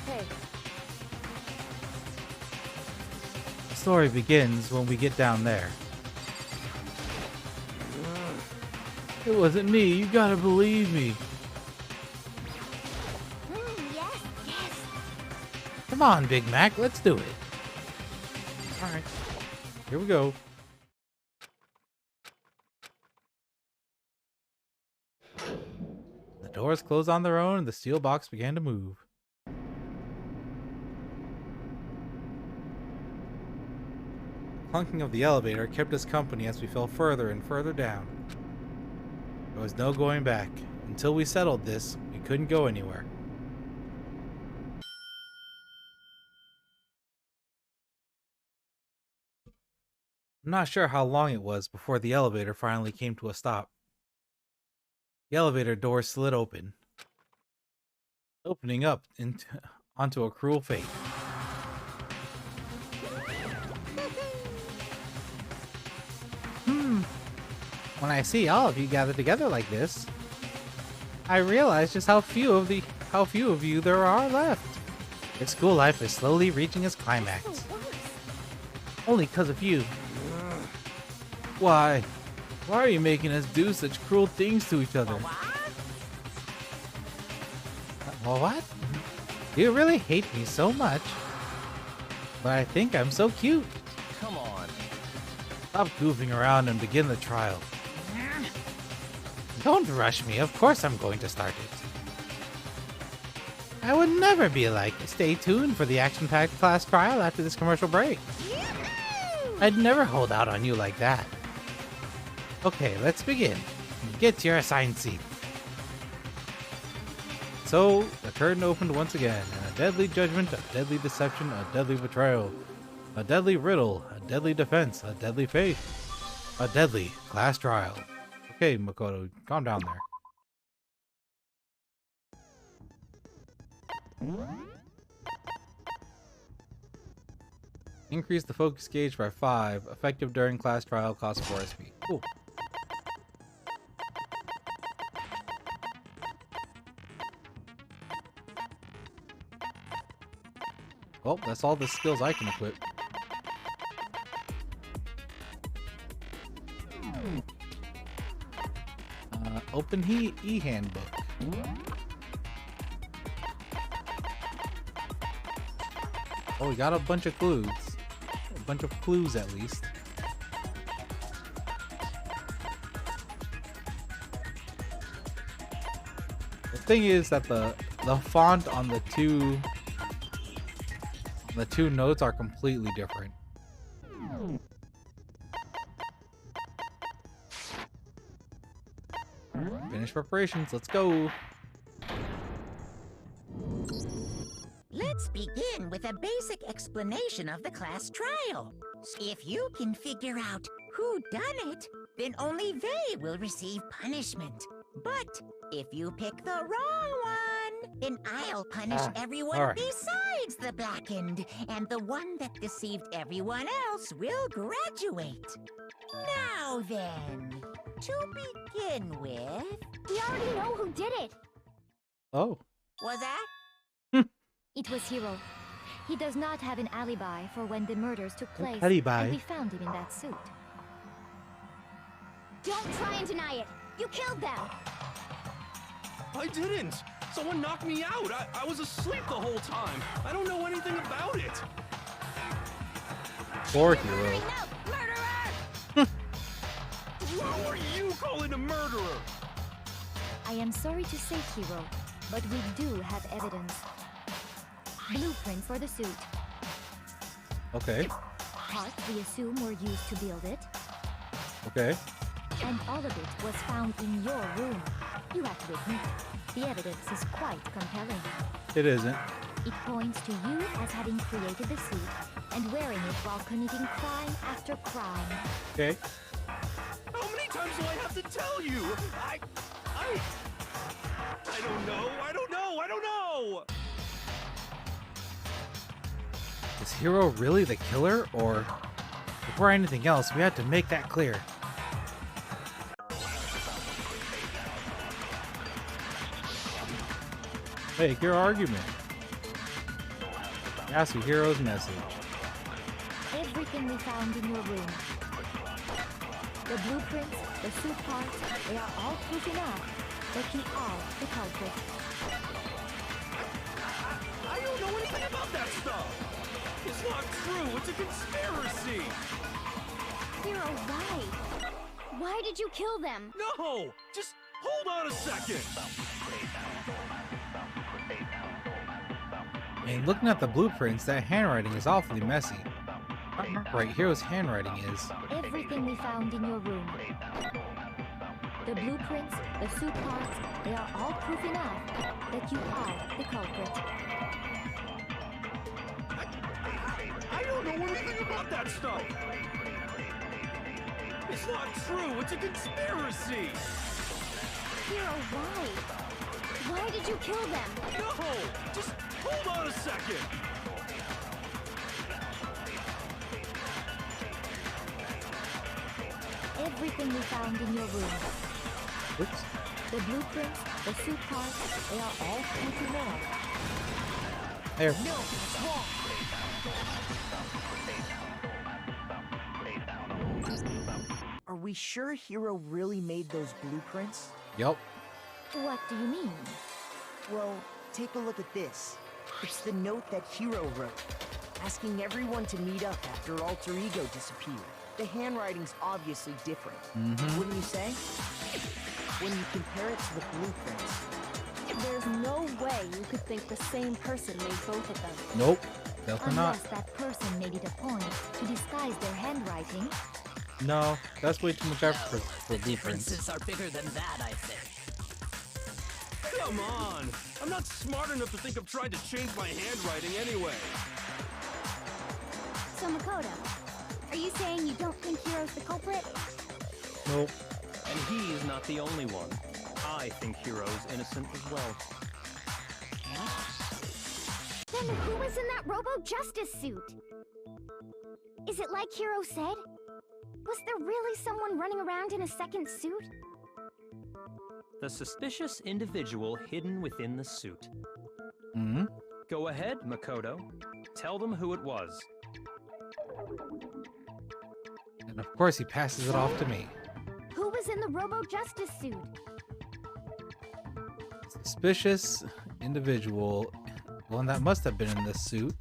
Hey, The story begins when we get down there. It wasn't me, you gotta believe me. Yes. Come on, Big Mac, let's do it. Alright, here we go. The doors closed on their own and the steel box began to move. The clunking of the elevator kept us company as we fell further and further down. There was no going back. Until we settled this, we couldn't go anywhere. I'm not sure how long it was before the elevator finally came to a stop. The elevator door slid open, opening up onto a cruel fate. When I see all of you gathered together like this, I realize just how few of you there are left. Your school life is slowly reaching its climax. Only because of you. Why? Why are you making us do such cruel things to each other? Well, what? You really hate me so much. But I think I'm so cute. Come on. Stop goofing around and begin the trial. Don't rush me. Of course I'm going to start it. I would never be like, stay tuned for the action-packed class trial after this commercial break. I'd never hold out on you like that. Okay, let's begin. Get to your assigned seat. So, the curtain opened once again, and a deadly judgment, a deadly deception, a deadly betrayal, a deadly riddle, a deadly defense, a deadly faith, a deadly class trial. Okay, Makoto, calm down there. Increase the focus gauge by 5. Effective during class trial. Cost 4 SP. Cool. Well, that's all the skills I can equip. Open e-handbook. Oh, we got a bunch of clues. A bunch of clues, at least. The thing is that the font on the two notes are completely different. Finish preparations. Let's go. Let's begin with a basic explanation of the class trial. If you can figure out who done it, then only they will receive punishment. But if you pick the wrong one, then I'll punish everyone besides the blackened, and the one that deceived everyone else will graduate. Now then, to begin with... We already know who did it. Oh. Was that? It was Hiro. He does not have an alibi for when the murders took place, alibi. and we found him in that suit. Don't try and deny it. You killed them. I didn't! Someone knocked me out! I was asleep the whole time! I don't know anything about it! Poor Hiro. Murderer! Who are you calling a murderer? I am sorry to say, Hiro, but we do have evidence. Blueprints for the suit. Okay. Parts we assume were used to build it. Okay. And all of it was found in your room. You have to admit, the evidence is quite compelling. It isn't. It points to you as having created the suit and wearing it while committing crime after crime. Okay. How many times do I have to tell you? I don't know. I don't know. Is Hiro really the killer, or before anything else, we had to make that clear. Make your argument. Ask you Hiro's message. Everything we found in your room. The blueprints, the suit parts, they are all proof enough that you are the culprit. I don't know anything about that stuff! It's not true! It's a conspiracy! Hiro, why? Why did you kill them? No! Just hold on a second! And looking at the blueprints, that handwriting is awfully messy. Right, Hiro's handwriting is. Everything we found in your room. The blueprints, the suit parts, they are all proof enough that you are the culprit. I don't know anything about that stuff! It's not true! It's a conspiracy! Hiro, why? Why did you kill them? No! Just hold on a second! Everything we found in your room. Oops. The blueprints, the suit parts, they are all proof enough. Here. No, it's wrong. Are we sure Hero really made those blueprints? Yup. What do you mean? Well, take a look at this. It's the note that Hero wrote, asking everyone to meet up after Alter Ego disappeared. The handwriting's obviously different, wouldn't you say? When you compare it to the blueprints. There's no way you could think the same person made both of them. Nope. Definitely not. Unless that person made it a point to disguise their handwriting. No, that's way too much effort for blueprints. Differences are bigger than that, I think. Come on! I'm not smart enough to think of trying to change my handwriting anyway. So Makoto, are you saying you don't think Hiro's the culprit? Nope. And he's not the only one. I think Hiro's innocent as well. Then who was in that Robo-Justice suit? Is it like Hiro said? Was there really someone running around in a second suit? The suspicious individual hidden within the suit. Mm-hmm. Go ahead, Makoto. Tell them who it was. And of course he passes it off to me. Who was in the Robo-Justice suit? Suspicious individual. One that must have been in this suit.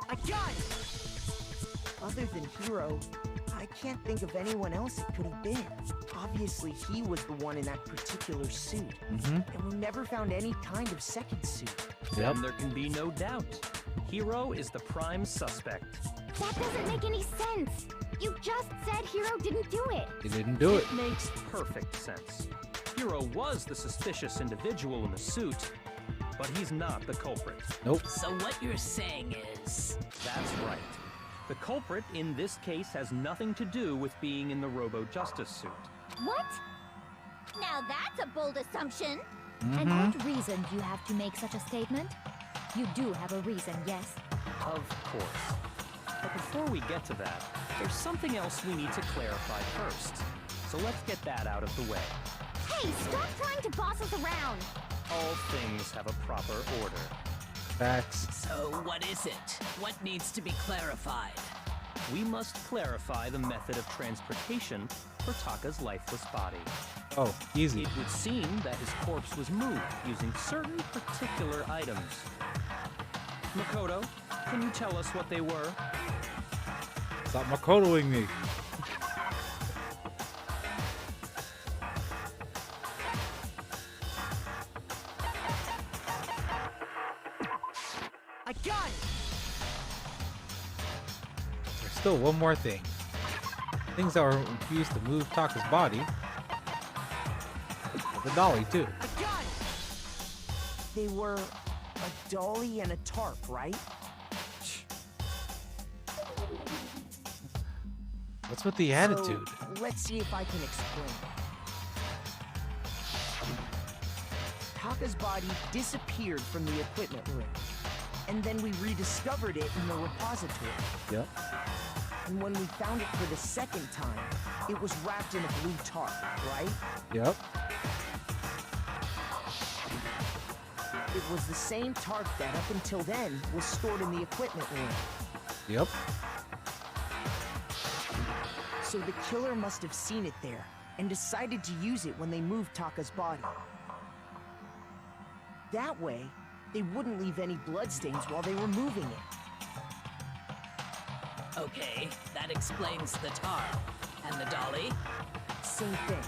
I got it! Other than Hero, I can't think of anyone else it could have been. Obviously, he was the one in that particular suit. And we never found any kind of second suit. Yep. Then there can be no doubt. Hiro is the prime suspect. That doesn't make any sense. You just said Hiro didn't do it. He didn't do it. It makes perfect sense. Hiro was the suspicious individual in the suit, but he's not the culprit. Nope. So what you're saying is... That's right. The culprit in this case has nothing to do with being in the Robo-Justice suit. What? Now that's a bold assumption. And what reason do you have to make such a statement? You do have a reason, yes? Of course. But before we get to that, there's something else we need to clarify first. So let's get that out of the way. Hey, stop trying to boss us around! All things have a proper order. Facts. So what is it? What needs to be clarified? We must clarify the method of transportation for Taka's lifeless body. Oh, easy. It would seem that his corpse was moved using certain particular items. Makoto, can you tell us what they were? Stop Makotoing me. I got it! There's still one more thing. Things that were used to move Taka's body. The dolly, too. I got it! They were a dolly and a tarp, right? What's with the attitude? So, let's see if I can explain. Taka's body disappeared from the equipment room, and then we rediscovered it in the repository. Yep. And when we found it for the second time, it was wrapped in a blue tarp, right? Yep. It was the same tarp that up until then was stored in the equipment room. Yep. So the killer must have seen it there and decided to use it when they moved Taka's body. That way, they wouldn't leave any bloodstains while they were moving it. Okay, that explains the tarp. And the dolly? Same thing.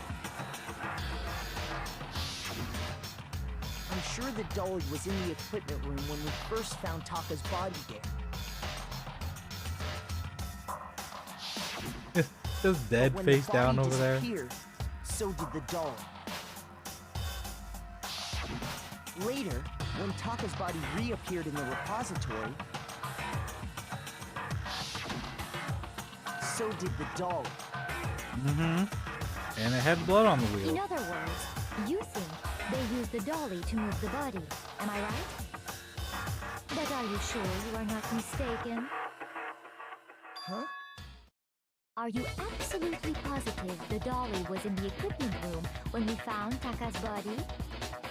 I'm sure the dolly was in the equipment room when we first found Taka's body there. Just dead But when face the down body over there. disappeared, so did the dolly. Later, when Taka's body reappeared in the repository, so did the dolly. And it had blood on the wheel. In other words, you think they used the dolly to move the body, am I right? But are you sure you are not mistaken? Huh? Are you absolutely positive the dolly was in the equipment room when we found Taka's body?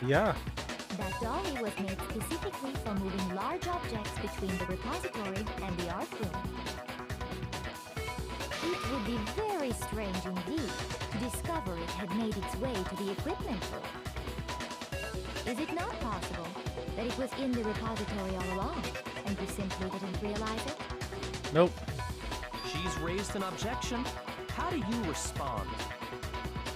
Yeah. That dolly was made specifically for moving large objects between the repository and the art room. It would be very strange indeed to discover it had made its way to the equipment room. Is it not possible that it was in the repository all along, and you simply didn't realize it? Nope. She's raised an objection. How do you respond?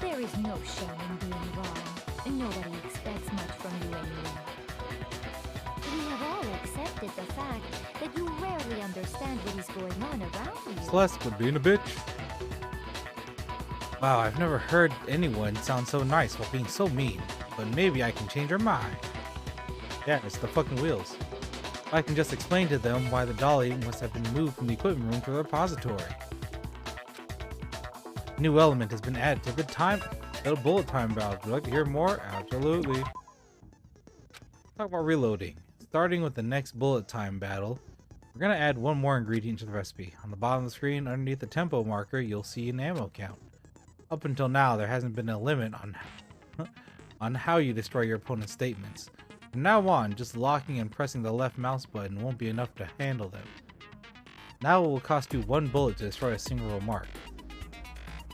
There is no shame in being wrong, and nobody expects much from you anyway. We have all accepted the fact that you rarely understand what is going on around you. Celeste quit being a bitch. Wow, I've never heard anyone sound so nice while being so mean. But maybe I can change her mind. Yeah, it's the fucking wheels. I can just explain to them why the dolly must have been moved from the equipment room to the repository. New element has been added to the bullet time battle. Would you like to hear more? Absolutely. Talk about reloading. Starting with the next bullet time battle, we're gonna add one more ingredient to the recipe. On the bottom of the screen, underneath the tempo marker, you'll see an ammo count. Up until now, there hasn't been a limit on how you destroy your opponent's statements. From now on, just locking and pressing the left mouse button won't be enough to handle them. Now it will cost you 1 bullet to destroy a single remark.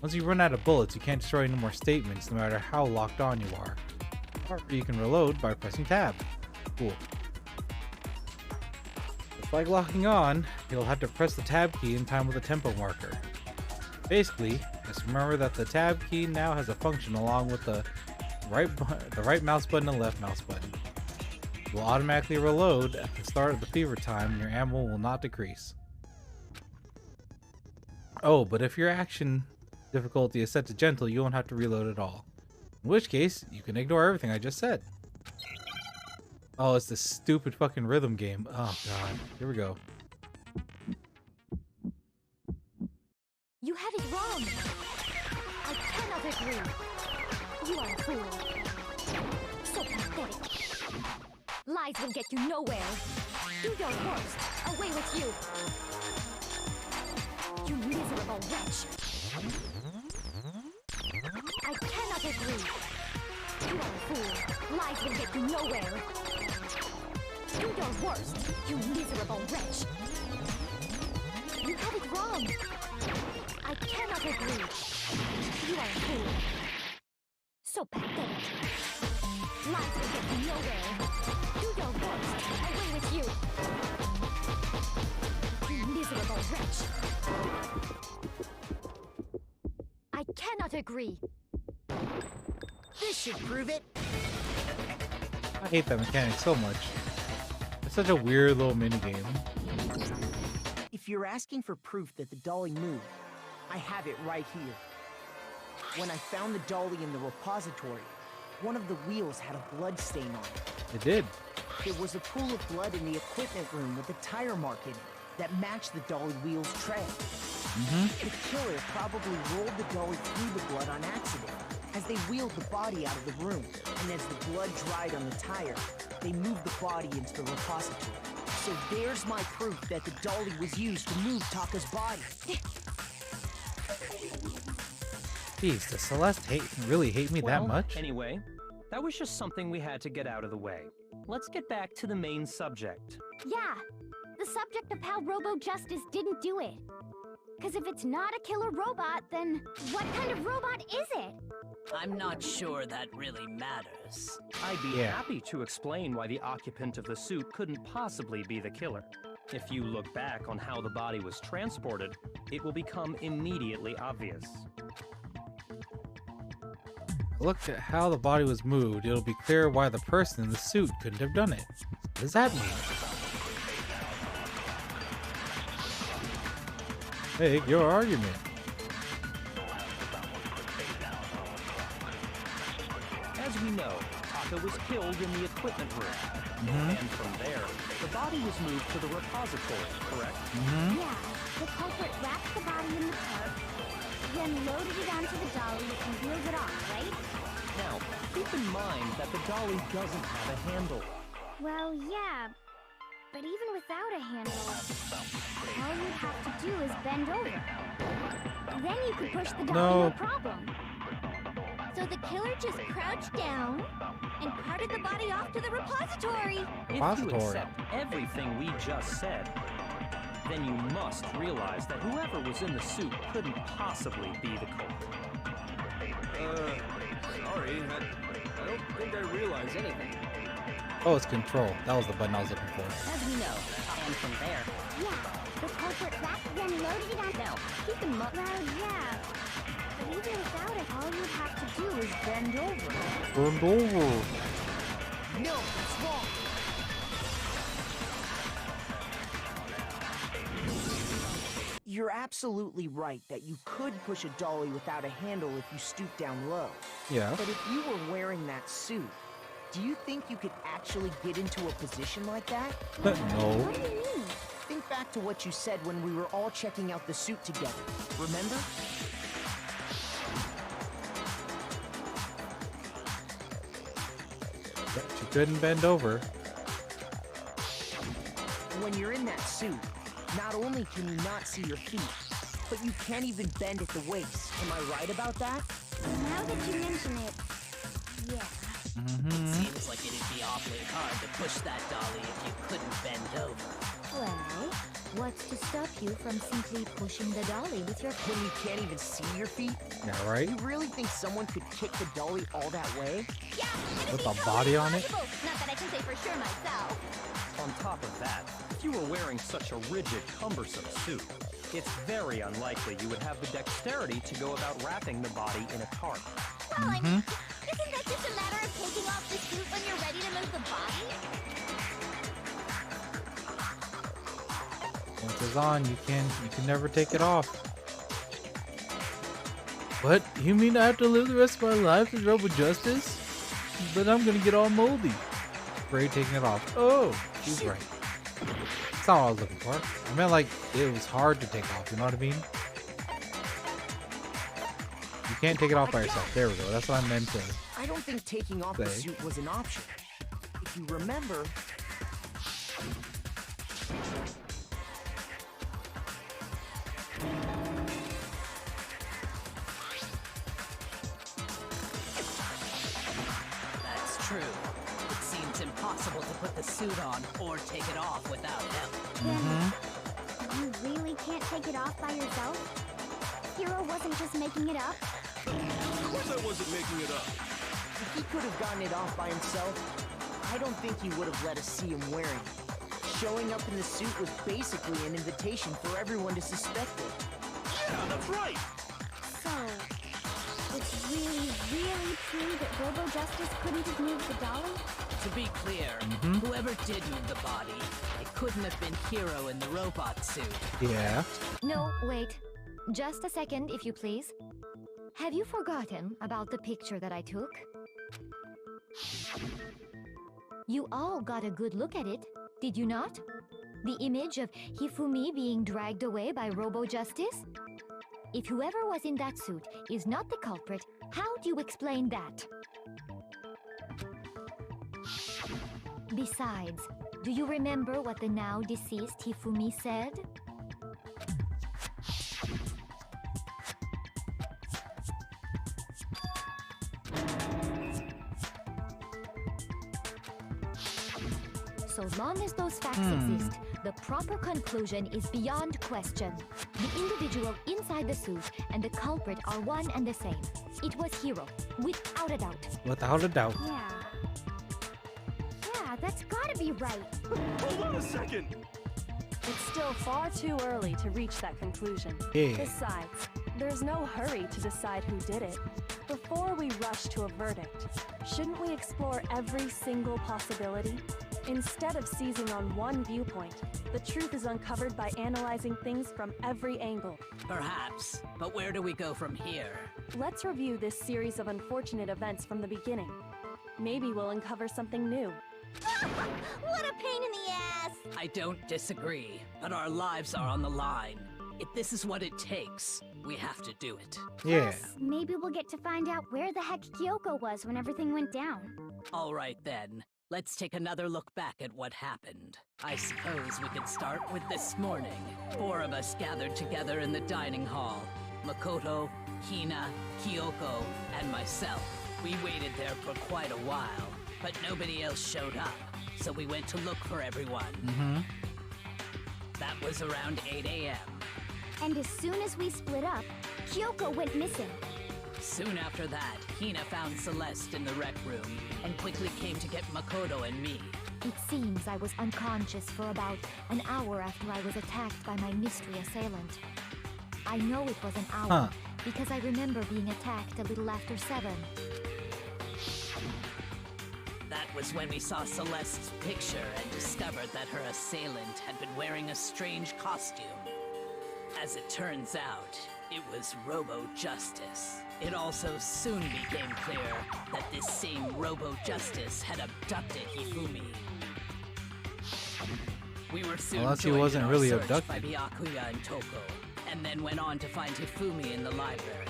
Once you run out of bullets, you can't destroy any more statements no matter how locked on you are. Or you can reload by pressing tab. Cool. Just like locking on, you'll have to press the tab key in time with the tempo marker. Basically, just remember that the tab key now has a function along with the right mouse button and left mouse button. It will automatically reload at the start of the fever time and your ammo will not decrease. Oh, but if your action difficulty is set to gentle, you won't have to reload at all. In which case, you can ignore everything I just said. Oh, it's this stupid fucking rhythm game. Oh god, here we go. You had it wrong. I cannot agree. You are a fool. So pathetic. Lies will get you nowhere. Do your worst. Away with you. You miserable wretch. I cannot agree. You are a fool. Lies will get you nowhere. Do your worst. You miserable wretch. You had it wrong. I cannot agree. You are a fool. So pathetic. Lies will get you nowhere. Do your worst. Away with you. You miserable wretch. I cannot agree. This should prove it. I hate that mechanic so much. It's such a weird little minigame. If you're asking for proof that the dolly moved, I have it right here. When I found the dolly in the repository, one of the wheels had a blood stain on it. It did. There was a pool of blood in the equipment room with a tire mark in it that matched the dolly wheel's trail. The killer probably rolled the dolly through the blood on accident as they wheeled the body out of the room, and as the blood dried on the tire, they moved the body into the repository. So there's my proof that the dolly was used to move Taka's body. Jeez, does Celeste really hate me that much? Anyway, that was just something we had to get out of the way. Let's get back to the main subject. Yeah, the subject of how Robo-Justice didn't do it. Because if it's not a killer robot, then what kind of robot is it? I'm not sure that really matters. I'd be happy to explain why the occupant of the suit couldn't possibly be the killer. If you look back on how the body was transported, it will become immediately obvious. Look at how the body was moved. It'll be clear why the person in the suit couldn't have done it. What does that mean? Make your argument. As we know, Taka was killed in the equipment room. And from there, the body was moved to the repository, correct? Yeah, the culprit wrapped the body in the tarp, then loaded it onto the dolly and wheeled it off, right? Now, keep in mind that the dolly doesn't have a handle. Well, yeah, but even without a handle, all you'd have to do is bend over. Then you could push the dolly, No. no problem. So the killer just crouched down and carted the body off to the repository. If you Repository. accept everything we just said, then you must realize that whoever was in the suit couldn't possibly be the culprit. Sorry, I don't think I realize anything. Oh, it's control. That was the button I was looking for. As we know, and from there, Yeah, the culprit wrapped then loaded it on. no, Keep him up. Well, yeah. But even without it, all you'd have to do is bend over. Burned over. No, it's wrong. You're absolutely right that you could push a dolly without a handle if you stoop down low. Yeah. But if you were wearing that suit, do you think you could actually get into a position like that? No. What do you mean? Think back to what you said when we were all checking out the suit together. Remember? She couldn't bend over. When you're in that suit, not only can you not see your feet, but you can't even bend at the waist. Am I right about that? Now that you mention it, yeah. seems like it'd be awfully hard to push that dolly if you couldn't bend over. Well, what's to stop you from simply pushing the dolly with your When you can't even see your feet? Yeah, right? You really think someone could kick the dolly all that way? Yeah, With a body on it? Not that I can say for sure myself. On top of that, if you were wearing such a rigid, cumbersome suit, it's very unlikely you would have the dexterity to go about wrapping the body in a tarp. Well, I mean, isn't that just a matter of taking off the suit when you're ready to move the body? Once it's on, you can never take it off. What? You mean I have to live the rest of my life in trouble justice? But I'm gonna get all moldy. Great taking it off. Oh, she's right. That's not what I was looking for. I meant like it was hard to take off, you know what I mean? You can't take it off by yourself. There we go. That's what I meant to. I don't think taking off the Say. suit was an option. If you remember, That's true. It seems impossible to put the suit on or take it off without help. You really can't take it off by yourself? Hero wasn't just making it up? Of course I wasn't making it up. if he could have gotten it off by himself, I don't think he would have let us see him wearing it. Showing up in the suit was basically an invitation for everyone to suspect it. Yeah, that's right. So, it's really, really true that Robo Justice couldn't have moved the dolly? To be clear, whoever did move the body, it couldn't have been Hero in the robot suit. Yeah. No, wait. Just a second, if you please. Have you forgotten about the picture that I took? You all got a good look at it, did you not? The image of Hifumi being dragged away by Robo Justice? If whoever was in that suit is not the culprit, how do you explain that? Besides, do you remember what the now deceased Hifumi said? So long as those facts exist, the proper conclusion is beyond question. The individual inside the suit and the culprit are one and the same. It was Hero, without a doubt. Without a doubt. Yeah. Yeah, that's gotta be right. Hold on a second. It's still far too early to reach that conclusion. Yeah. Besides, there's no hurry to decide who did it. Before we rush to a verdict, shouldn't we explore every single possibility? Instead of seizing on one viewpoint, the truth is uncovered by analyzing things from every angle. Perhaps, but where do we go from here? Let's review this series of unfortunate events from the beginning. Maybe we'll uncover something new. What a pain in the ass! I don't disagree, but our lives are on the line. If this is what it takes, we have to do it. Yeah. Plus, maybe we'll get to find out where the heck Kyoko was when everything went down. All right then, let's take another look back at what happened. I suppose we could start with this morning. 4 of us gathered together in the dining hall. Makoto, Hina, Kyoko, and myself. We waited there for quite a while, but nobody else showed up, so we went to look for everyone. That was around 8 a.m. And as soon as we split up, Kyoko went missing. Soon after that, Hina found Celeste in the rec room and quickly came to get Makoto and me. It seems I was unconscious for about an hour after I was attacked by my mystery assailant. I know it was an hour because I remember being attacked a little after 7. That was when we saw Celeste's picture and discovered that her assailant had been wearing a strange costume. As it turns out, it was Robo-Justice. It also soon became clear that this same Robo-Justice had abducted Hifumi. We were soon Unless he joined wasn't in our really search abducted. by Byakuya and Toko, and then went on to find Hifumi in the library.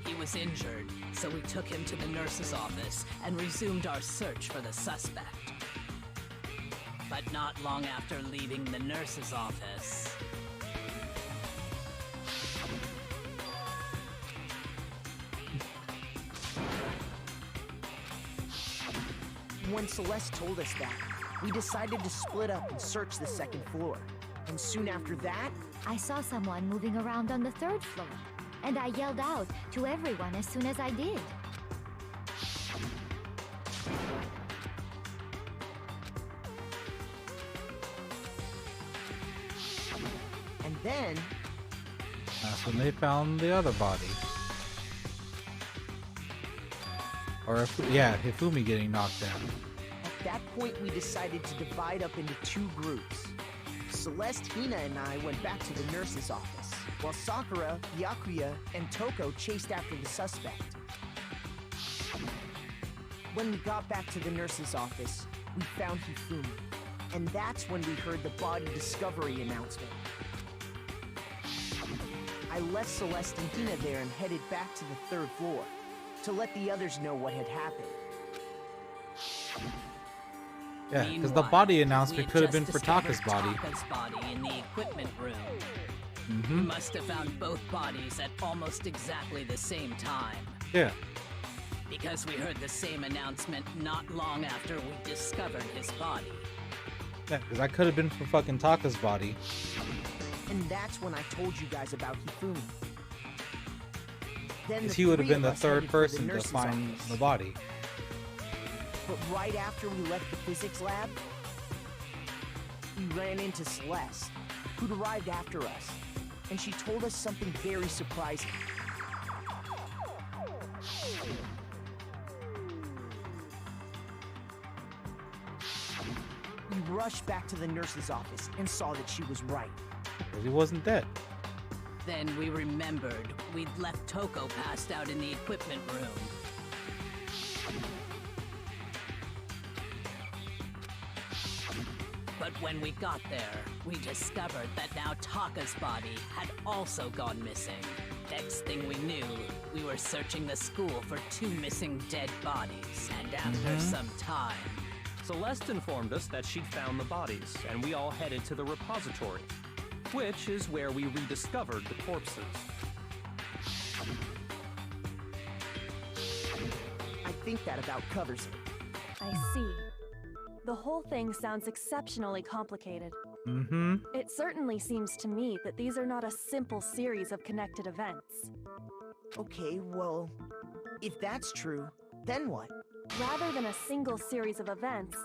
He was injured, so we took him to the nurse's office and resumed our search for the suspect. But not long after leaving the nurse's office... When Celeste told us that, we decided to split up and search the 2nd floor. And soon after that, I saw someone moving around on the 3rd floor, and I yelled out to everyone as soon as I did. and then, That's when they found the other body. Or, Hifumi getting knocked down. at that point we decided to divide up into 2 groups. Celeste, Hina, and I went back to the nurse's office, while Sakura, Byakuya, and Toko chased after the suspect. When we got back to the nurse's office, we found Hifumi, and that's when we heard the body discovery announcement. I left Celeste and Hina there and headed back to the 3rd floor to let the others know what had happened. Yeah, because the body announcement could have been for Taka's body. Taka's body in the equipment room. We must have found both bodies at almost exactly the same time. Yeah. Because we heard the same announcement not long after we discovered his body. Yeah, because that could have been for fucking Taka's body. And that's when I told you guys about Hifumi. Then Because the he would have 3 been of the us 3rd headed for the person to nurse's find office. the body. But right after we left the physics lab, we ran into Celeste, who'd arrived after us, and she told us something very surprising. We rushed back to the nurse's office and saw that she was right. Because he wasn't dead. Then we remembered we'd left Toko passed out in the equipment room. But when we got there, we discovered that now Taka's body had also gone missing. Next thing we knew, we were searching the school for 2 missing dead bodies. And after some time, Celeste informed us that she'd found the bodies, and we all headed to the repository, which is where we rediscovered the corpses. I think that about covers it. I see. The whole thing sounds exceptionally complicated. It certainly seems to me that these are not a simple series of connected events. Okay, well, if that's true, then what? Rather than a single series of events,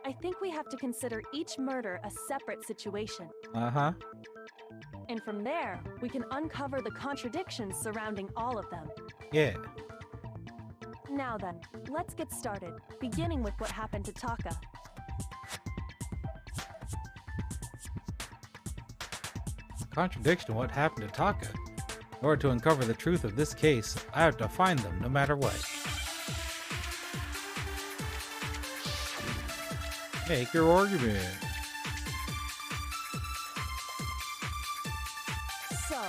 I think we have to consider each murder a separate situation. And from there, we can uncover the contradictions surrounding all of them. Yeah. Now then, let's get started, beginning with what happened to Taka. Contradiction, what happened to Taka? In order to uncover the truth of this case, I have to find them no matter what. Make your argument. So,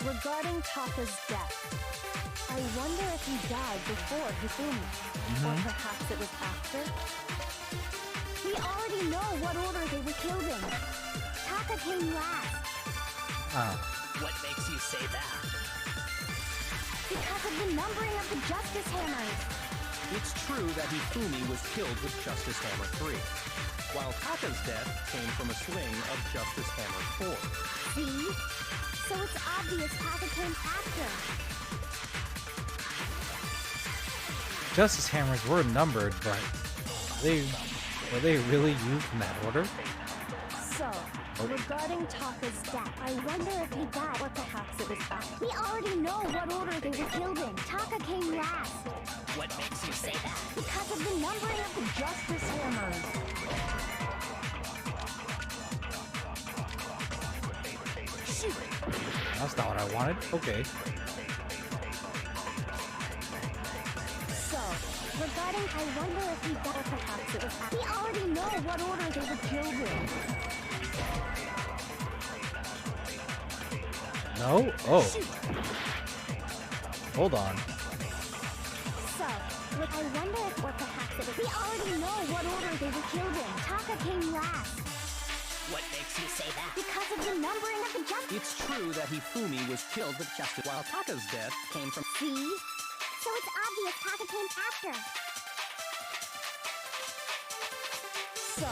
regarding Taka's death, I wonder if he died before Hifumi, or perhaps it was after? We already know what order they were killed in. Taka came last. What makes you say that? Because of the numbering of the Justice Hammers. It's true that Hifumi was killed with Justice Hammer 3, while Taka's death came from a swing of Justice Hammer 4. See? So it's obvious Taka came after. Justice Hammers were numbered, but were they really used in that order? So, regarding Taka's death, I wonder if he died or perhaps it was after. We already know what order they were killed in. Taka came last. What makes you say that? Because of the numbering of the Justice Hammers. That's not what I wanted. Okay. So, regarding, I wonder if he died or perhaps it was after. We already know what order they were killed in. No? Oh. Hold on. So, I wonder if, or perhaps it was. We already know what order they were killed in. Taka came last. What makes you say that? Because of the numbering of the Justice. It's true that Hifumi was killed with Justice, while Taka's death came from... See? So it's obvious Taka came after. So,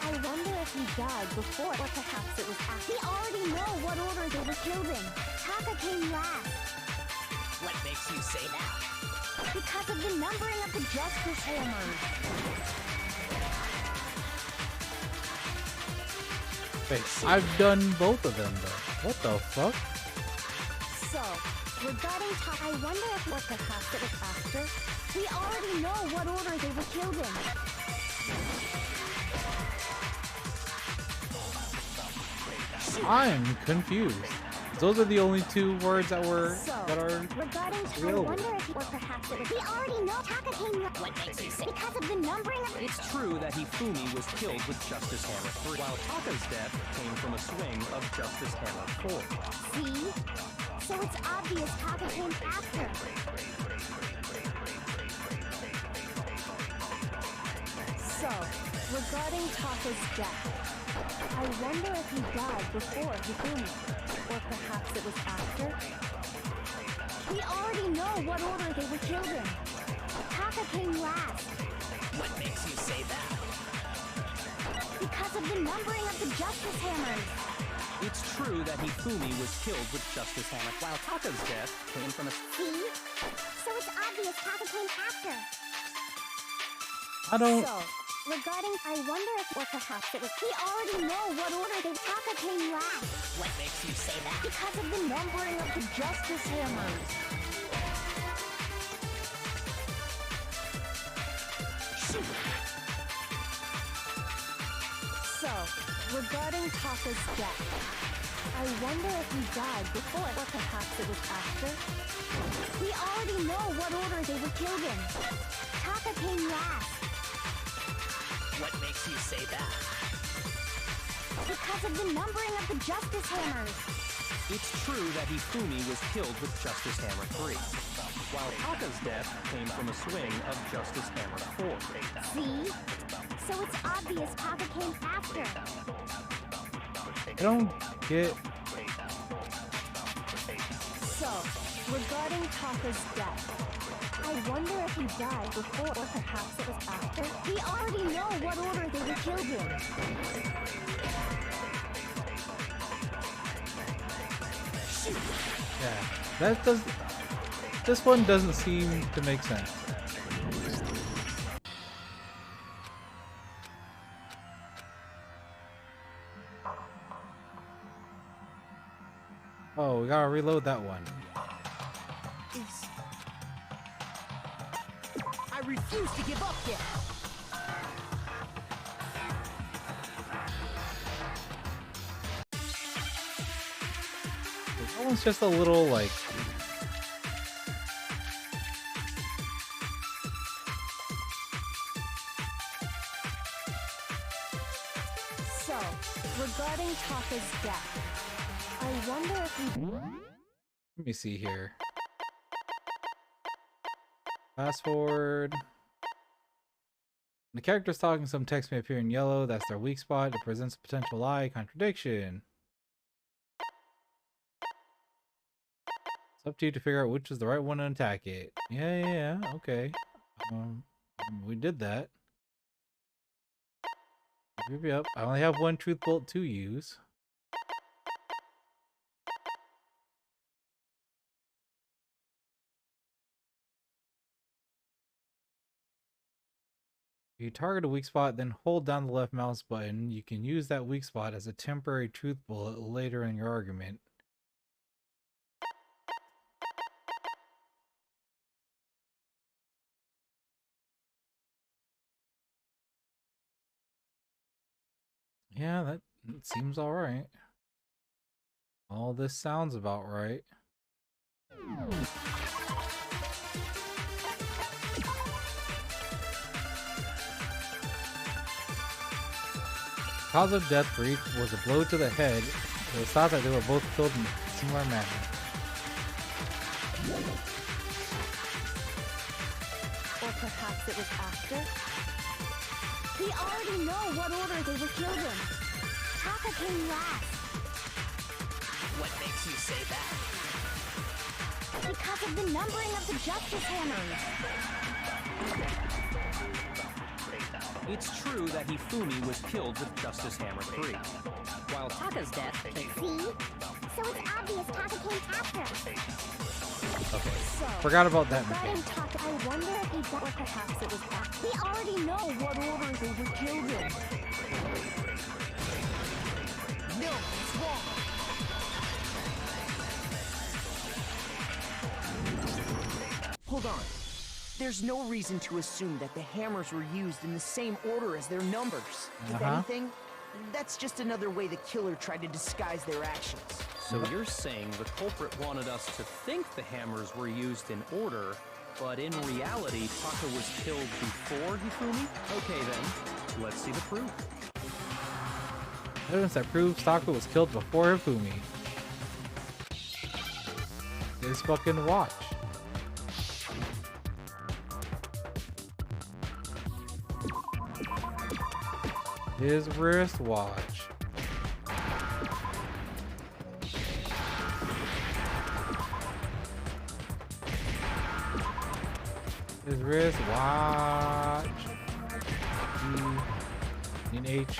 I wonder if he died before, or perhaps it was after. We already know what order they were killed in. Taka came last. What makes you say that? Because of the numbering of the Justice Hammers. Wait, I've done both of them though. What the fuck? So, regarding Taka, I wonder if, or perhaps it was after. We already know what order they were killed in. I'm confused. Those are the only two words that are Regarding Taka, I real. wonder if, or perhaps it was. We already know Taka came last. What makes you say that? Because of the numbering of the. It's true that Hifumi was killed with Justice Hammer 3, while Taka's death came from a swing of Justice Hammer 4. See? So it's obvious Taka came after. So, regarding Taka's death, I wonder if he died before Hifumi, or perhaps it was after. We already know what order they were killed in. Taka came last. What makes you say that? Because of the numbering of the Justice Hammers. It's true that Hifumi was killed with Justice Hammer, while Taka's death came from a... See? So it's obvious Taka came after. I don't. So, regarding, I wonder if, or perhaps it was. We already know what order they. Taka came last. What makes you say that? Because of the numbering of the Justice Hammers. So, regarding Taka's death, I wonder if he died before, or perhaps it was after. We already know what order they were killed in. Taka came last. What makes you say that? Because of the numbering of the Justice Hammers. It's true that Hifumi was killed with Justice Hammer 3, while Taka's death came from a swing of Justice Hammer 4. See? So it's obvious Taka came after. I don't get. So, regarding Taka's death, I wonder if he died before, or perhaps it was after. We already know what order they were killed in. Yeah, that does. This one doesn't seem to make sense. Oh, we gotta reload that one. I refuse to give up yet. That one's just a little like. So, regarding Taka's death, I wonder if he... Let me see here. Fast forward. The character's talking, some text may appear in yellow. That's their weak spot. It presents a potential lie. Contradiction. It's up to you to figure out which is the right one to attack it. Yeah, okay. We did that. Yep. I only have one truth bolt to use. If you target a weak spot, then hold down the left mouse button. You can use that weak spot as a temporary truth bullet later in your argument. Yeah, that seems alright. All this sounds about right. Cause of death for each was a blow to the head. It was thought that they were both killed in a similar manner. Or perhaps it was after? We already know what order they were killed in. Taka came last. What makes you say that? Because of the numbering of the Justice Hammers. It's true that Hifumi was killed with Justice Hammer 3, while Taka's death... See? So it's obvious Taka came after. Okay, So, forgot about that. regarding Taka, I wonder if he thought perhaps it was after. We already know what order they were killed in. No, it's wrong. Hold on. There's no reason to assume that the hammers were used in the same order as their numbers. If anything, that's just another way the killer tried to disguise their actions. So you're saying the culprit wanted us to think the hammers were used in order, but in reality, Taka was killed before Hifumi? Okay then, let's see the proof. Evidence that proves Taka was killed before Hifumi. His fucking watch. His wristwatch. His wristwatch. E in H.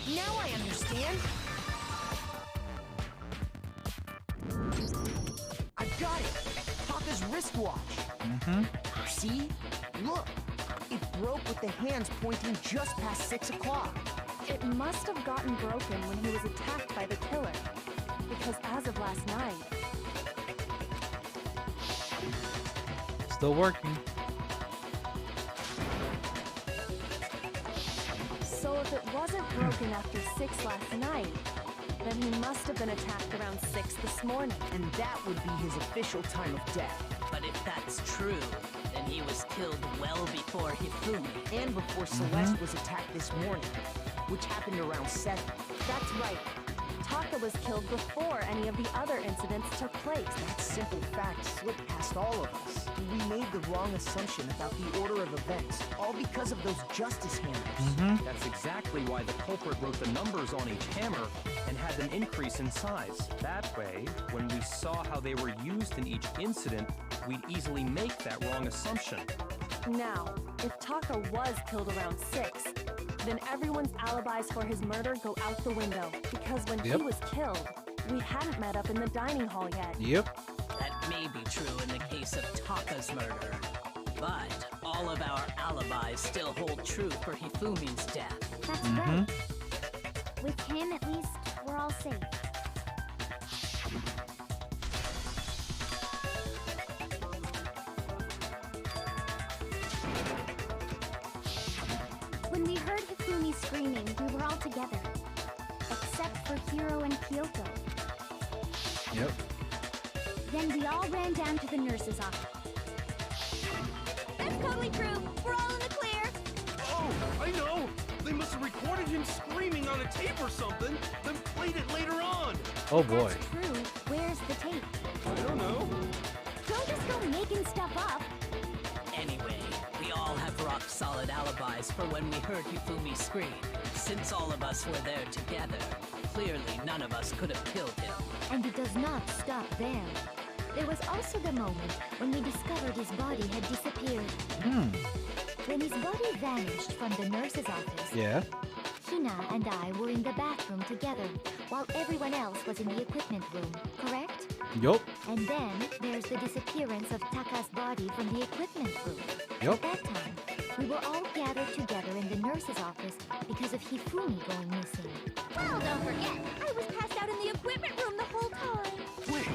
Now I understand. I've got it. Taka's wristwatch. See? Look. It broke with the hands pointing just past 6 o'clock. It must have gotten broken when he was attacked by the killer. Because as of last night... Still working. So if it wasn't broken after 6 last night, then he must have been attacked around 6 this morning. And that would be his official time of death. But if that's true, then he was killed well before Hifumi. And before Celeste was attacked this morning, which happened around 7. That's right. Taka was killed before any of the other incidents took place. That simple fact slipped past all of us. We made the wrong assumption about the order of events, all because of those justice hammers. That's exactly why the culprit wrote the numbers on each hammer and had them increase in size. That way, when we saw how they were used in each incident, we'd easily make that wrong assumption. Now, if Taka was killed around 6, then everyone's alibis for his murder go out the window. Because when he was killed, we hadn't met up in the dining hall yet. That may be true in the case of Taka's murder. But all of our alibis still hold true for Hifumi's death. That's right. With him, at least, we're all safe. When we heard Hifumi screaming, we were all together. Except for Hiro and Kyoko. Then we all ran down to the nurse's office. That's totally true. We're all in the clear. Oh, I know! They must have recorded him screaming on a tape or something, then played it later on! Oh boy. That's true. Where's the tape? I don't know. Don't just go making stuff up. Anyway, valid alibis for when we heard Hifumi scream. Since all of us were there together, clearly none of us could have killed him. And it does not stop there. There was also the moment when we discovered his body had disappeared. When his body vanished from the nurse's office, Yeah. Hina and I were in the bathroom together, while everyone else was in the equipment room, correct? Yup. And then there's the disappearance of Taka's body from the equipment room. Yup. At that time, we were all gathered together in the nurse's office because of Hifumi going missing. Well, don't forget, I was passed out in the equipment room the whole time. Wait,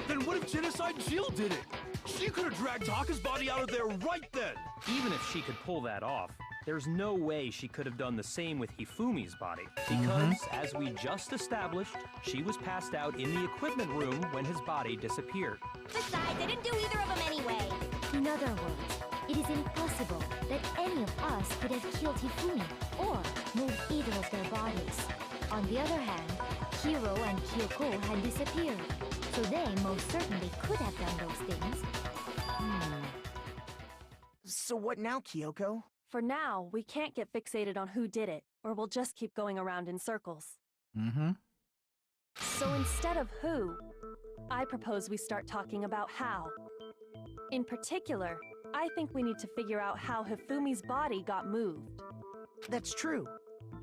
then what if Genocide Jill did it? She could have dragged Taka's body out of there right then. Even if she could pull that off, there's no way she could have done the same with Hifumi's body. Because, as we just established, she was passed out in the equipment room when his body disappeared. Besides, I didn't do either of them anyway. In other words, it is impossible that any of us could have killed Hifumi or moved either of their bodies. On the other hand, Hiro and Kyoko had disappeared, so they most certainly could have done those things. So what now, Kyoko? For now, we can't get fixated on who did it, or we'll just keep going around in circles. So instead of who, I propose we start talking about how. In particular, I think we need to figure out how Hifumi's body got moved. That's true.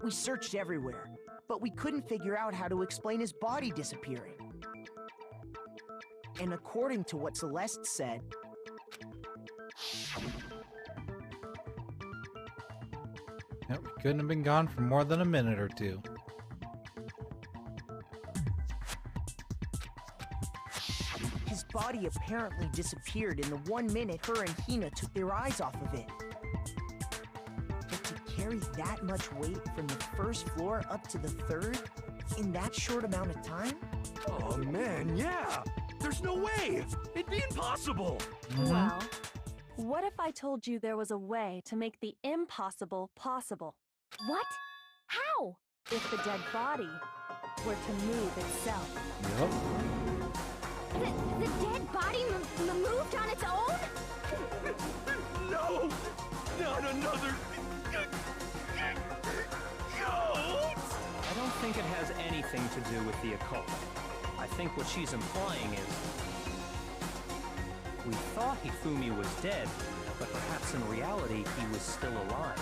We searched everywhere, but we couldn't figure out how to explain his body disappearing. And according to what Celeste said, Yep, we couldn't have been gone for more than a minute or two. his body apparently disappeared in the 1 minute her and Hina took their eyes off of it. But to carry that much weight from the first floor up to the third in that short amount of time? Oh man, yeah! There's no way! It'd be impossible! Well, what if I told you there was a way to make the impossible possible? What? How? If the dead body were to move itself. Yep. The dead body moved on its own? No! Not another... ghost! I don't think it has anything to do with the occult. I think what she's implying is... we thought Hifumi was dead, but perhaps in reality he was still alive.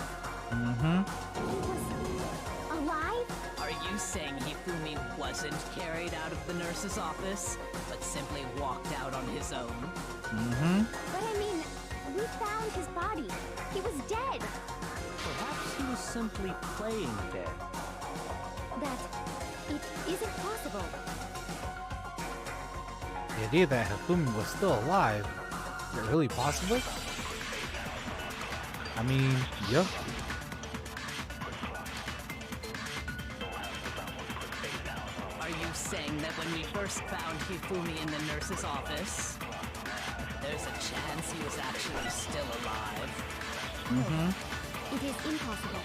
Alive? Are you saying Hifumi wasn't carried out of the nurse's office, but simply walked out on his own? But I mean, we found his body. He was dead. Perhaps he was simply playing dead. That it isn't possible. The idea that Hifumi was still alive, is it really possible? I mean, yeah. Are you saying that when we first found Hifumi in the nurse's office, there's a chance he was actually still alive? It is impossible.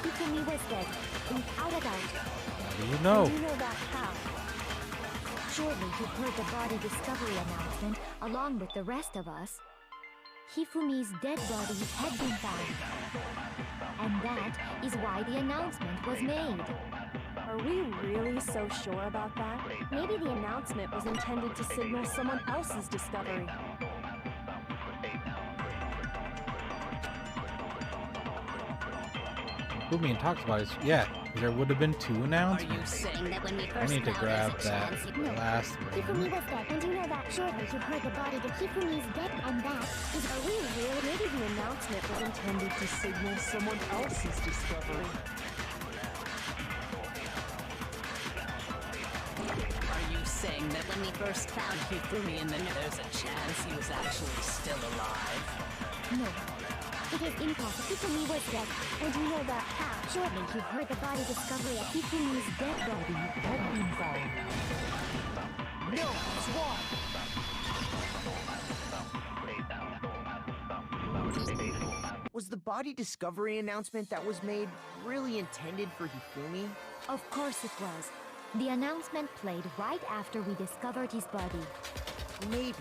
Hifumi was dead, without a doubt. How do you know? And you know that how? Surely you've heard the body discovery announcement along with the rest of us. Hifumi's dead body had been found. And that is why the announcement was made. Are we really so sure about that? Maybe the announcement was intended to signal someone else's discovery. Hifumi talks about it. Yeah, there would have been 2 Are you announcements. saying that when we I first need to found grab there's a that chance he- last one. Hifumi was dead, and you know that. Surely you've heard the body that Hifumi's dead, and that is Are we really? Maybe the announcement was intended to signal someone else's discovery. Are you saying that when we first found Hifumi in the there's a chance he was actually still alive? No. It is impossible. Hifumi was dead, and you know that how. Surely you've heard the body discovery of Hifumi's dead body had been found. No, it's wrong. Was the body discovery announcement that was made really intended for Hifumi? Of course it was. The announcement played right after we discovered his body. Maybe.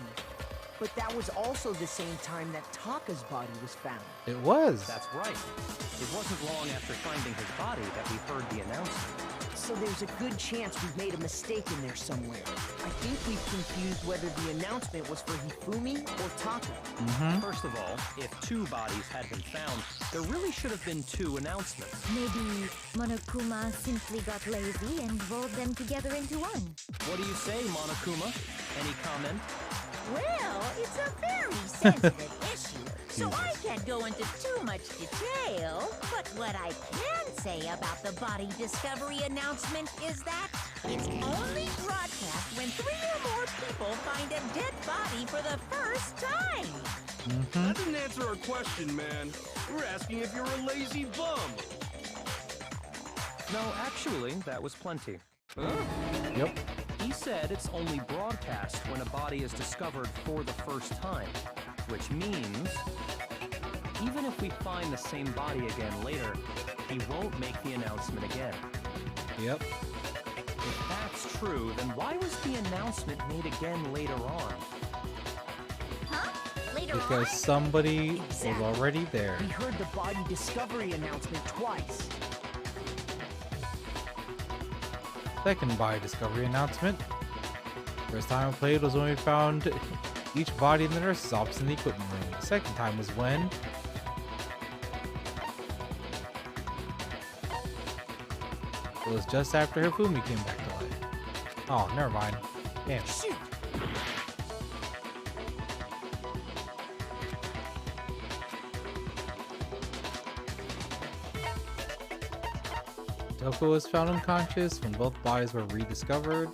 But that was also the same time that Taka's body was found. It was. That's right. It wasn't long after finding his body that we heard the announcement. So there's a good chance we've made a mistake in there somewhere. I think we've confused whether the announcement was for Hifumi or Taka. First of all, if 2 bodies had been found, there really should have been 2 announcements. Maybe Monokuma simply got lazy and rolled them together into one. What do you say, Monokuma? Any comment? Well, it's a very sensitive issue, so I can't go into too much detail. But what I can say about the body discovery announcement is that it's only broadcast when 3 or more people find a dead body for the first time. That didn't answer our question, man. We're asking if you're a lazy bum. No, actually, that was plenty. Yep. He said it's only broadcast when a body is discovered for the first time, which means even if we find the same body again later, he won't make the announcement again. Yep. If that's true, then why was the announcement made again later on? Huh? Later Because somebody was already there. We heard the body discovery announcement twice. Second body discovery announcement. First time I played was when we found each body in the nurse's office in the equipment room. The second time was when it was just after Hifumi came back to life. Oh, never mind. Damn. Shoot! Taka was found unconscious when both bodies were rediscovered.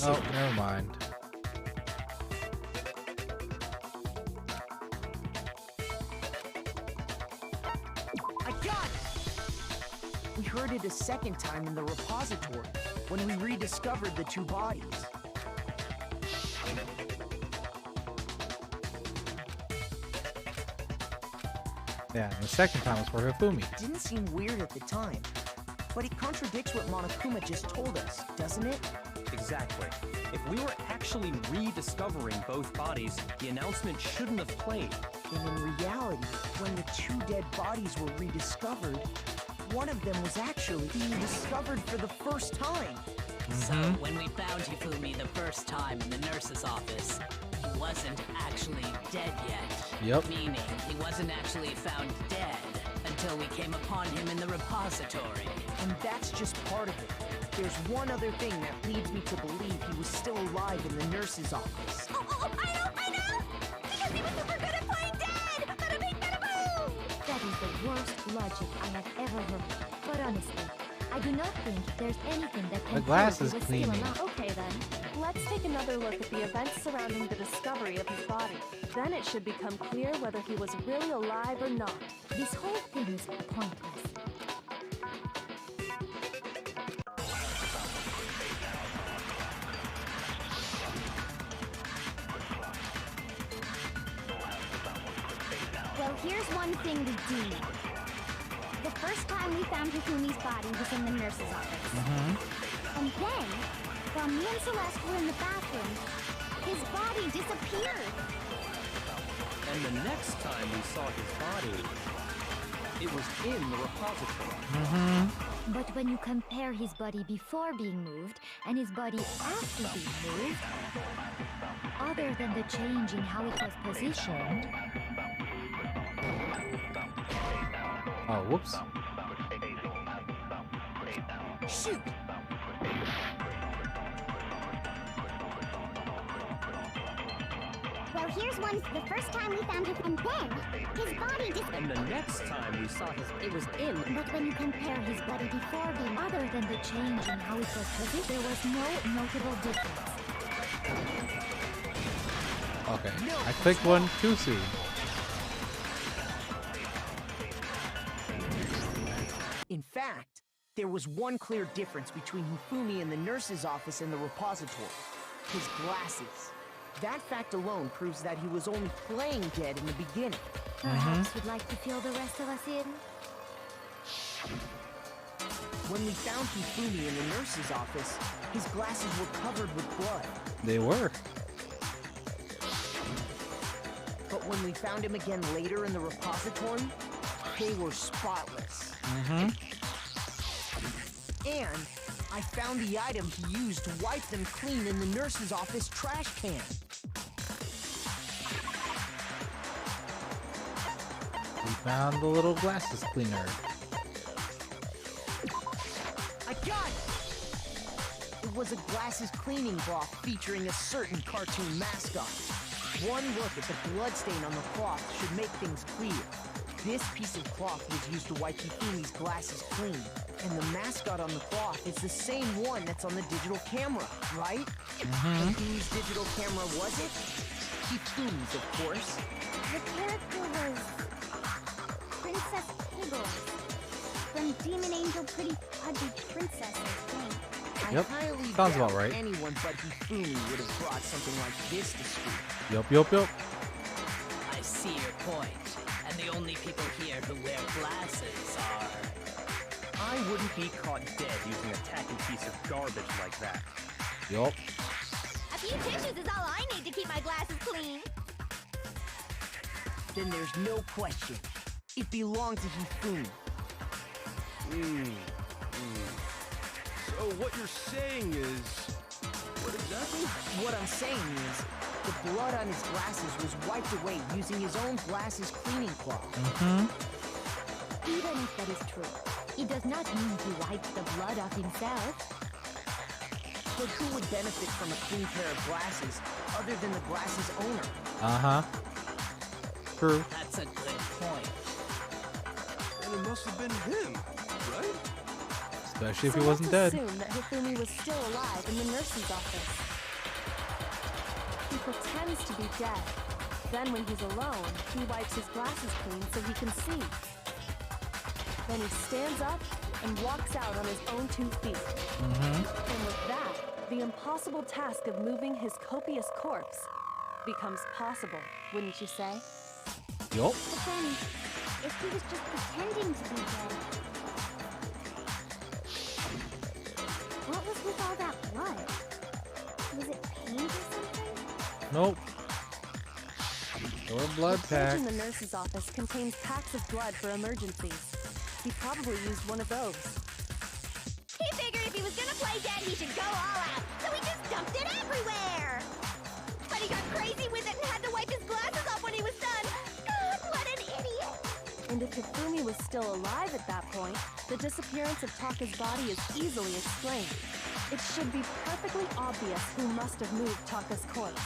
Oh, never mind. I got it! We heard it a second time in the repository, when we rediscovered the 2 bodies. Yeah, and the second time was for Hifumi. Didn't seem weird at the time, but it contradicts what Monokuma just told us, doesn't it? Exactly. If we were actually rediscovering both bodies, the announcement shouldn't have played. And in reality, when the 2 dead bodies were rediscovered, one of them was actually being discovered for the first time. So when we found Hifumi the first time in the nurse's office, he wasn't actually dead yet. Yep. Meaning he wasn't actually found dead until we came upon him in the repository. And that's just part of it. There's one other thing that leads me to believe he was still alive in the nurse's office. Oh, I know! Because he was super good at playing dead! Bada bing, bada boom! That is the worst logic I have ever heard. But honestly, I do not think there's anything that can The glass prove is he was still cleaning. alive. Okay then, let's take another look at the events surrounding the discovery of his body. Then it should become clear whether he was really alive or not. This whole thing is pointless. Well, here's one thing we do know. The first time we found Hifumi's body was in the nurse's office. And then, while me and Celeste were in the bathroom, his body disappeared. And the next time we saw his body, it was in the repository. But when you compare his body before being moved and his body after being moved, other than the change in how it was positioned, Oh, whoops. Shoot! well, here's one. The first time we found him, and then his body disappeared. And the next time we saw his, it was in. But when you compare his body before being, other than the change in how it was positioned, there was no notable difference. Okay, I clicked one too soon. In fact, there was one clear difference between Hifumi in the nurse's office and the repository. His glasses. That fact alone proves that he was only playing dead in the beginning. Perhaps you'd like to fill the rest of us in? When we found Hifumi in the nurse's office, his glasses were covered with blood. They were. But when we found him again later in the repository, they were spotless. Mm-hmm. And I found the item he used to wipe them clean in the nurse's office trash can. We found the little glasses cleaner. I got it! It was a glasses cleaning cloth featuring a certain cartoon mascot. One look at the bloodstain on the cloth should make things clear. This piece of cloth was used to wipe Hifumi's glasses clean. And the mascot on the cloth is the same one that's on the digital camera, right? And whose digital camera was it? Hifumi's, of course. The character was Princess Piggles from Demon Angel Pretty Pudgy Princess, I think. Yep, I highly sounds doubt about right. anyone but Hifumi would have brought something like this to school. Yup. I see your point. And the only people here who wear glasses are... I wouldn't be caught dead using a tacky piece of garbage like that. Yup. A few tissues is all I need to keep my glasses clean. Then there's no question. It belonged to Hifumi. So what you're saying is... What exactly? What I'm saying is, the blood on his glasses was wiped away using his own glasses cleaning cloth. Even if that is true, it does not mean he wiped the blood off himself. But who would benefit from a clean pair of glasses other than the glasses owner? True. That's a good point. And it must have been him, right? Especially if So he wasn't let's dead. assume that Hifumi was still alive in the nurse's office. He pretends to be dead. Then when he's alone, he wipes his glasses clean so he can see. Then he stands up and walks out on his own 2 feet. And with that, the impossible task of moving his copious corpse becomes possible, wouldn't you say? Yup. But then, if he was just pretending to be dead, what was with all that blood? Was it paint or something? Nope. Or blood The fridge pack. in the nurse's office contains packs of blood for emergencies. He probably used one of those. He figured if he was gonna play dead, he should go all out, so he just dumped it everywhere! But he got crazy with it and had to wipe his glasses off when he was done! God, what an idiot! And if Hifumi was still alive at that point, the disappearance of Taka's body is easily explained. It should be perfectly obvious who must have moved Taka's corpse.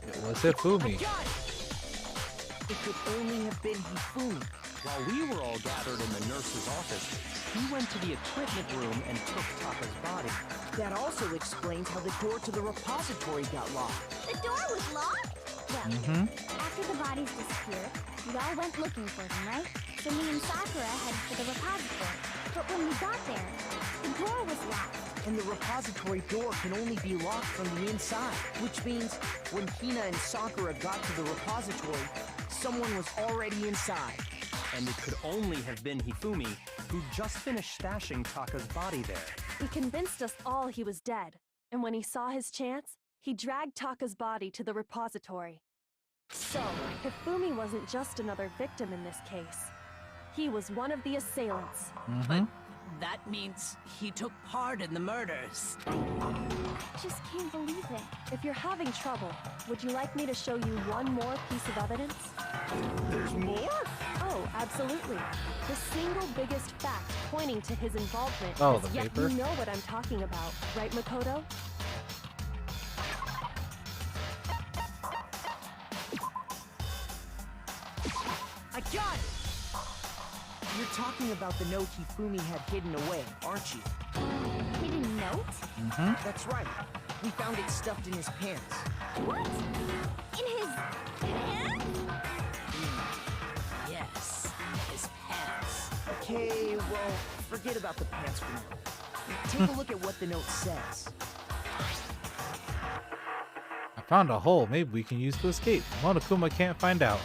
It was Hifumi. Got it! It could only have been Hifumi. While we were all gathered in the nurse's office, he went to the equipment room and took Taka's body. That also explains how the door to the repository got locked. The door was locked? Well, after the bodies disappeared, we all went looking for them, right? So me and Sakura headed for the repository. But when we got there, the door was locked. And the repository door can only be locked from the inside, which means when Hina and Sakura got to the repository, someone was already inside. And it could only have been Hifumi, who just finished stashing Taka's body there. He convinced us all he was dead, and when he saw his chance, he dragged Taka's body to the repository. So, Hifumi wasn't just another victim in this case. He was one of the assailants. But that means he took part in the murders. Just can't believe it. If you're having trouble, would you like me to show you one more piece of evidence? There's more? Oh, absolutely. The single biggest fact pointing to his involvement Oh, is the yet paper? you know what I'm talking about, right, Makoto? I got it! You're talking about the note Hifumi had hidden away, aren't you? Hidden note? That's right. We found it stuffed in his pants. What? In his pants? Yes, his pants. Okay, well, forget about the pants for now. Take a look at what the note says. I found a hole maybe we can use to escape. Monokuma can't find out.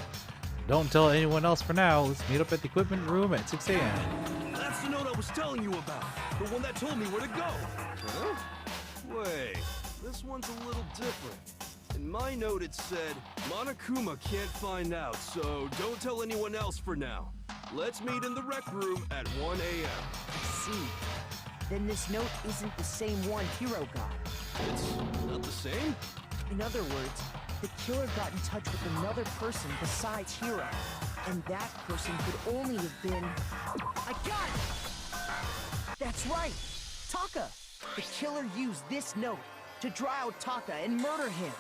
Don't tell anyone else for now. Let's meet up at the equipment room at 6 a.m. That's the note I was telling you about. The one that told me where to go. Huh? Wait, this one's a little different. In my note it said, Monokuma can't find out, so don't tell anyone else for now. Let's meet in the rec room at 1 a.m. I see. Then this note isn't the same one Hiro got. It's not the same? In other words, the killer got in touch with another person besides Hiro. And that person could only have been... I got it! That's right! Taka! The killer used this note to draw out Taka and murder him.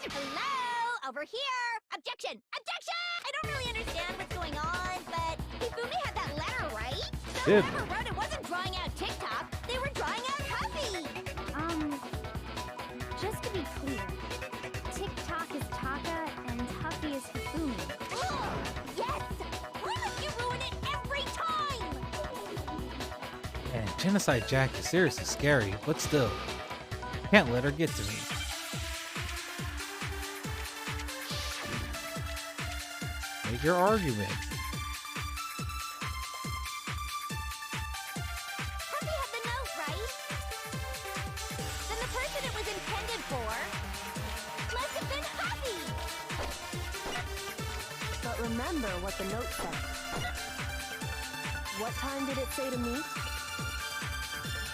Hello? Over here! Objection! Objection! I don't really understand what's going on, but Hifumi had that letter, right? So whoever wrote it wasn't drawing out TikTok, they were drawing out Huffy! Just to be clear, TikTok is Taka and Huffy is Hifumi. Ugh, yes! Why must you ruin it every time? And Genocide Jack is seriously scary, but still, can't let her get to me. Make your argument. Huffy had the note, right? Then the person it was intended for must have been Huffy! But remember what the note said. What time did it say to meet?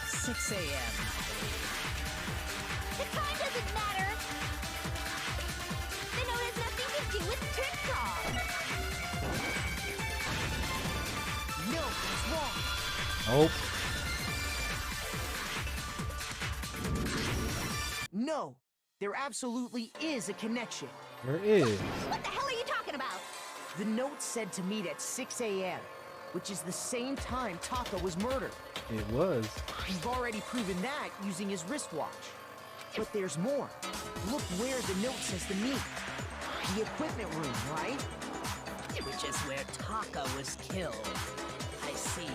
6 a.m. The time doesn't matter! The note has nothing to do with TikTok! No, he's wrong. Oh, No, there absolutely is a connection. there is. What the hell are you talking about? The note said to meet at 6 a.m., which is the same time Taka was murdered. It was. We've already proven that using his wristwatch. But there's more. Look where the note says to meet. The equipment room, right? Which is where Taka was killed. I see.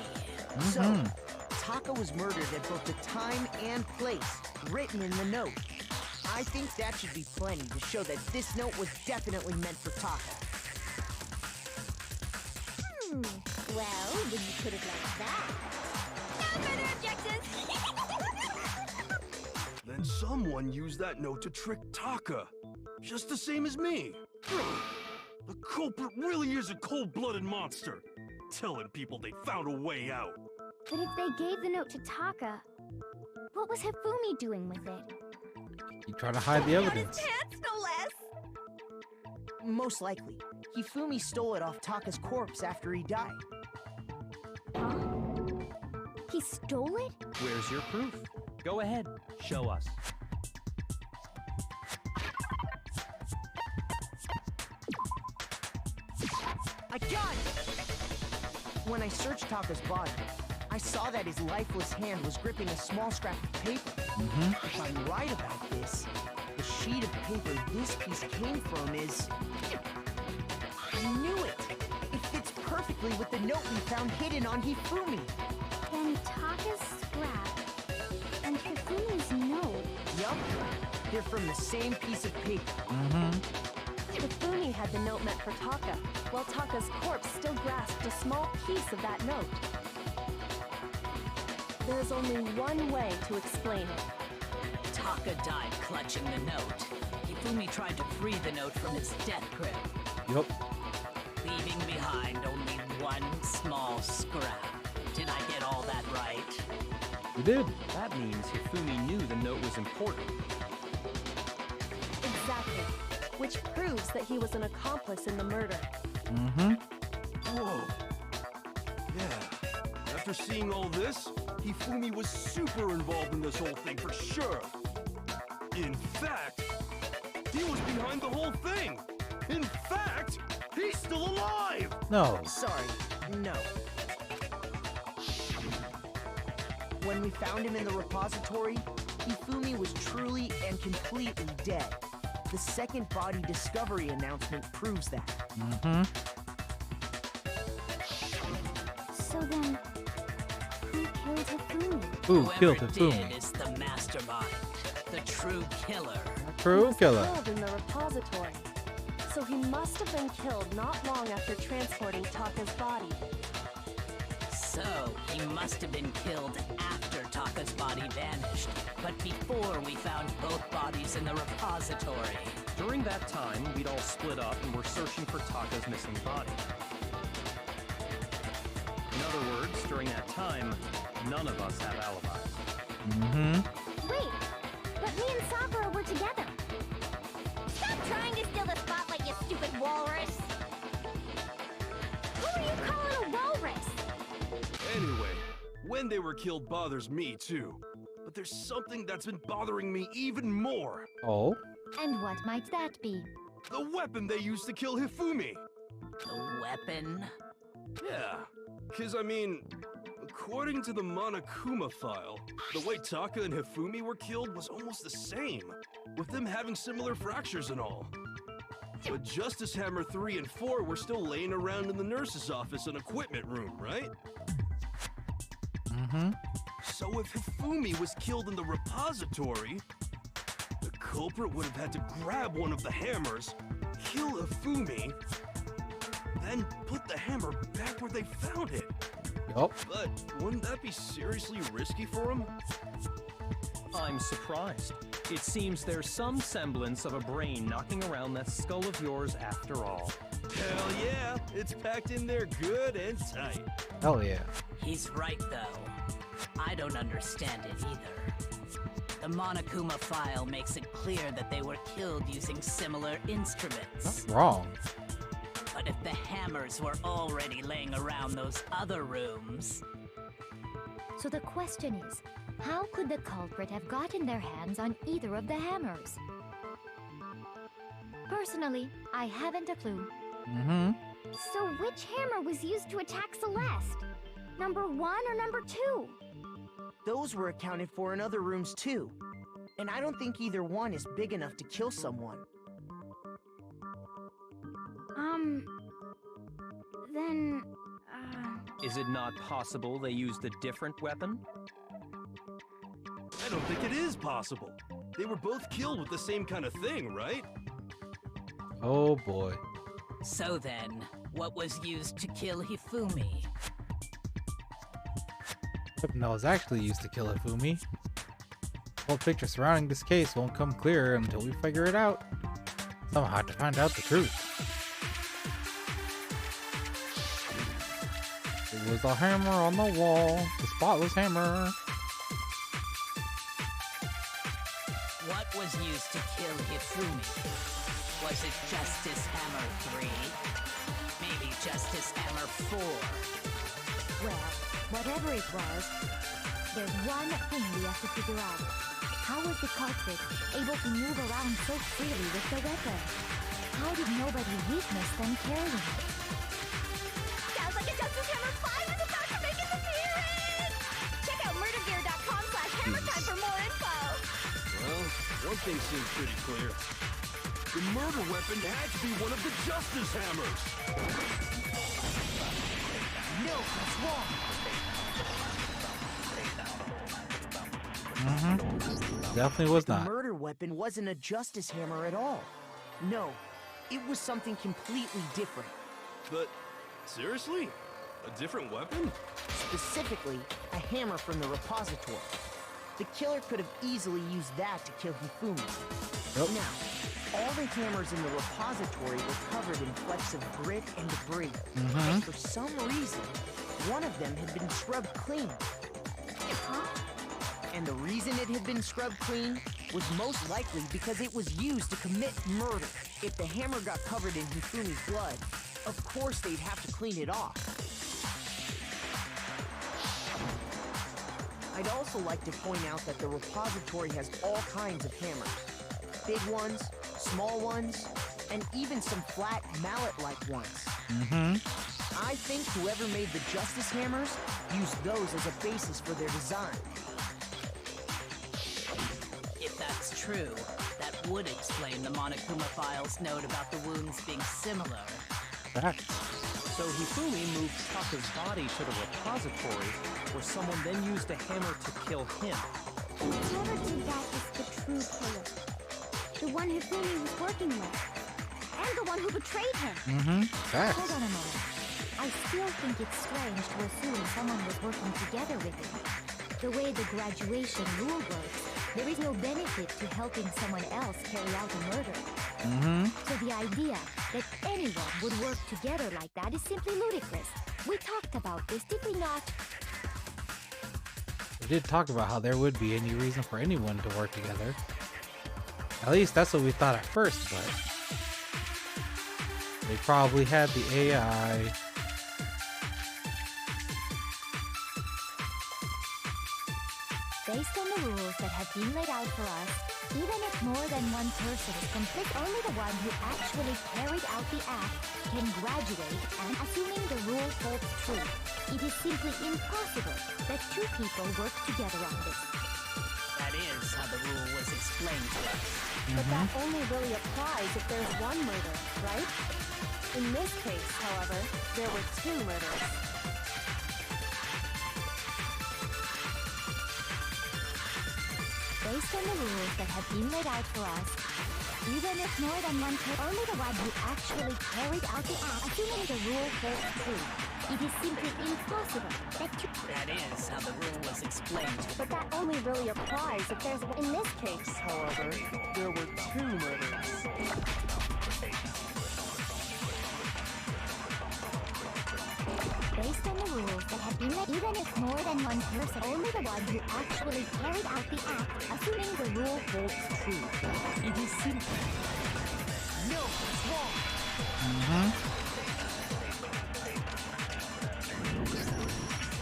So, Taka was murdered at both the time and place written in the note. I think that should be plenty to show that this note was definitely meant for Taka. Well, when you put it like that... No further objections! Then someone used that note to trick Taka. Just the same as me. The culprit really is a cold-blooded monster. Telling people they found a way out. But if they gave the note to Taka, what was Hifumi doing with it? You try to hide the evidence. Pants, no less! Most likely, Hifumi stole it off Taka's corpse after he died. Huh? He stole it? Where's your proof? Go ahead, show us. I got it! When I searched Taka's body, I saw that his lifeless hand was gripping a small scrap of paper. If I'm right about this, the sheet of paper this piece came from is... I knew it! It fits perfectly with the note we found hidden on Hifumi. Then Taka's scrap and Hifumi's note. Yup, they're from the same piece of paper. Hifumi had the note meant for Taka, while Taka's corpse still grasped a small piece of that note. There is only one way to explain it. Taka died clutching the note. Hifumi tried to free the note from its death grip, Yup. leaving behind only one small scrap. Did I get all that right? You did. That means Hifumi knew the note was important. Exactly. Which proves that he was an accomplice in the murder. Whoa. Yeah. After seeing all this, Hifumi was super involved in this whole thing for sure. In fact, he was behind the whole thing. In fact, he's still alive! No. Sorry, no. When we found him in the repository, Hifumi was truly and completely dead. The second body discovery announcement proves that. So then, who killed Hifumi? Who killed Whoever Hifumi? did is the mastermind, the true killer. True was killer. killed in the repository. So he must have been killed not long after transporting Taka's body. So, he must have been killed after Taka's body vanished, but before we found both bodies in the repository. During that time, we'd all split up and were searching for Taka's missing body. In other words, during that time, none of us have alibis. Wait, but me and Sakura were together. Stop trying to steal the spotlight, you stupid walrus! Who are you calling a walrus? Anyway, when they were killed bothers me too. But there's something that's been bothering me even more. Oh? And what might that be? The weapon they used to kill Hifumi. The weapon? Yeah, because I mean, according to the Monokuma file, the way Taka and Hifumi were killed was almost the same, with them having similar fractures and all. But Justice Hammer 3 and 4 were still laying around in the nurse's office and equipment room, right? So if Hifumi was killed in the repository, the culprit would have had to grab one of the hammers, kill Hifumi, then put the hammer back where they found it. Yup. But wouldn't that be seriously risky for him? I'm surprised. It seems there's some semblance of a brain knocking around that skull of yours after all. Hell yeah, it's packed in there good and tight. Hell yeah. He's right, though. I don't understand it either. The Monokuma file makes it clear that they were killed using similar instruments. Not wrong. But if the hammers were already laying around those other rooms... So the question is, how could the culprit have gotten their hands on either of the hammers? Personally, I haven't a clue. So which hammer was used to attack Celeste? Number 1 or number 2? Those were accounted for in other rooms too. And I don't think either one is big enough to kill someone. Then... Is it not possible they used a different weapon? I don't think it is possible. They were both killed with the same kind of thing, right? Oh boy. So then, what was used to kill Hifumi? Weapon that was actually used to kill Hifumi. The whole picture surrounding this case won't come clear until we figure it out. Somehow have to find out the truth. It was the hammer on the wall, the spotless hammer. What was used to kill Hifumi? Was it Justice Hammer 3? Maybe Justice Hammer 4? Well, whatever it was, there's one thing we have to figure out. How was the culprit able to move around so freely with the weapon? How did nobody witness them carrying it? Sounds like a Justice Hammer 5 is about to make its appearance! Check out murdergear.com/hammertime for more info! Well, one thing seems pretty clear. The murder weapon had to be one of the Justice Hammers! No, that's wrong. Definitely was The not. murder weapon wasn't a justice hammer at all. No, it was something completely different. But, seriously? A different weapon? Specifically, a hammer from the repository. The killer could have easily used that to kill Hifumi. Nope. Now, all the hammers in the repository were covered in flecks of grit and debris. But for some reason, one of them had been scrubbed clean. And the reason it had been scrubbed clean was most likely because it was used to commit murder. If the hammer got covered in Hifumi's blood, of course they'd have to clean it off. I'd also like to point out that the repository has all kinds of hammers. Big ones, small ones, and even some flat mallet-like ones. I think whoever made the Justice Hammers used those as a basis for their design. If that's true, that would explain the Monokuma file's note about the wounds being similar. Facts. So Hifumi moved Taka's body to the repository, where someone then used a hammer to kill him. Whoever did that is the true killer. The one Hifumi was working with. and the one who betrayed him. Facts. Hold on a moment. I still think it's strange to assume someone was working together with him. The way the graduation rule works, there is no benefit to helping someone else carry out a murder. So the idea that anyone would work together like that is simply ludicrous. We talked about this, did we not? We did talk about how there would be any reason for anyone to work together. At least that's what we thought at first, but they probably had the AI. Based on the rules that have been laid out for us, even if more than one person is complete, only the one who actually carried out the act can graduate, and assuming the rule holds true, it is simply impossible that two people work together on this. That is how the rule was explained to us. But that only really applies if there's one murder, right? In this case, however, there were two murders. Based on the rules that have been laid out for us, even if more than one person, only the one who actually carried out the act, assuming the rule holds true, it is simply impossible that two... That is how the rule was explained to us. But that only really applies if there's... In this case, However, there were two murders. Based on the rules that have been laid, even if more than one person, only the one who actually carried out the act, assuming the rule holds true, it is simple. No, it's wrong.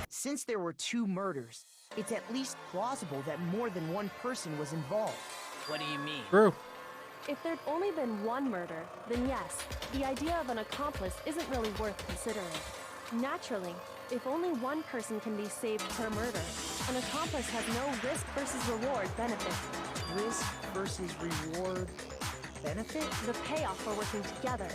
Since there were two murders, it's at least plausible that more than one person was involved. What do you mean? True. if there'd only been one murder, then yes, the idea of an accomplice isn't really worth considering. Naturally, if only one person can be saved per murder, an accomplice has no risk versus reward benefit. Risk versus reward benefit? The payoff for working together.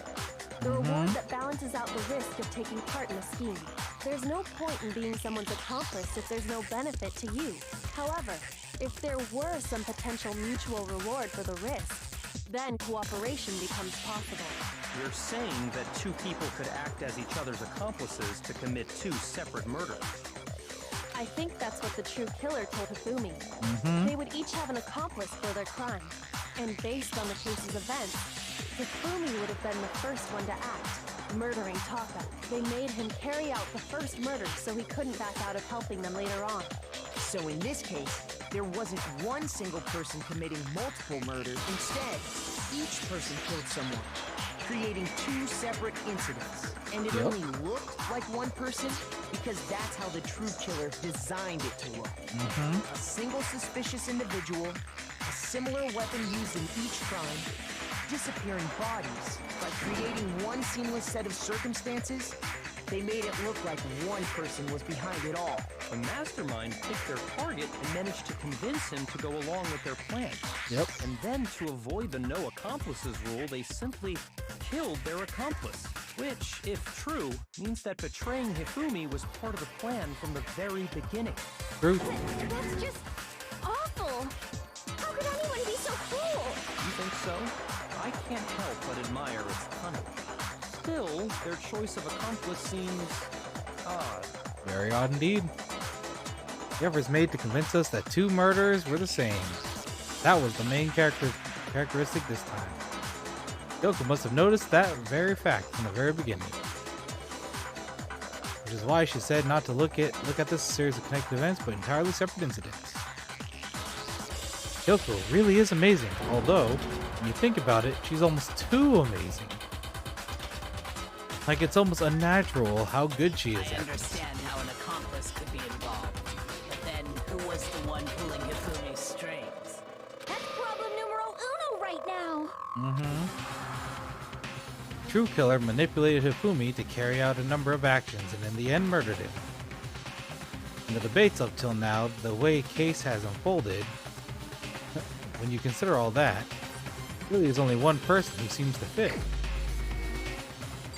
The reward that balances out the risk of taking part in a scheme. There's no point in being someone's accomplice if there's no benefit to you. However, if there were some potential mutual reward for the risk, then cooperation becomes possible. You're saying that two people could act as each other's accomplices to commit two separate murders. I think that's what the true killer told Hifumi. They would each have an accomplice for their crime. And based on the case's events, Hifumi would have been the first one to act, murdering Taka. They made him carry out the first murder so he couldn't back out of helping them later on. So in this case, there wasn't one single person committing multiple murders. Instead, each person killed someone, creating two separate incidents. And it only looked like one person because that's how the true killer designed it to look. A single suspicious individual, a similar weapon used in each crime, disappearing bodies. By creating one seamless set of circumstances, they made it look like one person was behind it all. The mastermind picked their target and managed to convince him to go along with their plan. And then, to avoid the no accomplices rule, they simply killed their accomplice. Which, if true, means that betraying Hifumi was part of the plan from the very beginning. True. That's just awful. How could anyone be so cruel? You think so? I can't help but admire its cunning. Still, their choice of accomplice seems odd. Very odd indeed. The effort was made to convince us that two murderers were the same. That was the main characteristic this time. Yoko must have noticed that very fact from the very beginning. Which is why she said not to look at this series of connected events, but entirely separate incidents. Yoko really is amazing, although, when you think about it, she's almost too amazing. Like, it's almost unnatural how good she is I at this. understand how an accomplice could be involved. But then, who was the one pulling Hifumi's strings? That's problem numero uno right now. True Killer manipulated Hifumi to carry out a number of actions and in the end murdered him. In the debates up till now, the way case has unfolded, when you consider all that, really there's only one person who seems to fit.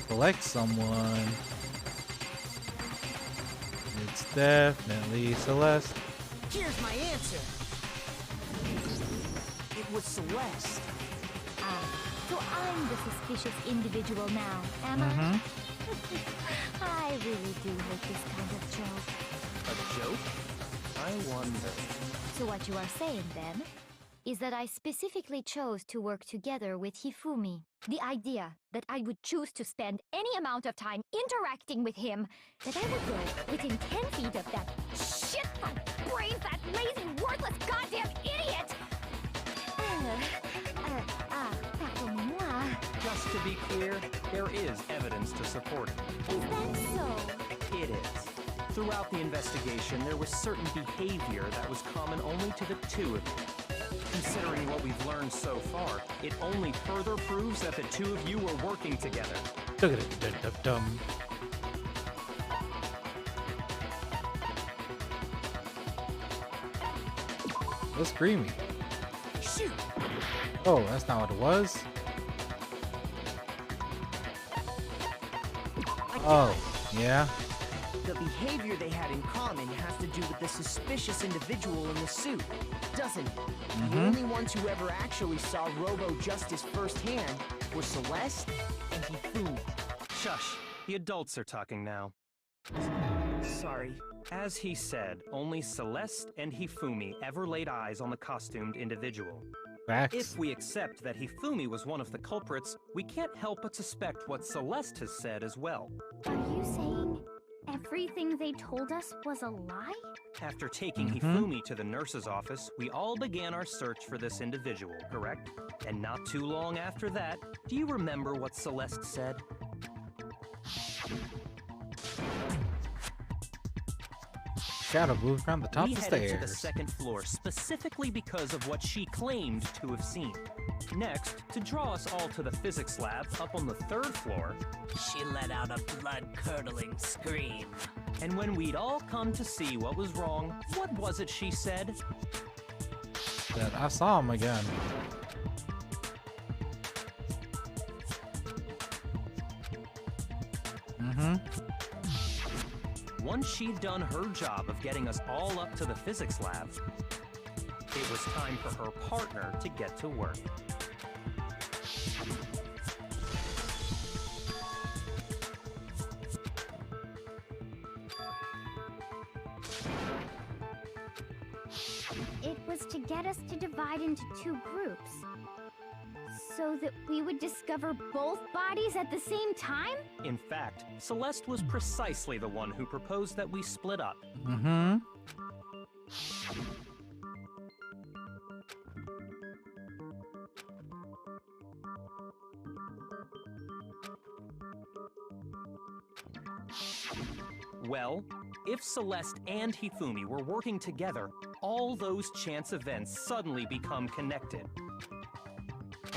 Select someone. It's definitely Celeste. Here's my answer. It was Celeste. So I'm the suspicious individual now, am I? I really do hate this kind of joke. A joke? I wonder. So what you are saying, then, is that I specifically chose to work together with Hifumi. The idea that I would choose to spend any amount of time interacting with him, that I would go within 10 feet of that shit-brain-fat, lazy, worthless goddamn idiot! Pardonnez-moi. Just to be clear, there is evidence to support it. Is that so? It is. Throughout the investigation, there was certain behavior that was common only to the two of you. Considering what we've learned so far, it only further proves that the two of you were working together. Dum. That's creamy. Shoot! Oh, that's not what it was. Oh, yeah. The behavior they had in common has to do with the suspicious individual in the suit, doesn't it? The only ones who ever actually saw Robo Justice firsthand were Celeste and Hifumi. Shush. The adults are talking now. Sorry. As he said, only Celeste and Hifumi ever laid eyes on the costumed individual. Facts. If we accept that Hifumi was one of the culprits, we can't help but suspect what Celeste has said as well. Are you saying everything they told us was a lie? After taking Hifumi to the nurse's office, we all began our search for this individual, correct? And not too long after that, do you remember what Celeste said? Shadow moved around the top of the We headed stairs. to the second floor specifically because of what she claimed to have seen. Next, to draw us all to the physics lab up on the third floor, She let out a blood-curdling scream. and when we'd all come to see what was wrong, what was it she said? That I saw him again. Once she'd done her job of getting us all up to the physics lab, it was time for her partner to get to work. It was to get us to divide into two groups. So that we would discover both bodies at the same time? In fact, Celeste was precisely the one who proposed that we split up. Well, if Celeste and Hifumi were working together, all those chance events suddenly become connected.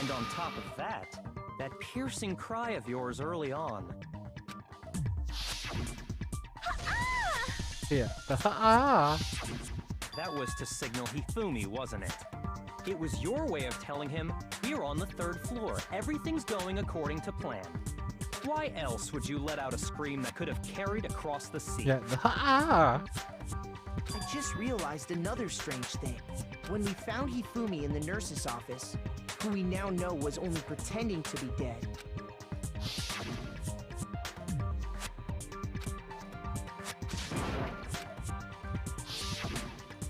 And on top of that piercing cry of yours early on. Yeah. That was to signal Hifumi, wasn't it? It was your way of telling him, we're on the third floor, everything's going according to plan. Why else would you let out a scream that could have carried across the sea? Yeah. I just realized another strange thing. When we found Hifumi in the nurse's office, who we now know was only pretending to be dead,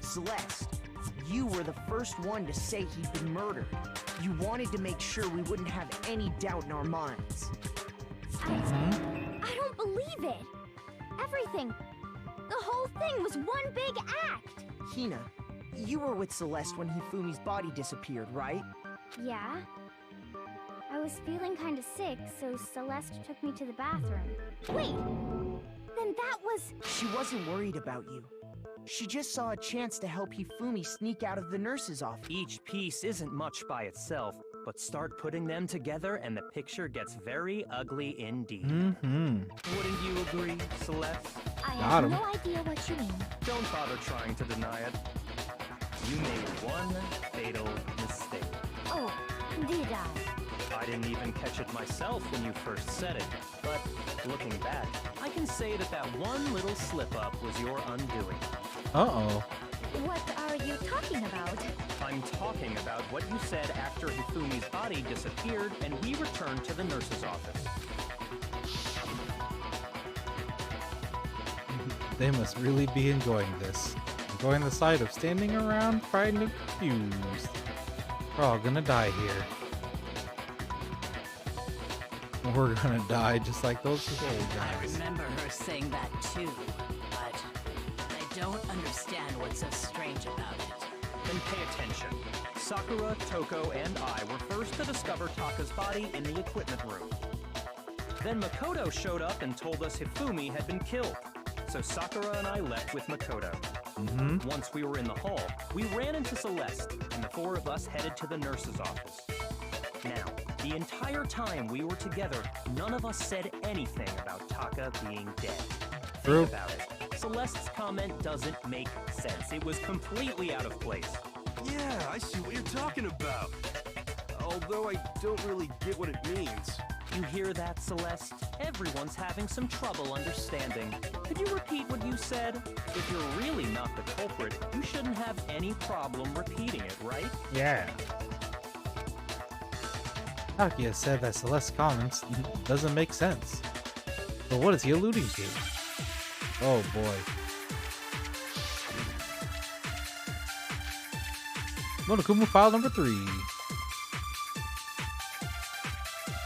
Celeste, you were the first one to say he'd been murdered. You wanted to make sure we wouldn't have any doubt in our minds. I don't believe it. Everything, the whole thing was one big act. Hina, you were with Celeste when Hifumi's body disappeared, right? Yeah. I was feeling kind of sick, so Celeste took me to the bathroom. Wait, then that was... She wasn't worried about you. She just saw a chance to help Hifumi sneak out of the nurse's office. Each piece isn't much by itself, but start putting them together and the picture gets very ugly indeed. Wouldn't you agree, Celeste? I Got have him. no idea what you mean. Don't bother trying to deny it. You made one fatal mistake. Oh, did I? I didn't even catch it myself when you first said it, but looking back, I can say that that one little slip-up was your undoing. Uh-oh. What are you talking about? I'm talking about what you said after Hifumi's body disappeared and we returned to the nurse's office. They must really be enjoying this. Enjoying the sight of standing around frightened and confused. We're all gonna die here. We're gonna die just like those old I guys. remember her saying that too, but I don't understand what's so strange about it. Then pay attention. Sakura, Toko, and I were first to discover Taka's body in the equipment room. Then Makoto showed up and told us Hifumi had been killed. So Sakura and I left with Makoto. Once we were in the hall, we ran into Celeste, and the four of us headed to the nurse's office. Now, the entire time we were together, none of us said anything about Taka being dead. True. Think about it. Celeste's comment doesn't make sense. It was completely out of place. Yeah, I see what you're talking about. Although I don't really get what it means. You hear that, Celeste? Everyone's having some trouble understanding. Could you repeat what you said? If you're really not the culprit, you shouldn't have any problem repeating it, right? Yeah. Takia said that Celeste's comments doesn't make sense. But what is he alluding to? Oh boy. Monokuma file number 3.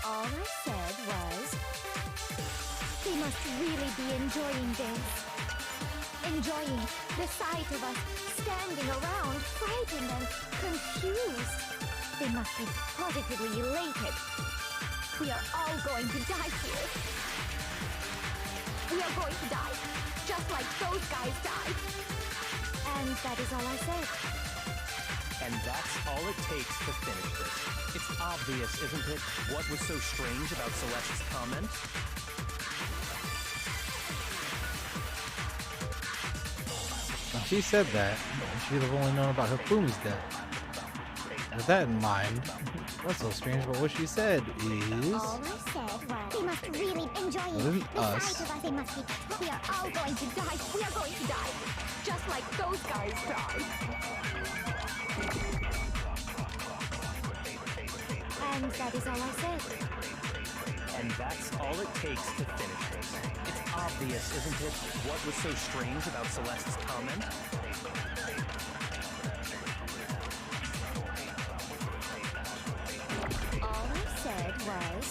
All I said was, they must really be enjoying this. Enjoying the sight of us standing around, frightened and confused. They must be positively elated. We are all going to die here. We are going to die, just like those guys died. And that is all I said. And that's all it takes to finish this. It's obvious, isn't it, what was so strange about Celeste's comment? When she said that, she'd have only known about Hifumi's death. With that in mind, what's so strange about what she said is... All I said was, they must really enjoy Other it. than The us. sight of us, they must be. We are all going to die. We are going to die. Just like those guys died. And that is all I said. And that's all it takes to finish this. It's obvious, isn't it, what was so strange about Celeste's comment? All I said was,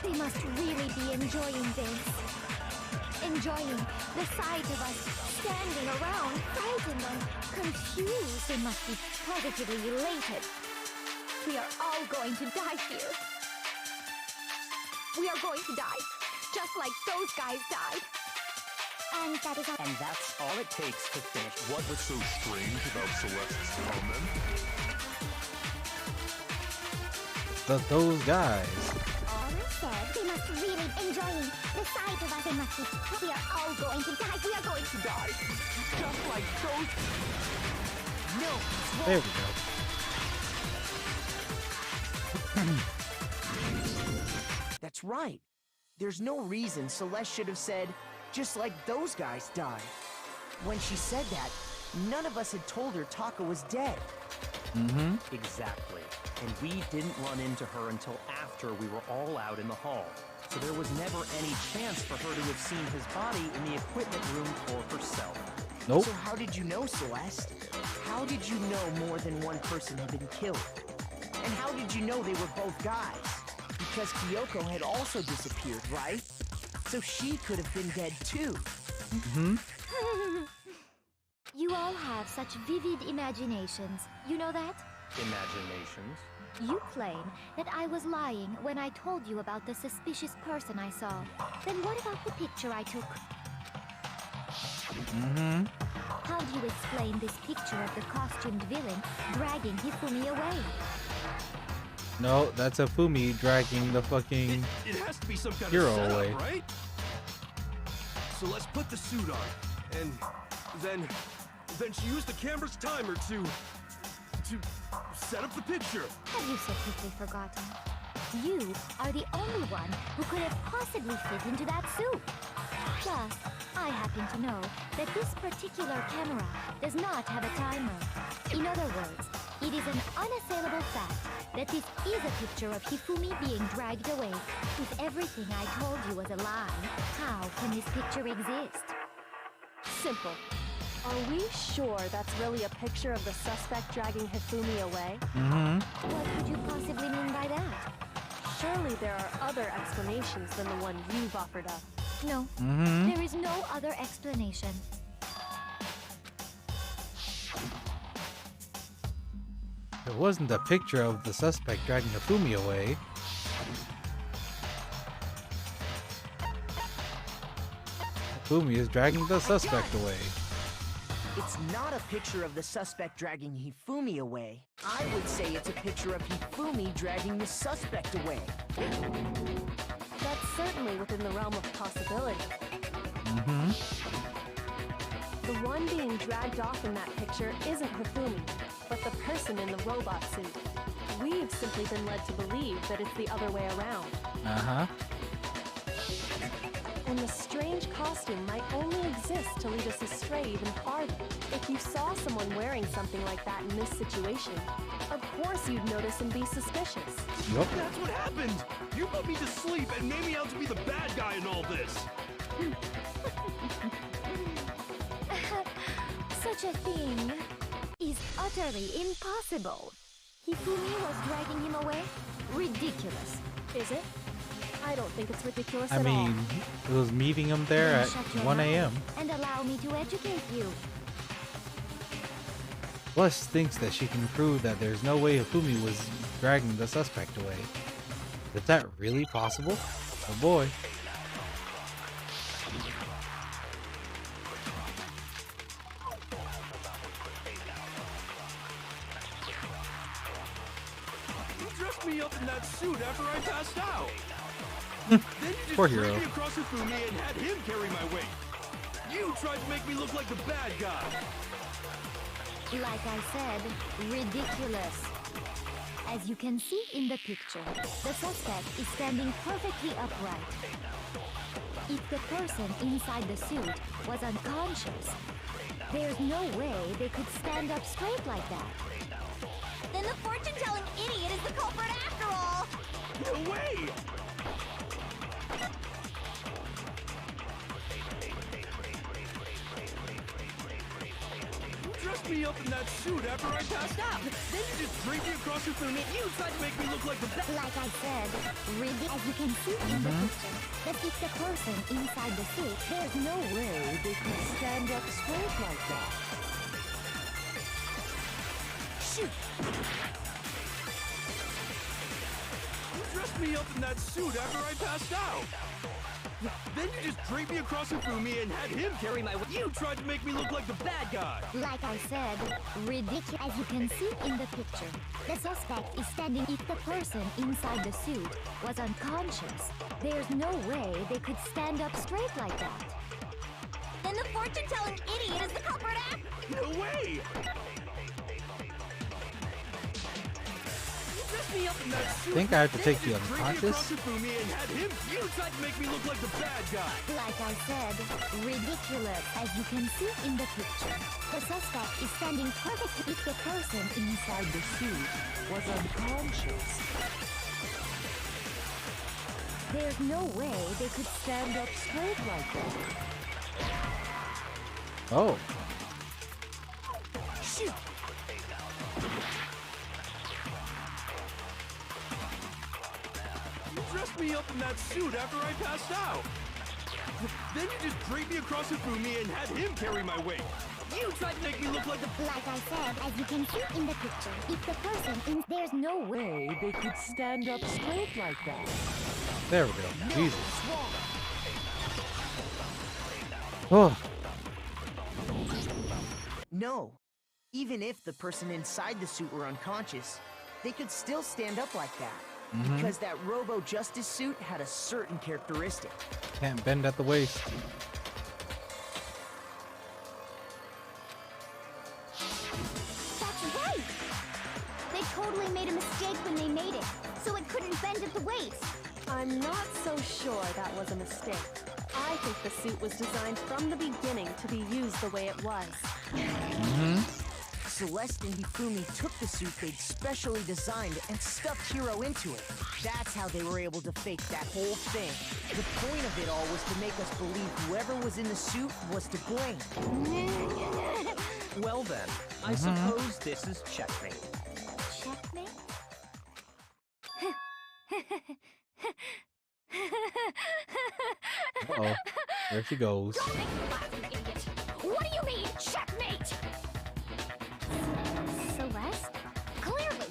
they must really be enjoying this. Enjoying the sight of us standing around, frightened and confused. They must be positively elated. We are all going to die here. We are going to die, just like those guys died. And that is all. And that's all it takes to finish what was so strange about Celeste's comment? Those guys. All I said, they must really enjoying the sight of us. They must be. We are all going to die. We are going to die, just like those. No, There we go. That's right. There's no reason Celeste should have said, just like those guys died. When she said that, none of us had told her Taka was dead. Exactly. And we didn't run into her until after we were all out in the hall. So there was never any chance for her to have seen his body in the equipment room for herself. Nope. So how did you know, Celeste? How did you know more than one person had been killed? And how did you know they were both guys? Because Kyoko had also disappeared, right? So she could have been dead too. You all have such vivid imaginations. You know that? Imaginations. You claim that I was lying when I told you about the suspicious person I saw. Then what about the picture I took? How do you explain this picture of the costumed villain dragging Hifumi away? No, that's a Fumi dragging the fucking It has to be some kind hero of setup, away. right? So let's put the suit on, and then she used the camera's timer to set up the picture. Have you so quickly forgotten? You are the only one who could have possibly fit into that suit. Plus, I happen to know that this particular camera does not have a timer. In other words, it is an unassailable fact that this is a picture of Hifumi being dragged away. If everything I told you was a lie, how can this picture exist? Simple. Are we sure that's really a picture of the suspect dragging Hifumi away? What could you possibly mean by that? Surely there are other explanations than the one you've offered up. No, there is no other explanation. It wasn't a picture of the suspect dragging Hifumi away. Hifumi is dragging the suspect away. It's not a picture of the suspect dragging Hifumi away. I would say it's a picture of Hifumi dragging the suspect away. That's certainly within the realm of possibility. The one being dragged off in that picture isn't Hifumi, but the person in the robot suit. We've simply been led to believe that it's the other way around. And the strange costume might only exist to lead us astray even farther. If you saw someone wearing something like that in this situation, of course you'd notice and be suspicious. Yep. That's what happened! You put me to sleep and made me out to be the bad guy in all this! Such a thing is utterly impossible. Hifumi was dragging him away? Ridiculous. Is it? I don't think it's ridiculous I at all. mean, it was meeting him there Then at shut your 1 a.m. mouth and allow me to educate you. Plus thinks that she can prove that there's no way Hifumi was dragging the suspect away. Is that really possible? Oh boy. You dressed me up in that suit after I passed out! Then you just Poor dragged hero. me across Hifumi and had him carry my weight! You tried to make me look like the bad guy! Like I said, ridiculous. As you can see in the picture, the suspect is standing perfectly upright. If the person inside the suit was unconscious, there's no way they could stand up straight like that. Then the fortune-telling idiot is the culprit after all! No way! You dressed me up in that suit after I passed out! Then you just dragged me across Hifumi and you tried to make me look like the bad. Like I said, as you can see in the picture, that if the person inside the suit, there's no way they could stand up straight like that. Shoot! You dressed me up in that suit after I passed out! Then you just dragged me across Hifumi and had him carry my weight. You tried to make me look like the bad guy! Like I said, ridiculous. As you can see in the picture, the suspect is standing. If the person inside the suit was unconscious, there's no way they could stand up straight like that. Then the fortune-telling idiot is the culprit after... No way! You dressed me up in that suit. I think I have to Then take you the just dragged me unconscious. across Hifumi and had him. You tried to make me look like the bad guy! Like I said, ridiculous. As you can see in the picture, the suspect is standing perfectly. If the person inside the suit was unconscious, there's no way they could stand up straight like that. Oh. Shoot! You dressed me up in that suit after I passed out! Then you just dragged me across Hifumi and had him carry my weight! You tried to make me look like the... Like I said, as you can see in the picture, if the person in there's no way they could stand up straight like that. There we go. Jesus. Oh. No. Even if the person inside the suit were unconscious, they could still stand up like that. Because that Robo-Justice suit had a certain characteristic. Can't bend at the waist. That's right! They totally made a mistake when they made it, so it couldn't bend at the waist. I'm not so sure that was a mistake. I think the suit was designed from the beginning to be used the way it was. Celeste and Hifumi took the suit they'd specially designed and stuffed Hiro into it. That's how they were able to fake that whole thing. The point of it all was to make us believe whoever was in the suit was to blame. Well then, I suppose this is checkmate. Checkmate? Uh-oh. There she goes. Don't make me laugh, you idiot! What do you mean, checkmate? Celeste? Clearly,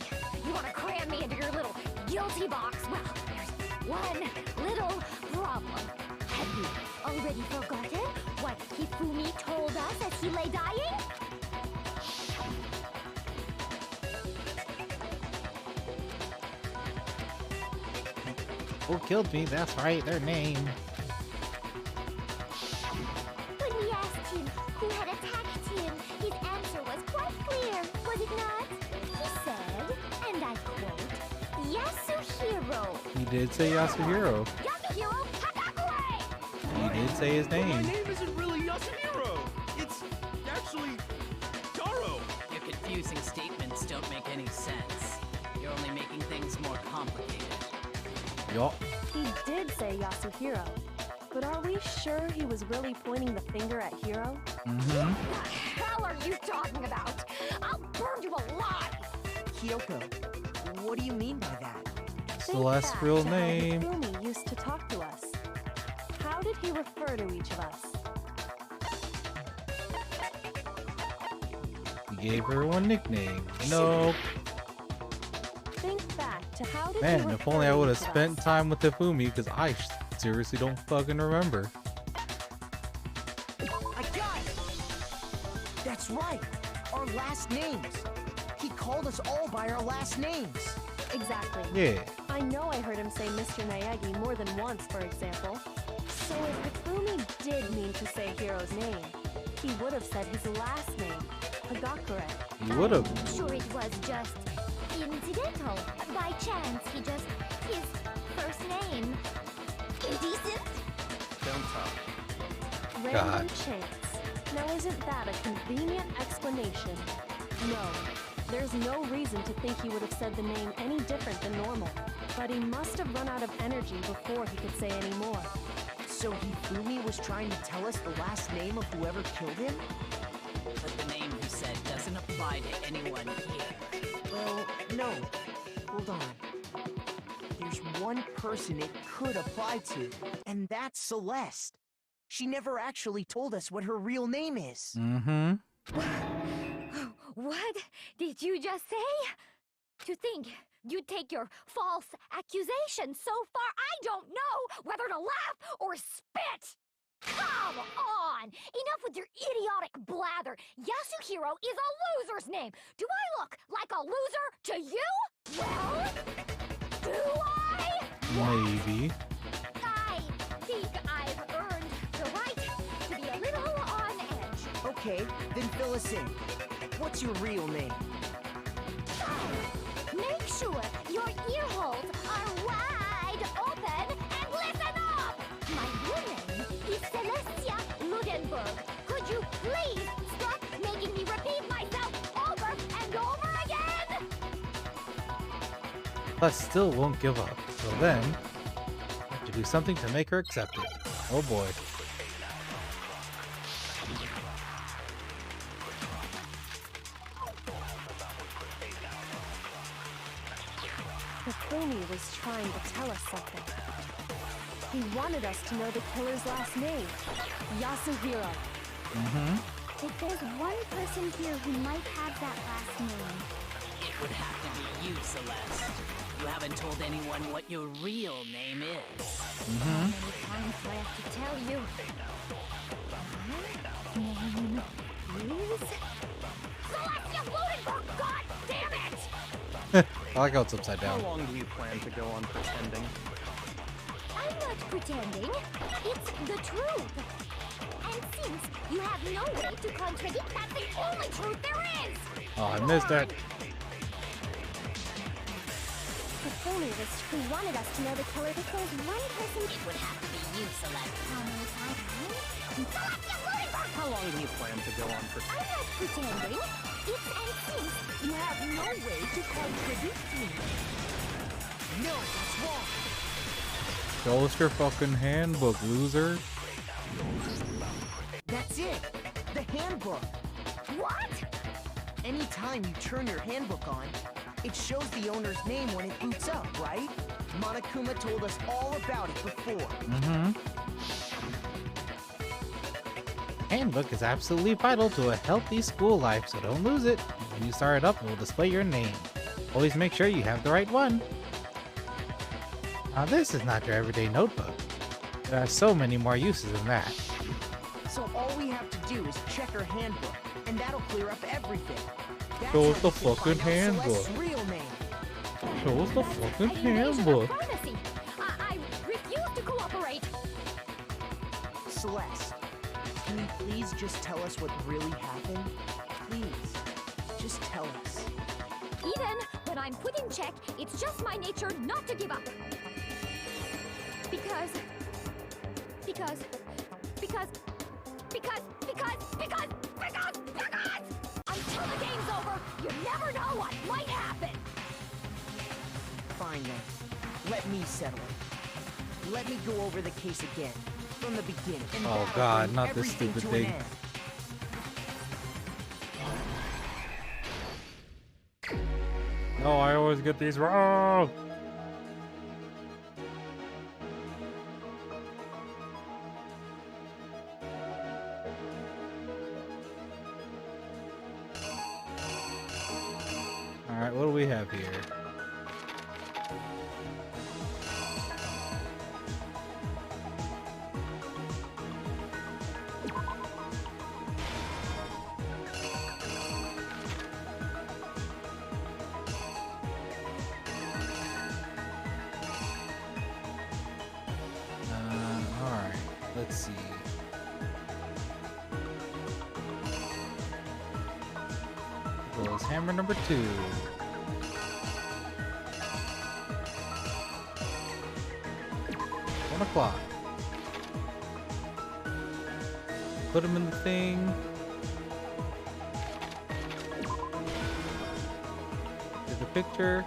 you want to cram me into your little guilty box. Well, there's one little problem. Have you already forgotten what Hifumi told us as he lay dying? Who killed me? That's right, their name. When we asked him who had attacked him, his answer was quite clear, was it not? He said, and I quote, Yasuhiro. He did say Yasuhiro. Yasuhiro Takakure! He did say his My name. name isn't really Yasuhiro. It's actually Taro. Your confusing statements don't make any sense. You're only making things more complicated. Yup. He did say Yasuhiro, but are we sure he was really pointing the finger at Hiro? Mm-hmm. What the hell are you talking about? I'll burn you alive! Kyoko, what do you mean by that? Celeste's Think back real to how name. Hifumi used to talk to us. How did he refer to each of us? He gave her one nickname. Nope. Think back to how did he Man, refer if only I to would have each of spent us? time with Hifumi, because I seriously don't fucking remember. I got it! That's right! Our last names! He called us all by our last names! Exactly. Yeah. I know I heard him say Mr. Naegi more than once, for example. So if Hifumi did mean to say Hiro's name, he would have said his last name, Hagakure. He would have. Sure, it was just incidental. By chance, his first name. Indecent? Don't talk. Random chance. Now isn't that a convenient explanation? No. There's no reason to think he would have said the name any different than normal. But he must have run out of energy before he could say any more. So Hifumi was trying to tell us the last name of whoever killed him? But the name you said doesn't apply to anyone here. Well, no. Hold on. There's one person it could apply to, and that's Celeste. She never actually told us what her real name is. Mm-hmm. What did you just say? To think you'd take your false accusation so far, I don't know whether to laugh or spit! Come on! Enough with your idiotic blather! Yasuhiro is a loser's name! Do I look like a loser to you? Well, do I? Maybe. I think I've earned the right to be a little on edge. Okay, then fill us in. What's your real name? Make sure your ear holes are wide open and listen up! My real name is Celestia Ludenberg. Could you please stop making me repeat myself over and over again? But still won't give up. So then, I have to do something to make her accept it. Oh boy. Hifumi was trying to tell us something. He wanted us to know the killer's last name, Yasuhiro. Mm-hmm. If there's one person here who might have that last name, It would have to be you, Celeste. You haven't told anyone what your real name is. how many times do I have to tell you? My name is Celestia Ludenberg! God damn it! I like how it's upside How down. long do you plan to go on pretending? I'm not pretending. It's the truth. And since you have no way to contradict, that's the only truth there is! Oh, I missed that. Hifumi who wanted us to know the killer, if there's one person... It would have to be you, Celeste. How many times? Celestia Ludenberg! How long do you plan to go on pretending? I'm not pretending. It's and since you have no way to contradict me. No, that's wrong. Show us your fucking handbook, loser. That's it. The handbook. What? Anytime you turn your handbook on, it shows the owner's name when it boots up, right? Monokuma told us all about it before. Handbook is absolutely vital to a healthy school life, so don't lose it. When you start it up, it will display your name. Always make sure you have the right one. Now this is not your everyday notebook. There are so many more uses than that. So all we have to do is check her handbook, and that'll clear up everything. That's Show us how the we can fucking find out handbook. Celeste's real name. Show us the fucking An invasion of handbook. privacy. I refuse to cooperate. Celeste, can you please just tell us what really happened? Please, just tell us. Even when I'm put in check, it's just my nature not to give up. Because until the game's over, you never know what might happen. Fine then. Let me settle it. Let me go over the case again, from the beginning. And Oh that'll God, bring not this everything stupid to an thing. end. No, I always get these wrong. Alright, what do we have here? Alright, let's see. Goes hammer number 2. 1 o'clock. Put him in the thing. Get the picture.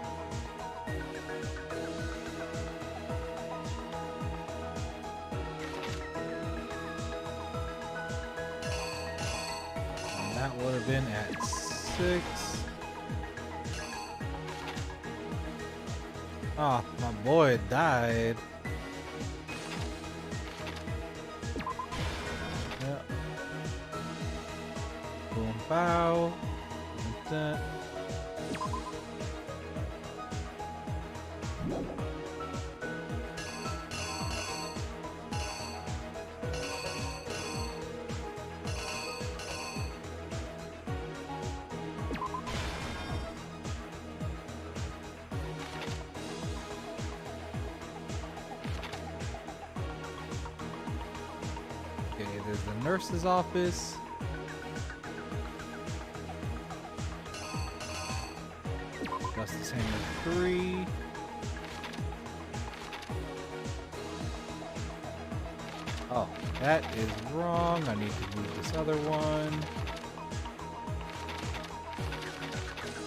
And that would have been at 6. Oh, my boy died. Yep. Boom, bow. Dun, dun. Okay, there's the nurse's office. Justice Hammer 3. Oh, that is wrong. I need to move this other one.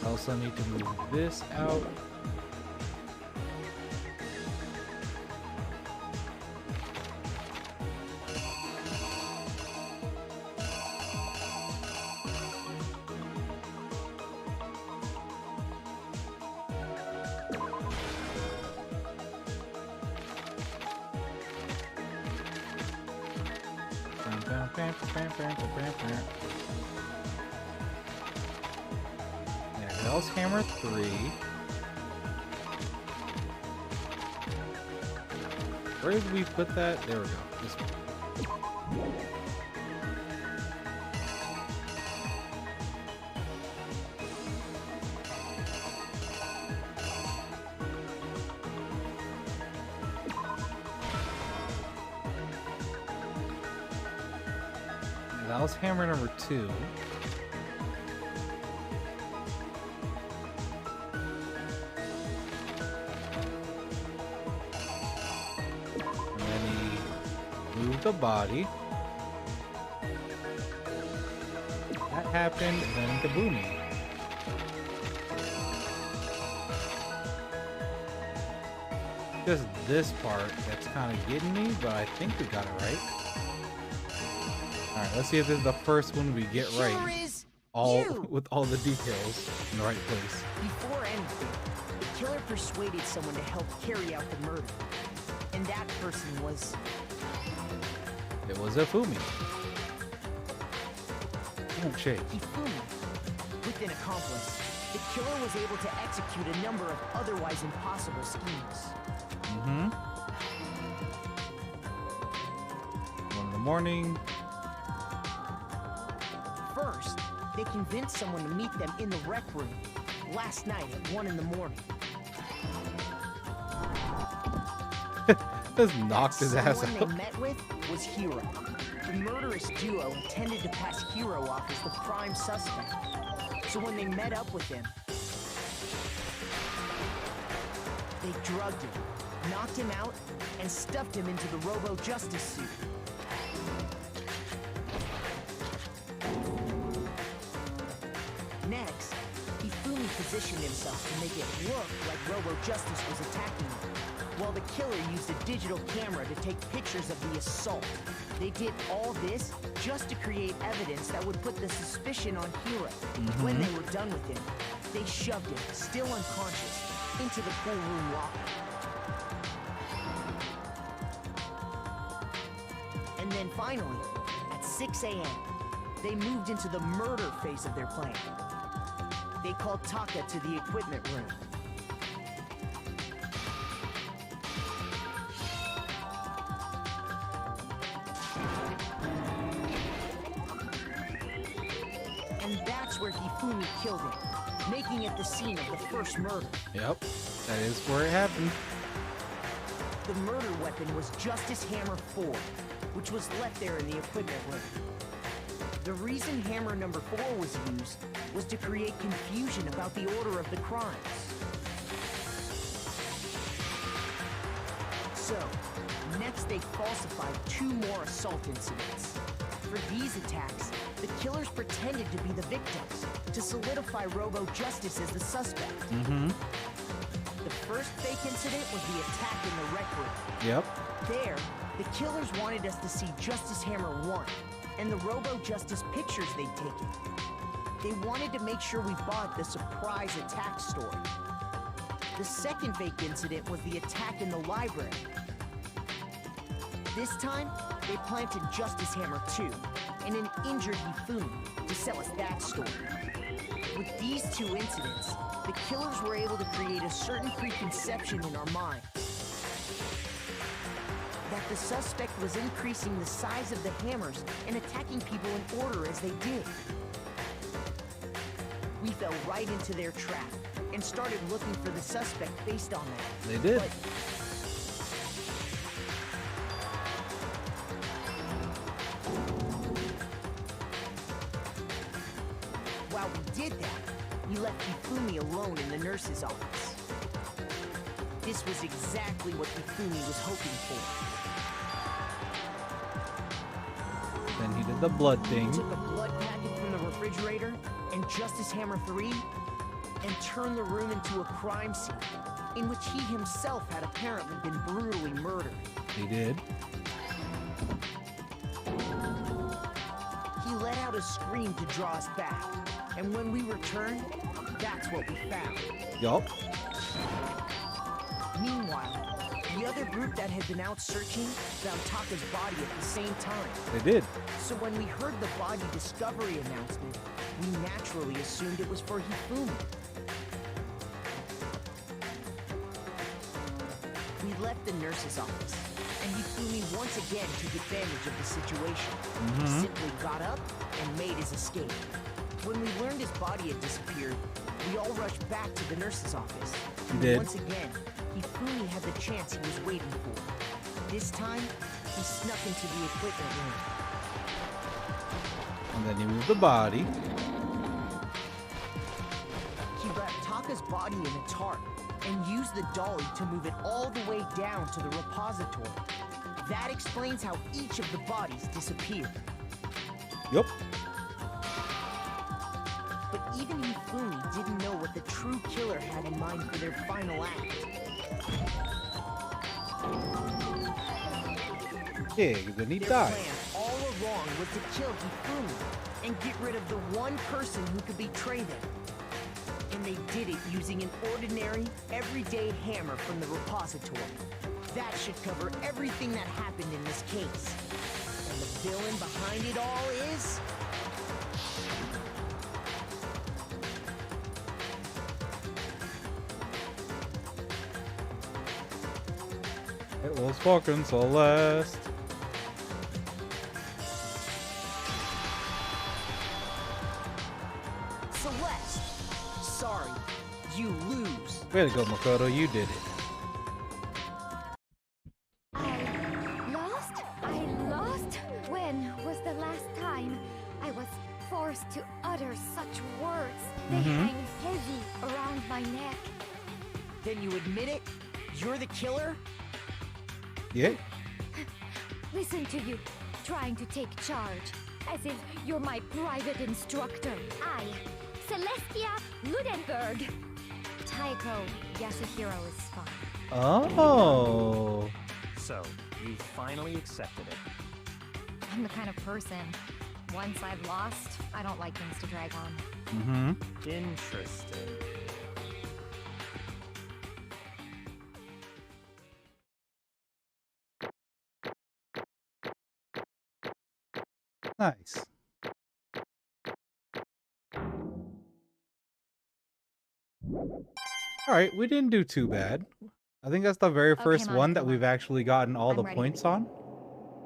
I also need to move this out. Yeah, Hell's Hammer 3. Where did we put that? There we go. This one. That was hammer number 2. And then he moved the body. That happened, and then Kaboomy. just this part that's kind of getting me, but I think we got it right. All right, let's see if this is the first one we get right. With all the details in the right place. Before anything, the killer persuaded someone to help carry out the murder. And that person was... It was Ifumi. Don't shake. Ifumi. With an accomplice, the killer was able to execute a number of otherwise impossible schemes. Mm-hmm. 1 in the morning. First, they convinced someone to meet them in the rec room last night at 1 in the morning. Just knocked his ass out. Someone they met with was Hiro. The murderous duo intended to pass Hiro off as the prime suspect. So when they met up with him, they drugged him, knocked him out, and stuffed him into the Robo-Justice suit. Next, Ifumi positioned himself to make it look like Robo-Justice was attacking him, while the killer used a digital camera to take pictures of the assault. They did all this just to create evidence that would put the suspicion on Hiro. When they were done with him, they shoved him, still unconscious, into the pool room locker. And then finally, at 6 a.m., they moved into the murder phase of their plan. They called Taka to the equipment room. And that's where Ifumi killed him, making it the scene of the first murder. Yep, that is where it happened. The murder weapon was Justice Hammer 4, which was left there in the equipment room. The reason Hammer number 4 was used was to create confusion about the order of the crimes. So, next they falsified 2 more assault incidents. For these attacks, the killers pretended to be the victims, to solidify Robo-Justice as the suspect. The first fake incident was the attack in the rec room. Yep. There, the killers wanted us to see Justice Hammer 1 and the Robo-Justice pictures they'd taken. They wanted to make sure we bought the surprise attack story. The second fake incident was the attack in the library. This time, they planted Justice Hammer 2 and an injured Ifumi to sell us that story. With these 2 incidents, the killers were able to create a certain preconception in our minds that the suspect was increasing the size of the hammers and attacking people in order as they did. We fell right into their trap and started looking for the suspect based on that. They did. But while we did that, we left Ifumi alone in the nurse's office. This was exactly what Ifumi was hoping for. Then he did the blood thing. He took a blood packet from the refrigerator and Justice Hammer 3 and turned the room into a crime scene in which he himself had apparently been brutally murdered. He did. He let out a scream to draw us back, and when we returned, that's what we found. Yup. Meanwhile, the other group that had been out searching found Taka's body at the same time. They did. So when we heard the body discovery announcement, we naturally assumed it was for Ifumi. We left the nurse's office, and Ifumi once again took advantage of the situation. He simply got up and made his escape. When we learned his body had disappeared, we all rushed back to the nurse's office. He did. Once again, Ifumi had the chance he was waiting for. This time, he snuck into the equipment room. And then he moved the body. He wrapped Taka's body in a tarp and used the dolly to move it all the way down to the repository. That explains how each of the bodies disappeared. Yup. But even Ifumi didn't know what the true killer had in mind for their final act. Pig, then he Their died. plan all along was to kill Hifumi and get rid of the one person who could betray them. And they did it using an ordinary, everyday hammer from the repository. That should cover everything that happened in this case. And the villain behind it all is... It was fucking Celeste. Celeste. Sorry, you lose. Way to go, Makoto. You did it. I lost? When was the last time I was forced to utter such words? They hang heavy around my neck. Then you admit it? You're the killer? Yeah. Listen to you, trying to take charge, as if you're my private instructor. I, Celestia Ludenberg. Taiko Yasuhiro is fine. Oh. So, you finally accepted it. I'm the kind of person, once I've lost, I don't like things to drag on. Interesting. Nice. Alright, we didn't do too bad. I think that's the very first one that we've actually gotten all the points on.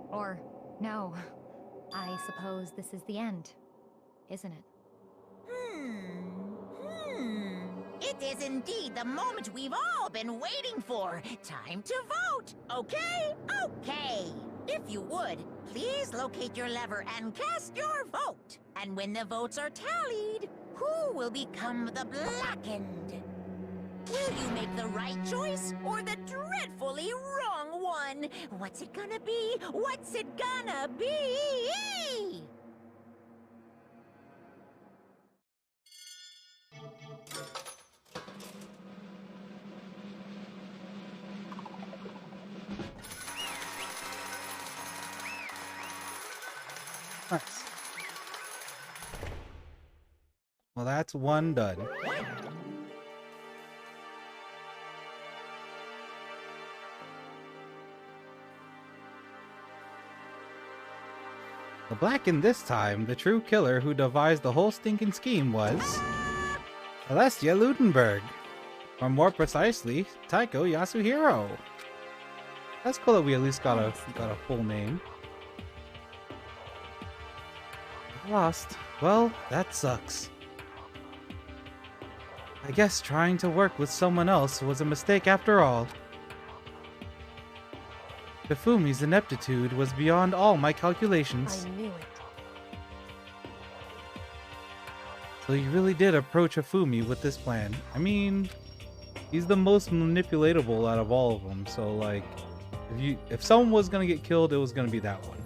Or, no. I suppose this is the end, isn't it? It is indeed the moment we've all been waiting for. Time to vote. Okay? Okay. If you would, please locate your lever and cast your vote. And when the votes are tallied, who will become the blackened? Will you make the right choice or the dreadfully wrong one? What's it gonna be? What's it gonna be? Nice. Well, that's one done. The blackened this time, the true killer who devised the whole stinking scheme was Celestia Ludenberg, or more precisely, Taiko Yasuhiro. That's cool that we at least got a full name. Lost. Well, that sucks. I guess trying to work with someone else was a mistake after all. Hifumi's ineptitude was beyond all my calculations. I knew it. So you really did approach Hifumi with this plan. I mean, he's the most manipulatable out of all of them, so like, if someone was gonna get killed, it was gonna be that one.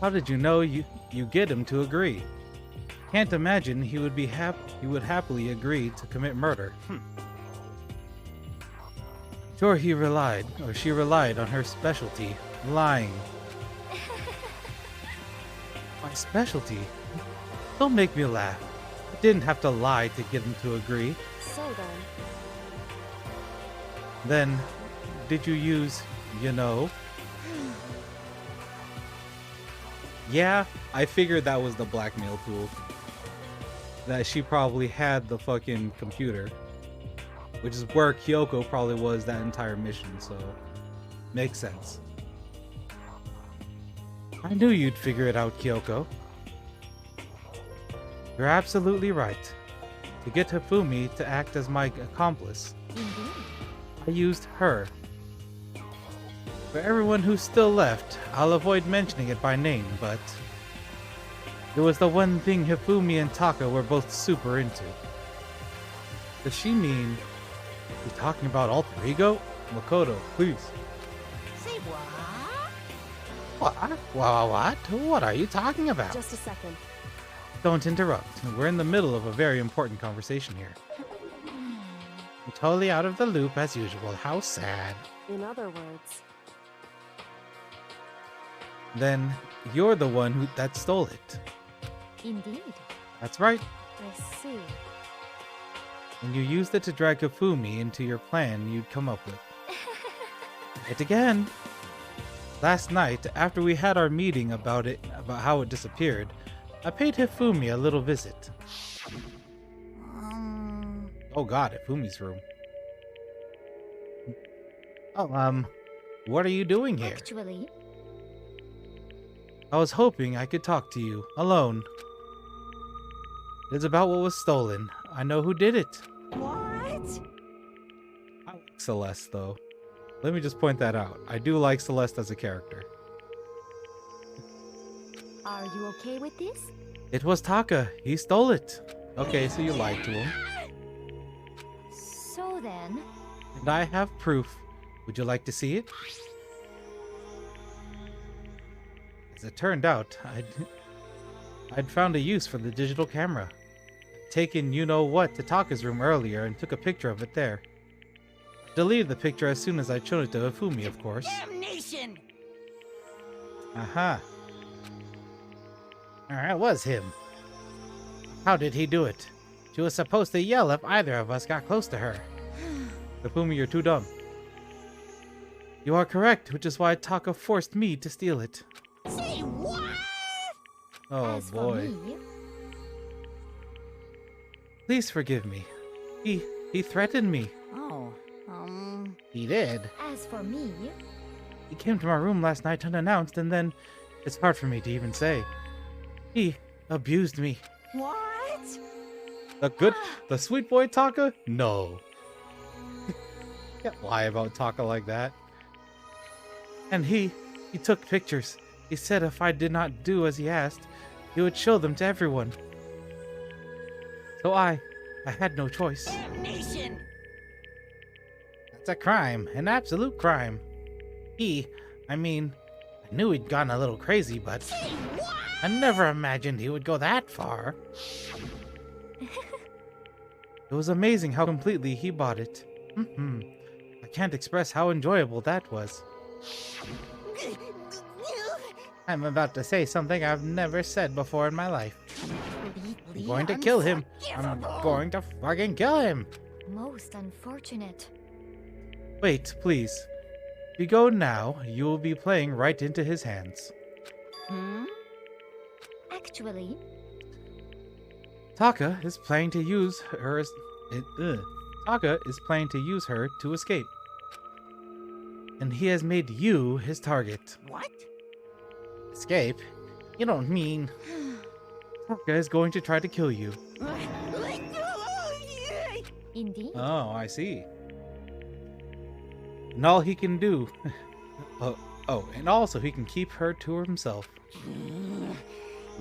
How did you know you get him to agree? Can't imagine he would happily agree to commit murder. Sure, she relied on her specialty, lying. My specialty? Don't make me laugh. I didn't have to lie to get him to agree. So Then, did you use, you know? Yeah, I figured that was the blackmail tool. That she probably had the fucking computer. Which is where Kyoko probably was that entire mission, so makes sense. I knew you'd figure it out, Kyoko. You're absolutely right. To get Hifumi to act as my accomplice, I used her. For everyone who's still left, I'll avoid mentioning it by name, but it was the one thing Hifumi and Taka were both super into. Does she mean you're talking about alter ego? Makoto, please. Say What? What? What are you talking about? just a second. Don't interrupt. We're in the middle of a very important conversation here. I'm totally out of the loop as usual. How sad. In other words, Then you're the one that stole it. Indeed. That's right. I see. And you used it to drag Kafumi into your plan you'd come up with. It again. Last night, after we had our meeting about how it disappeared, I paid Hifumi a little visit. Oh god, Hifumi's room. Oh, what are you doing here? Actually, I was hoping I could talk to you, alone. It's about what was stolen. I know who did it. What? I like Celeste, though. Let me just point that out. I do like Celeste as a character. are you okay with this? It was Taka. He stole it. Okay, so you lied to him. So then, And I have proof. Would you like to see it? As it turned out, I'd found a use for the digital camera. Taken you-know-what to Taka's room earlier and took a picture of it there. Deleted the picture as soon as I'd shown it to Hifumi, of course. Damnation! Aha. It was him. How did he do it? She was supposed to yell if either of us got close to her. Hifumi, you're too dumb. You are correct, which is why Taka forced me to steal it. Say what? Oh as boy. for me, Please forgive me. He threatened me. Oh, He did. as for me, He came to my room last night unannounced, and then it's hard for me to even say. He abused me. what? The sweet boy Taka? No. Can't lie about Taka like that. And he took pictures. He said if I did not do as he asked, he would show them to everyone. So I had no choice. Damnation! That's a crime, an absolute crime. I knew he'd gone a little crazy, but Say what? I never imagined he would go that far. It was amazing how completely he bought it. I can't express how enjoyable that was. I'm about to say something I've never said before in my life. I'm going to kill him. I'm going to fucking kill him. most unfortunate. Wait, please. If you go now, you will be playing right into his hands. Actually, Taka is planning to use her to escape. And he has made you his target. What? Escape? You don't mean... Taka is going to try to kill you. indeed. Oh, I see. And all he can do... and also he can keep her to himself.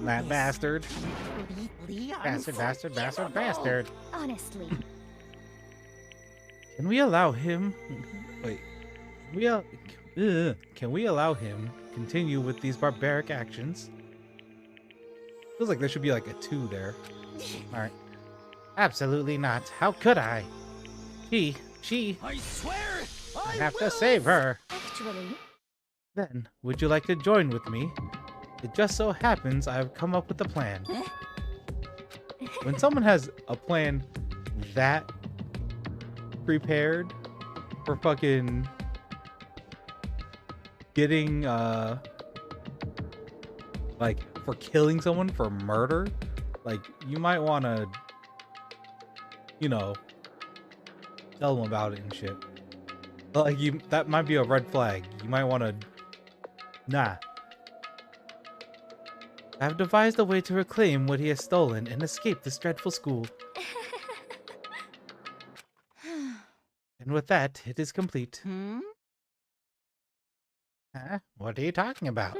That bastard. Bastard. Honestly, Can we allow him... Wait. Can we allow him continue with these barbaric actions? Feels like there should be like a 2 there. Alright. Absolutely not. How could I? She... I swear, I have to save her. actually, Then, would you like to join with me? It just so happens I've come up with a plan. When someone has a plan that prepared for fucking getting, like, for killing someone for murder, like, you might want to, you know, tell them about it and shit. But, like, that might be a red flag. You might want to, nah. I've devised a way to reclaim what he has stolen and escape this dreadful school. And with that, it is complete. Huh? What are you talking about?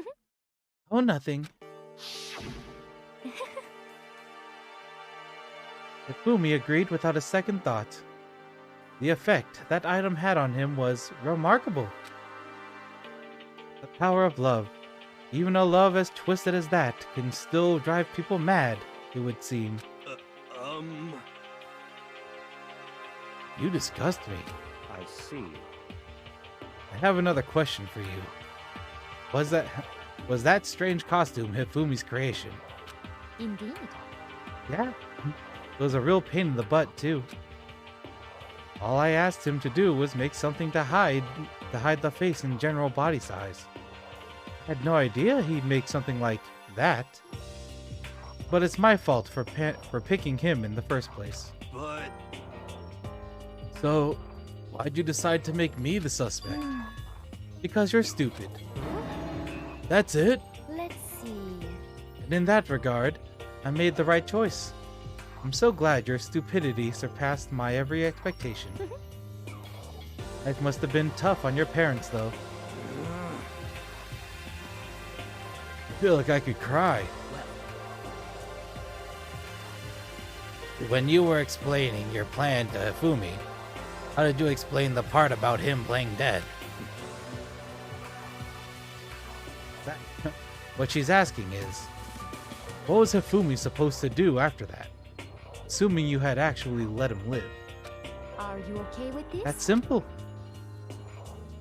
Oh, nothing. Ifumi agreed without a second thought. The effect that item had on him was remarkable. The power of love. Even a love as twisted as that can still drive people mad, it would seem. You disgust me. I see. I have another question for you. Was that strange costume Hifumi's creation? Indeed. Yeah. It was a real pain in the butt, too. All I asked him to do was make something to hide the face and general body size. I had no idea he'd make something like that. But it's my fault for picking him in the first place. But So, why'd you decide to make me the suspect? Because you're stupid. That's it. Let's see. And in that regard, I made the right choice. I'm so glad your stupidity surpassed my every expectation. Life must have been tough on your parents, though. I feel like I could cry. When you were explaining your plan to Hifumi, how did you explain the part about him playing dead? What she's asking is, what was Hifumi supposed to do after that? Assuming you had actually let him live. Are you okay with this? That's simple.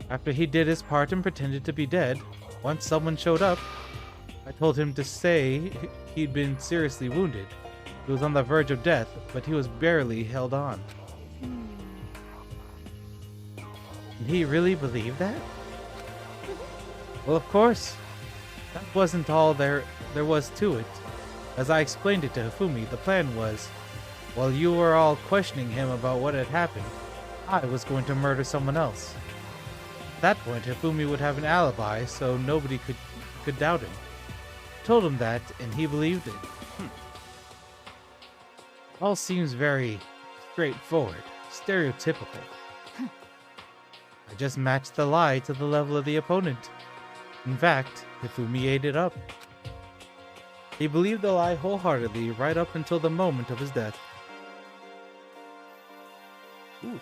After he did his part and pretended to be dead, once someone showed up, I told him to say he'd been seriously wounded. He was on the verge of death, but he was barely held on. Did he really believe that? Well, of course. That wasn't all there was to it. As I explained it to Hifumi, the plan was, while you were all questioning him about what had happened, I was going to murder someone else. At that point, Hifumi would have an alibi, so nobody could doubt him. I told him that, and he believed it. All seems very straightforward, stereotypical. I just matched the lie to the level of the opponent. In fact, Hifumi ate it up. He believed the lie wholeheartedly right up until the moment of his death. Ooh.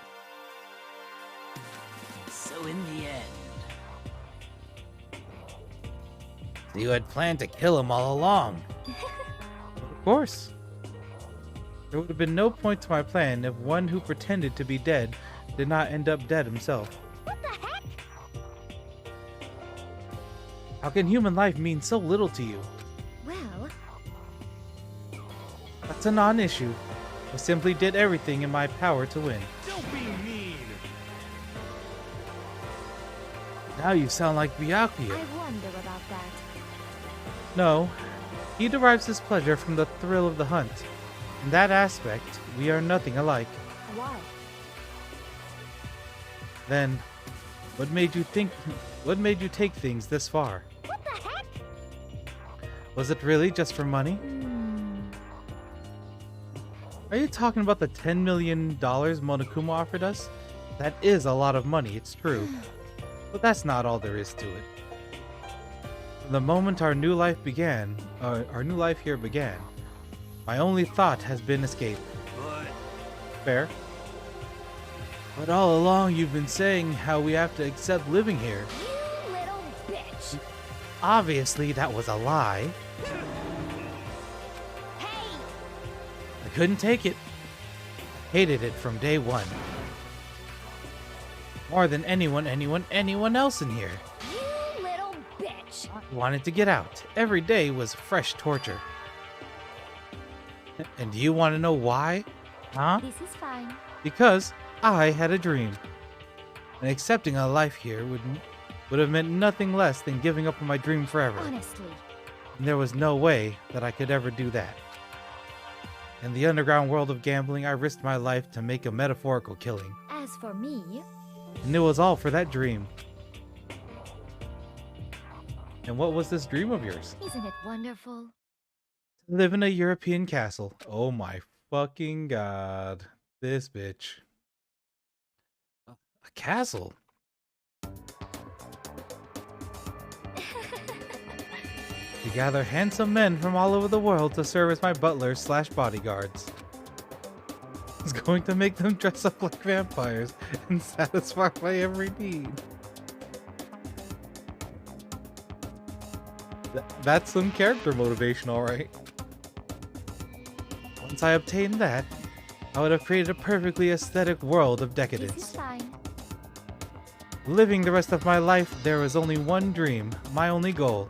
So in the end... So you had planned to kill him all along. Of course. There would have been no point to my plan if one who pretended to be dead did not end up dead himself. What the heck? How can human life mean so little to you? Well, That's a non-issue. I simply did everything in my power to win. don't be mean. Now you sound like Byakuya. I wonder about that. No, he derives his pleasure from the thrill of the hunt. In that aspect, we are nothing alike. Why? Then, what made you take things this far? what the heck? Was it really just for money? Are you talking about the $10 million Monokuma offered us? That is a lot of money, it's true. But that's not all there is to it. From the moment our new life here began, my only thought has been escape. But Fair. But all along you've been saying how we have to accept living here. You little bitch. Obviously that was a lie. Hey, I couldn't take it. Hated it from day one. More than anyone else in here. you little bitch. I wanted to get out. Every day was fresh torture. And do you want to know why? Huh? This is fine. Because I had a dream. And accepting a life here would have meant nothing less than giving up on my dream forever. Honestly. And there was no way that I could ever do that. In the underground world of gambling, I risked my life to make a metaphorical killing. As for me, And it was all for that dream. And what was this dream of yours? isn't it wonderful? To live in a European castle. Oh my fucking god. This bitch. A castle? To gather handsome men from all over the world to serve as my butlers / bodyguards. It's going to make them dress up like vampires and satisfy my every need. That's some character motivation, alright. Once I obtained that, I would have created a perfectly aesthetic world of This is decadence. fine. Living the rest of my life, there was only one dream, my only goal.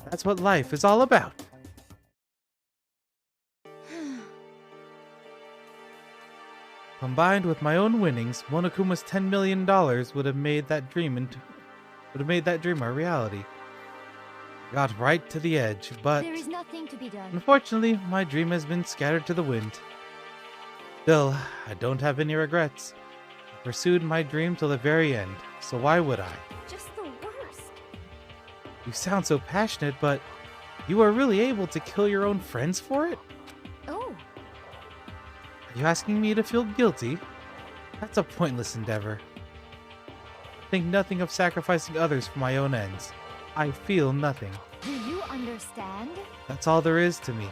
That's what life is all about. Combined with my own winnings, Monokuma's $10 million would have made that dream a reality. Got right to the edge, but There is nothing to be done. unfortunately, my dream has been scattered to the wind. Still, I don't have any regrets. I pursued my dream till the very end, so why would I? Just the worst. You sound so passionate, but you are really able to kill your own friends for it? Oh, Are you asking me to feel guilty? That's a pointless endeavor. I think nothing of sacrificing others for my own ends. I feel nothing. do you understand? That's all there is to me.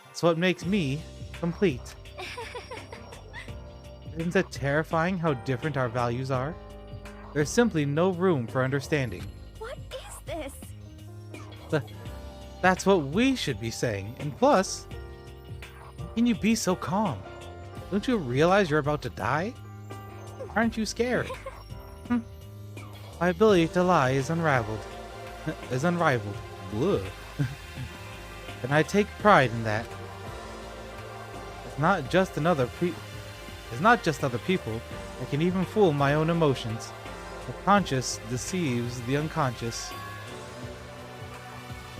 That's what makes me complete. Isn't it terrifying how different our values are? There's simply no room for understanding. What is this? That's what we should be saying. And plus, how can you be so calm? Don't you realize you're about to die? Aren't you scared? My ability to lie is unrivaled. Bleh. And I take pride in that. It's not just other people. I can even fool my own emotions. The conscious deceives the unconscious.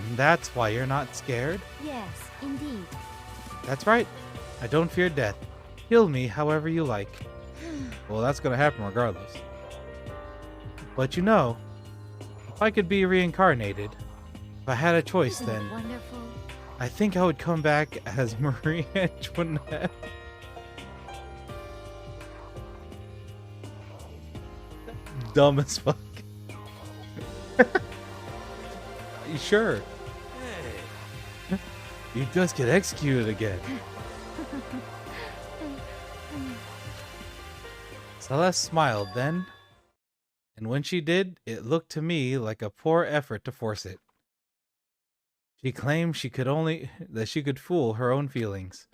And that's why you're not scared? Yes, indeed. That's right. I don't fear death. Kill me however you like. Well, that's gonna happen regardless. But you know, if I could be reincarnated, if I had a choice, Isn't then it wonderful? I think I would come back as Marie Antoinette. Dumb as fuck. You sure? Hey, You just get executed again. Celeste smiled then, and when she did, it looked to me like a poor effort to force it. She claimed she could fool her own feelings,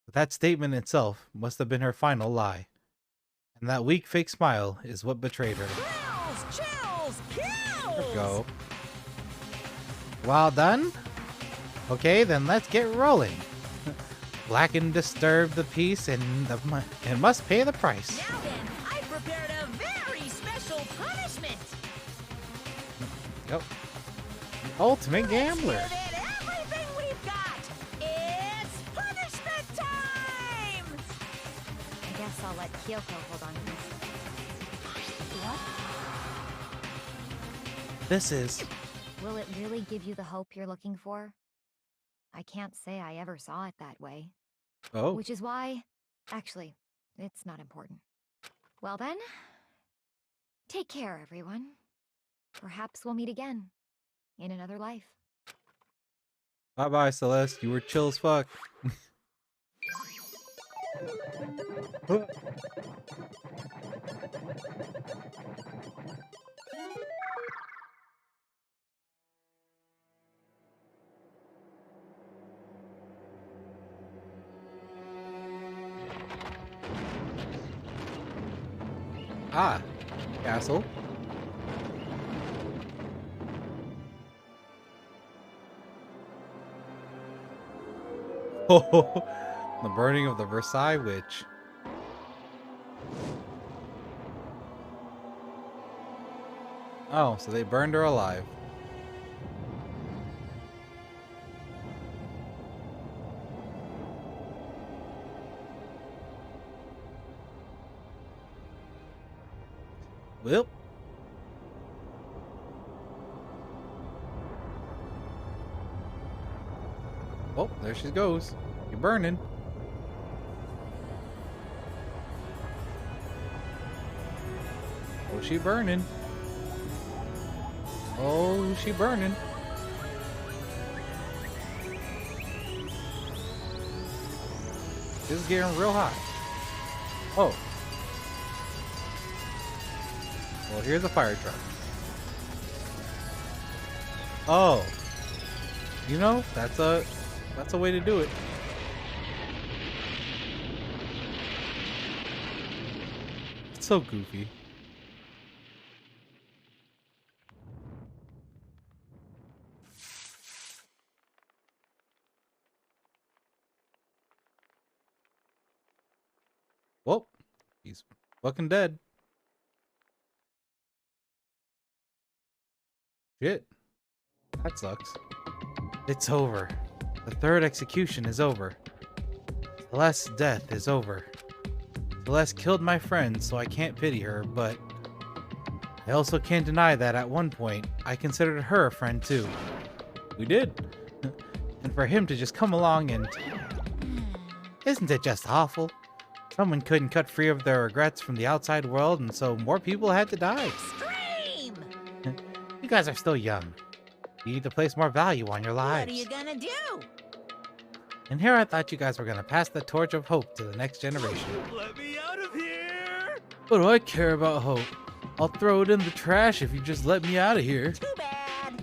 but that statement itself must have been her final lie. And that weak fake smile is what betrayed her. Chills! Kills! There we go. Well done? Okay, then let's get rolling. Blacken disturbed the piece and must pay the price. Now then, I prepared a very special punishment. Yep. Ultimate gambler. Let's give it everything we've got. It's punishment time! I guess I'll let Kyoko hold on to this. What? This is... Will it really give you the hope you're looking for? I can't say I ever saw it that way. Oh. Which is why... Actually, it's not important. Well then, take care, everyone. Perhaps we'll meet again. In another life. Bye-bye, Celeste. You were chill as fuck. Ah, castle. Oh, the burning of the Versailles Witch. Oh, so they burned her alive. Well. Oh, there she goes. You're burning. Oh, she burning. Oh, she burning. This is getting real hot. Oh. Well, here's a fire truck. Oh. You know, that's a way to do it. so goofy. Well, he's fucking dead. Shit. That sucks. It's over. The third execution is over. Celeste's death is over. Celeste killed my friend, so I can't pity her, but I also can't deny that at one point, I considered her a friend too. We did. And for him to just come along and... Isn't it just awful? Someone couldn't cut free of their regrets from the outside world, and so more people had to die. Extreme! You guys are still young. You need to place more value on your lives. What are you gonna do? And here I thought you guys were gonna pass the torch of hope to the next generation. Let me out of here! What do I care about hope? I'll throw it in the trash if you just let me out of here. Too bad.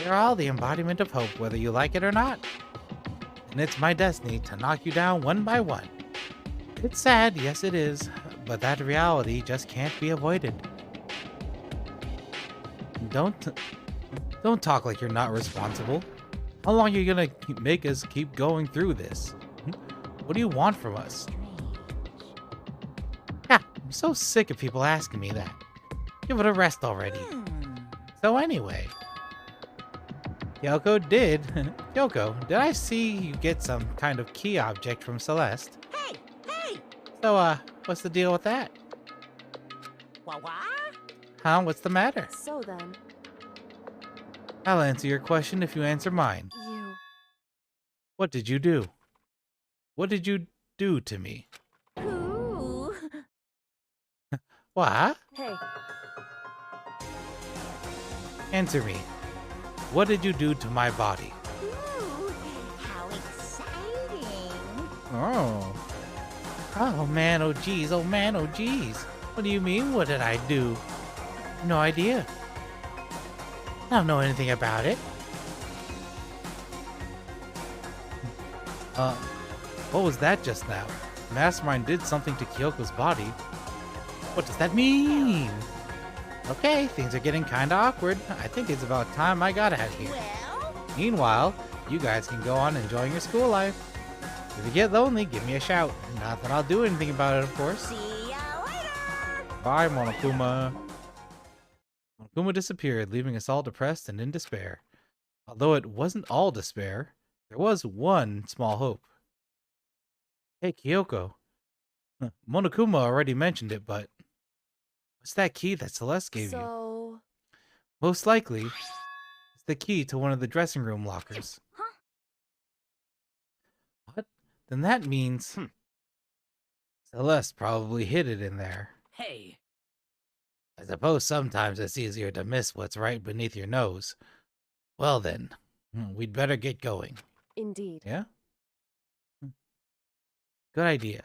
You're all the embodiment of hope, whether you like it or not. And it's my destiny to knock you down one by one. It's sad, yes it is, but that reality just can't be avoided. Don't talk like you're not responsible. How long are you gonna make us keep going through this? What do you want from us? Yeah, I'm so sick of people asking me that. Give it a rest already. So anyway, Kyoko, did I see you get some kind of key object from Celeste? Hey! So, what's the deal with that? What? Huh? What's the matter? So then, I'll answer your question if you answer mine. you... What did you do? What did you do to me? Ooh. What? Hey, Answer me. What did you do to my body? Ooh. How exciting. Oh. Oh man, oh geez, oh man, oh geez. What do you mean, what did I do? No idea. I don't know anything about it. What was that just now? Mastermind did something to Kyoko's body. What does that mean? Okay, things are getting kinda awkward. I think it's about time I got out of here. Well, Meanwhile, you guys can go on enjoying your school life. If you get lonely, give me a shout. Not that I'll do anything about it, of course. see ya later. Bye, Monokuma. Monokuma disappeared, leaving us all depressed and in despair. Although it wasn't all despair, there was one small hope. Hey, Kyoko. Monokuma already mentioned it, but what's that key that Celeste gave you? so... Most likely, it's the key to one of the dressing room lockers. Huh? What? Then that means... Celeste probably hid it in there. Hey, I suppose sometimes it's easier to miss what's right beneath your nose. Well then, we'd better get going. Indeed. Yeah? Good idea.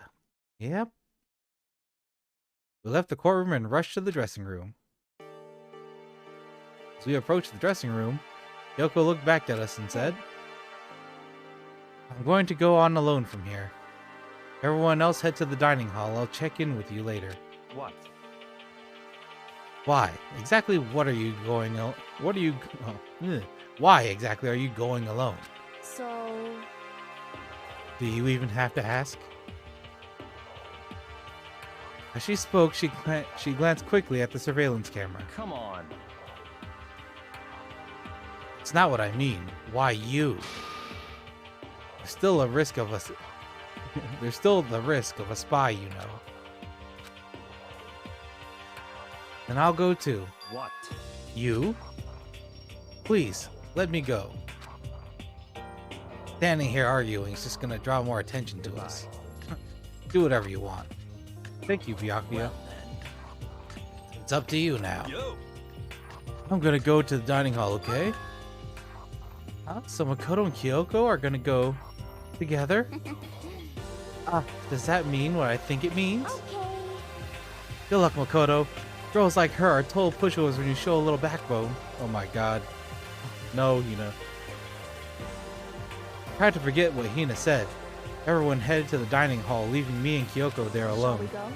Yep. We left the courtroom and rushed to the dressing room. As we approached the dressing room, Kyoko looked back at us and said, I'm going to go on alone from here. Everyone else head to the dining hall. I'll check in with you later. What? Why? Exactly what are you going Why exactly are you going alone? So... Do you even have to ask? As she spoke, she glanced quickly at the surveillance camera. Come on. It's not what I mean. Why you? There's still the risk of a spy, you know. Then I'll go too. What? You? Please, let me go. Standing here arguing is just gonna draw more attention to us. Do whatever you want. Thank you, Byakuya. well It's up to you now. Yo! I'm gonna go to the dining hall, okay? So Makoto and Kyoko are gonna go together? Does that mean what I think it means? Okay. Good luck, Makoto. Girls like her are total pushovers when you show a little backbone. Oh my god. No, Hina. Tried to forget what Hina said. Everyone headed to the dining hall, leaving me and Kyoko there Shall alone. we go?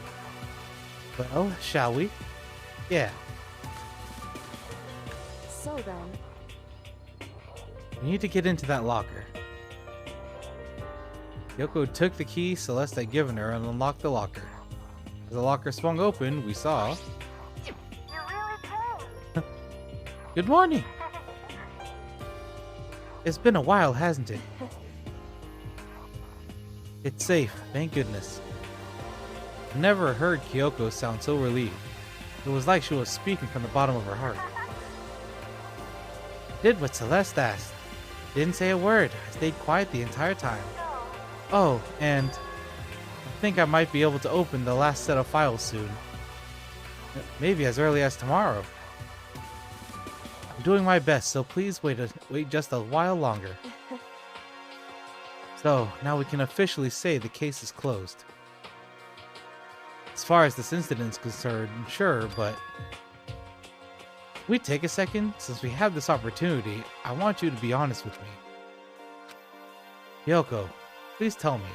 Well, shall we? Yeah. So then, We need to get into that locker. Yoko took the key Celeste had given her and unlocked the locker. As the locker swung open, we saw... Good morning! It's been a while, hasn't it? It's safe, thank goodness. I never heard Kyoko sound so relieved. It was like she was speaking from the bottom of her heart. I did what Celeste asked. Didn't say a word. I stayed quiet the entire time. Oh, and I think I might be able to open the last set of files soon. Maybe as early as tomorrow. I'm doing my best, so please wait just a while longer. So, now we can officially say the case is closed. As far as this incident is concerned, sure, but... Can we take a second? Since we have this opportunity, I want you to be honest with me. Yoko, please tell me.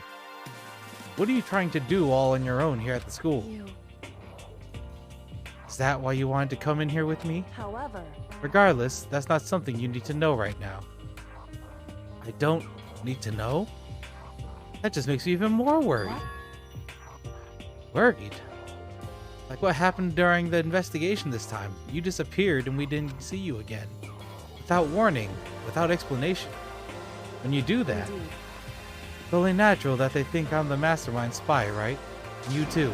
What are you trying to do all on your own here at the school? Is that why you wanted to come in here with me? However... Regardless, that's not something you need to know right now. I don't need to know? That just makes me even more worried. Worried? Like what happened during the investigation this time. You disappeared and we didn't see you again. Without warning, without explanation. When you do that, it's only natural that they think I'm the mastermind spy, right? You too.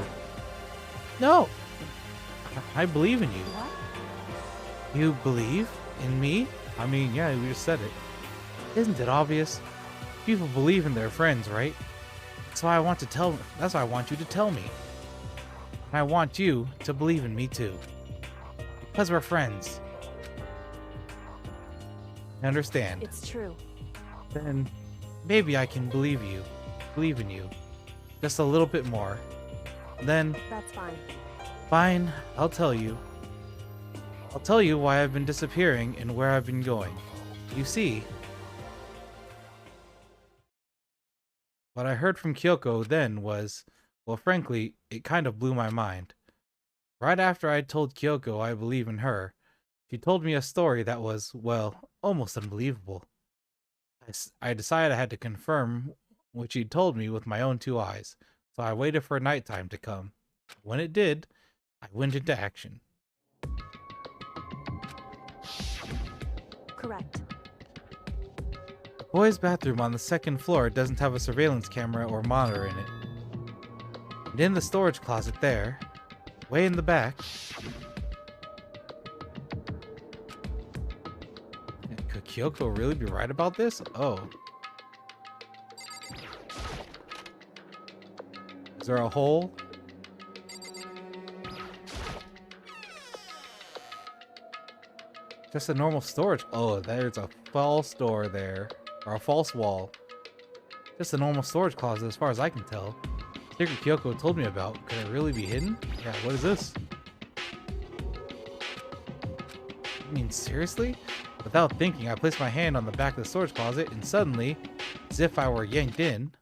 No! I believe in you. You believe in me? I mean, yeah, we just said it. Isn't it obvious? People believe in their friends, right? That's why I want you to tell me. And I want you to believe in me too. Because we're friends. I understand. It's true. Then maybe I can believe in you. Just a little bit more. Then That's fine. Fine, I'll tell you. I'll tell you why I've been disappearing and where I've been going. You see, what I heard from Kyoko then was, well, frankly, it kind of blew my mind. Right after I told Kyoko I believe in her, she told me a story that was, well, almost unbelievable. I decided I had to confirm what she'd told me with my own two eyes, so I waited for nighttime to come. When it did, I went into action. Correct. The boys' bathroom on the second floor doesn't have a surveillance camera or monitor in it. And in the storage closet there, way in the back... Could Kyoko really be right about this? Oh. Is there a hole? Just a normal storage. Oh, there's a false door there. Or a false wall. Just a normal storage closet as far as I can tell. Secret Kyoko told me about. Could it really be hidden? Yeah, what is this? I mean, seriously? Without thinking, I placed my hand on the back of the storage closet and suddenly, as if I were yanked in,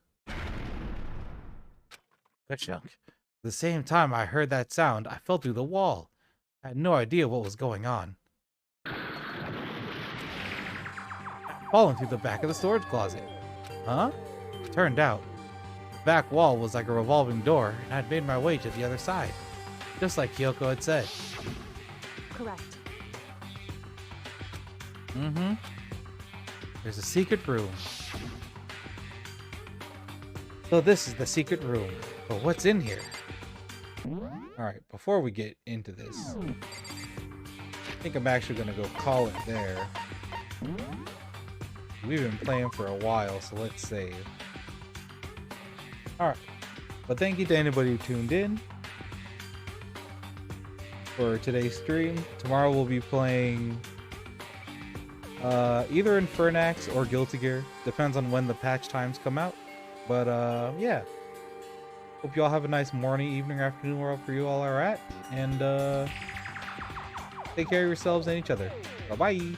ka-chunk. At the same time I heard that sound, I fell through the wall. I had no idea what was going on. Falling through the back of the storage closet. Huh? Turned out, the back wall was like a revolving door, and I'd made my way to the other side. Just like Kyoko had said. Correct. Mm-hmm. There's a secret room. So this is the secret room. But what's in here? Alright, before we get into this, I think I'm actually going to go call it there. We've been playing for a while, so let's save. Alright. But thank you to anybody who tuned in for today's stream. Tomorrow we'll be playing either Infernax or Guilty Gear. Depends on when the patch times come out. But yeah. Hope you all have a nice morning, evening, or afternoon wherever you all are at. And take care of yourselves and each other. Bye-bye.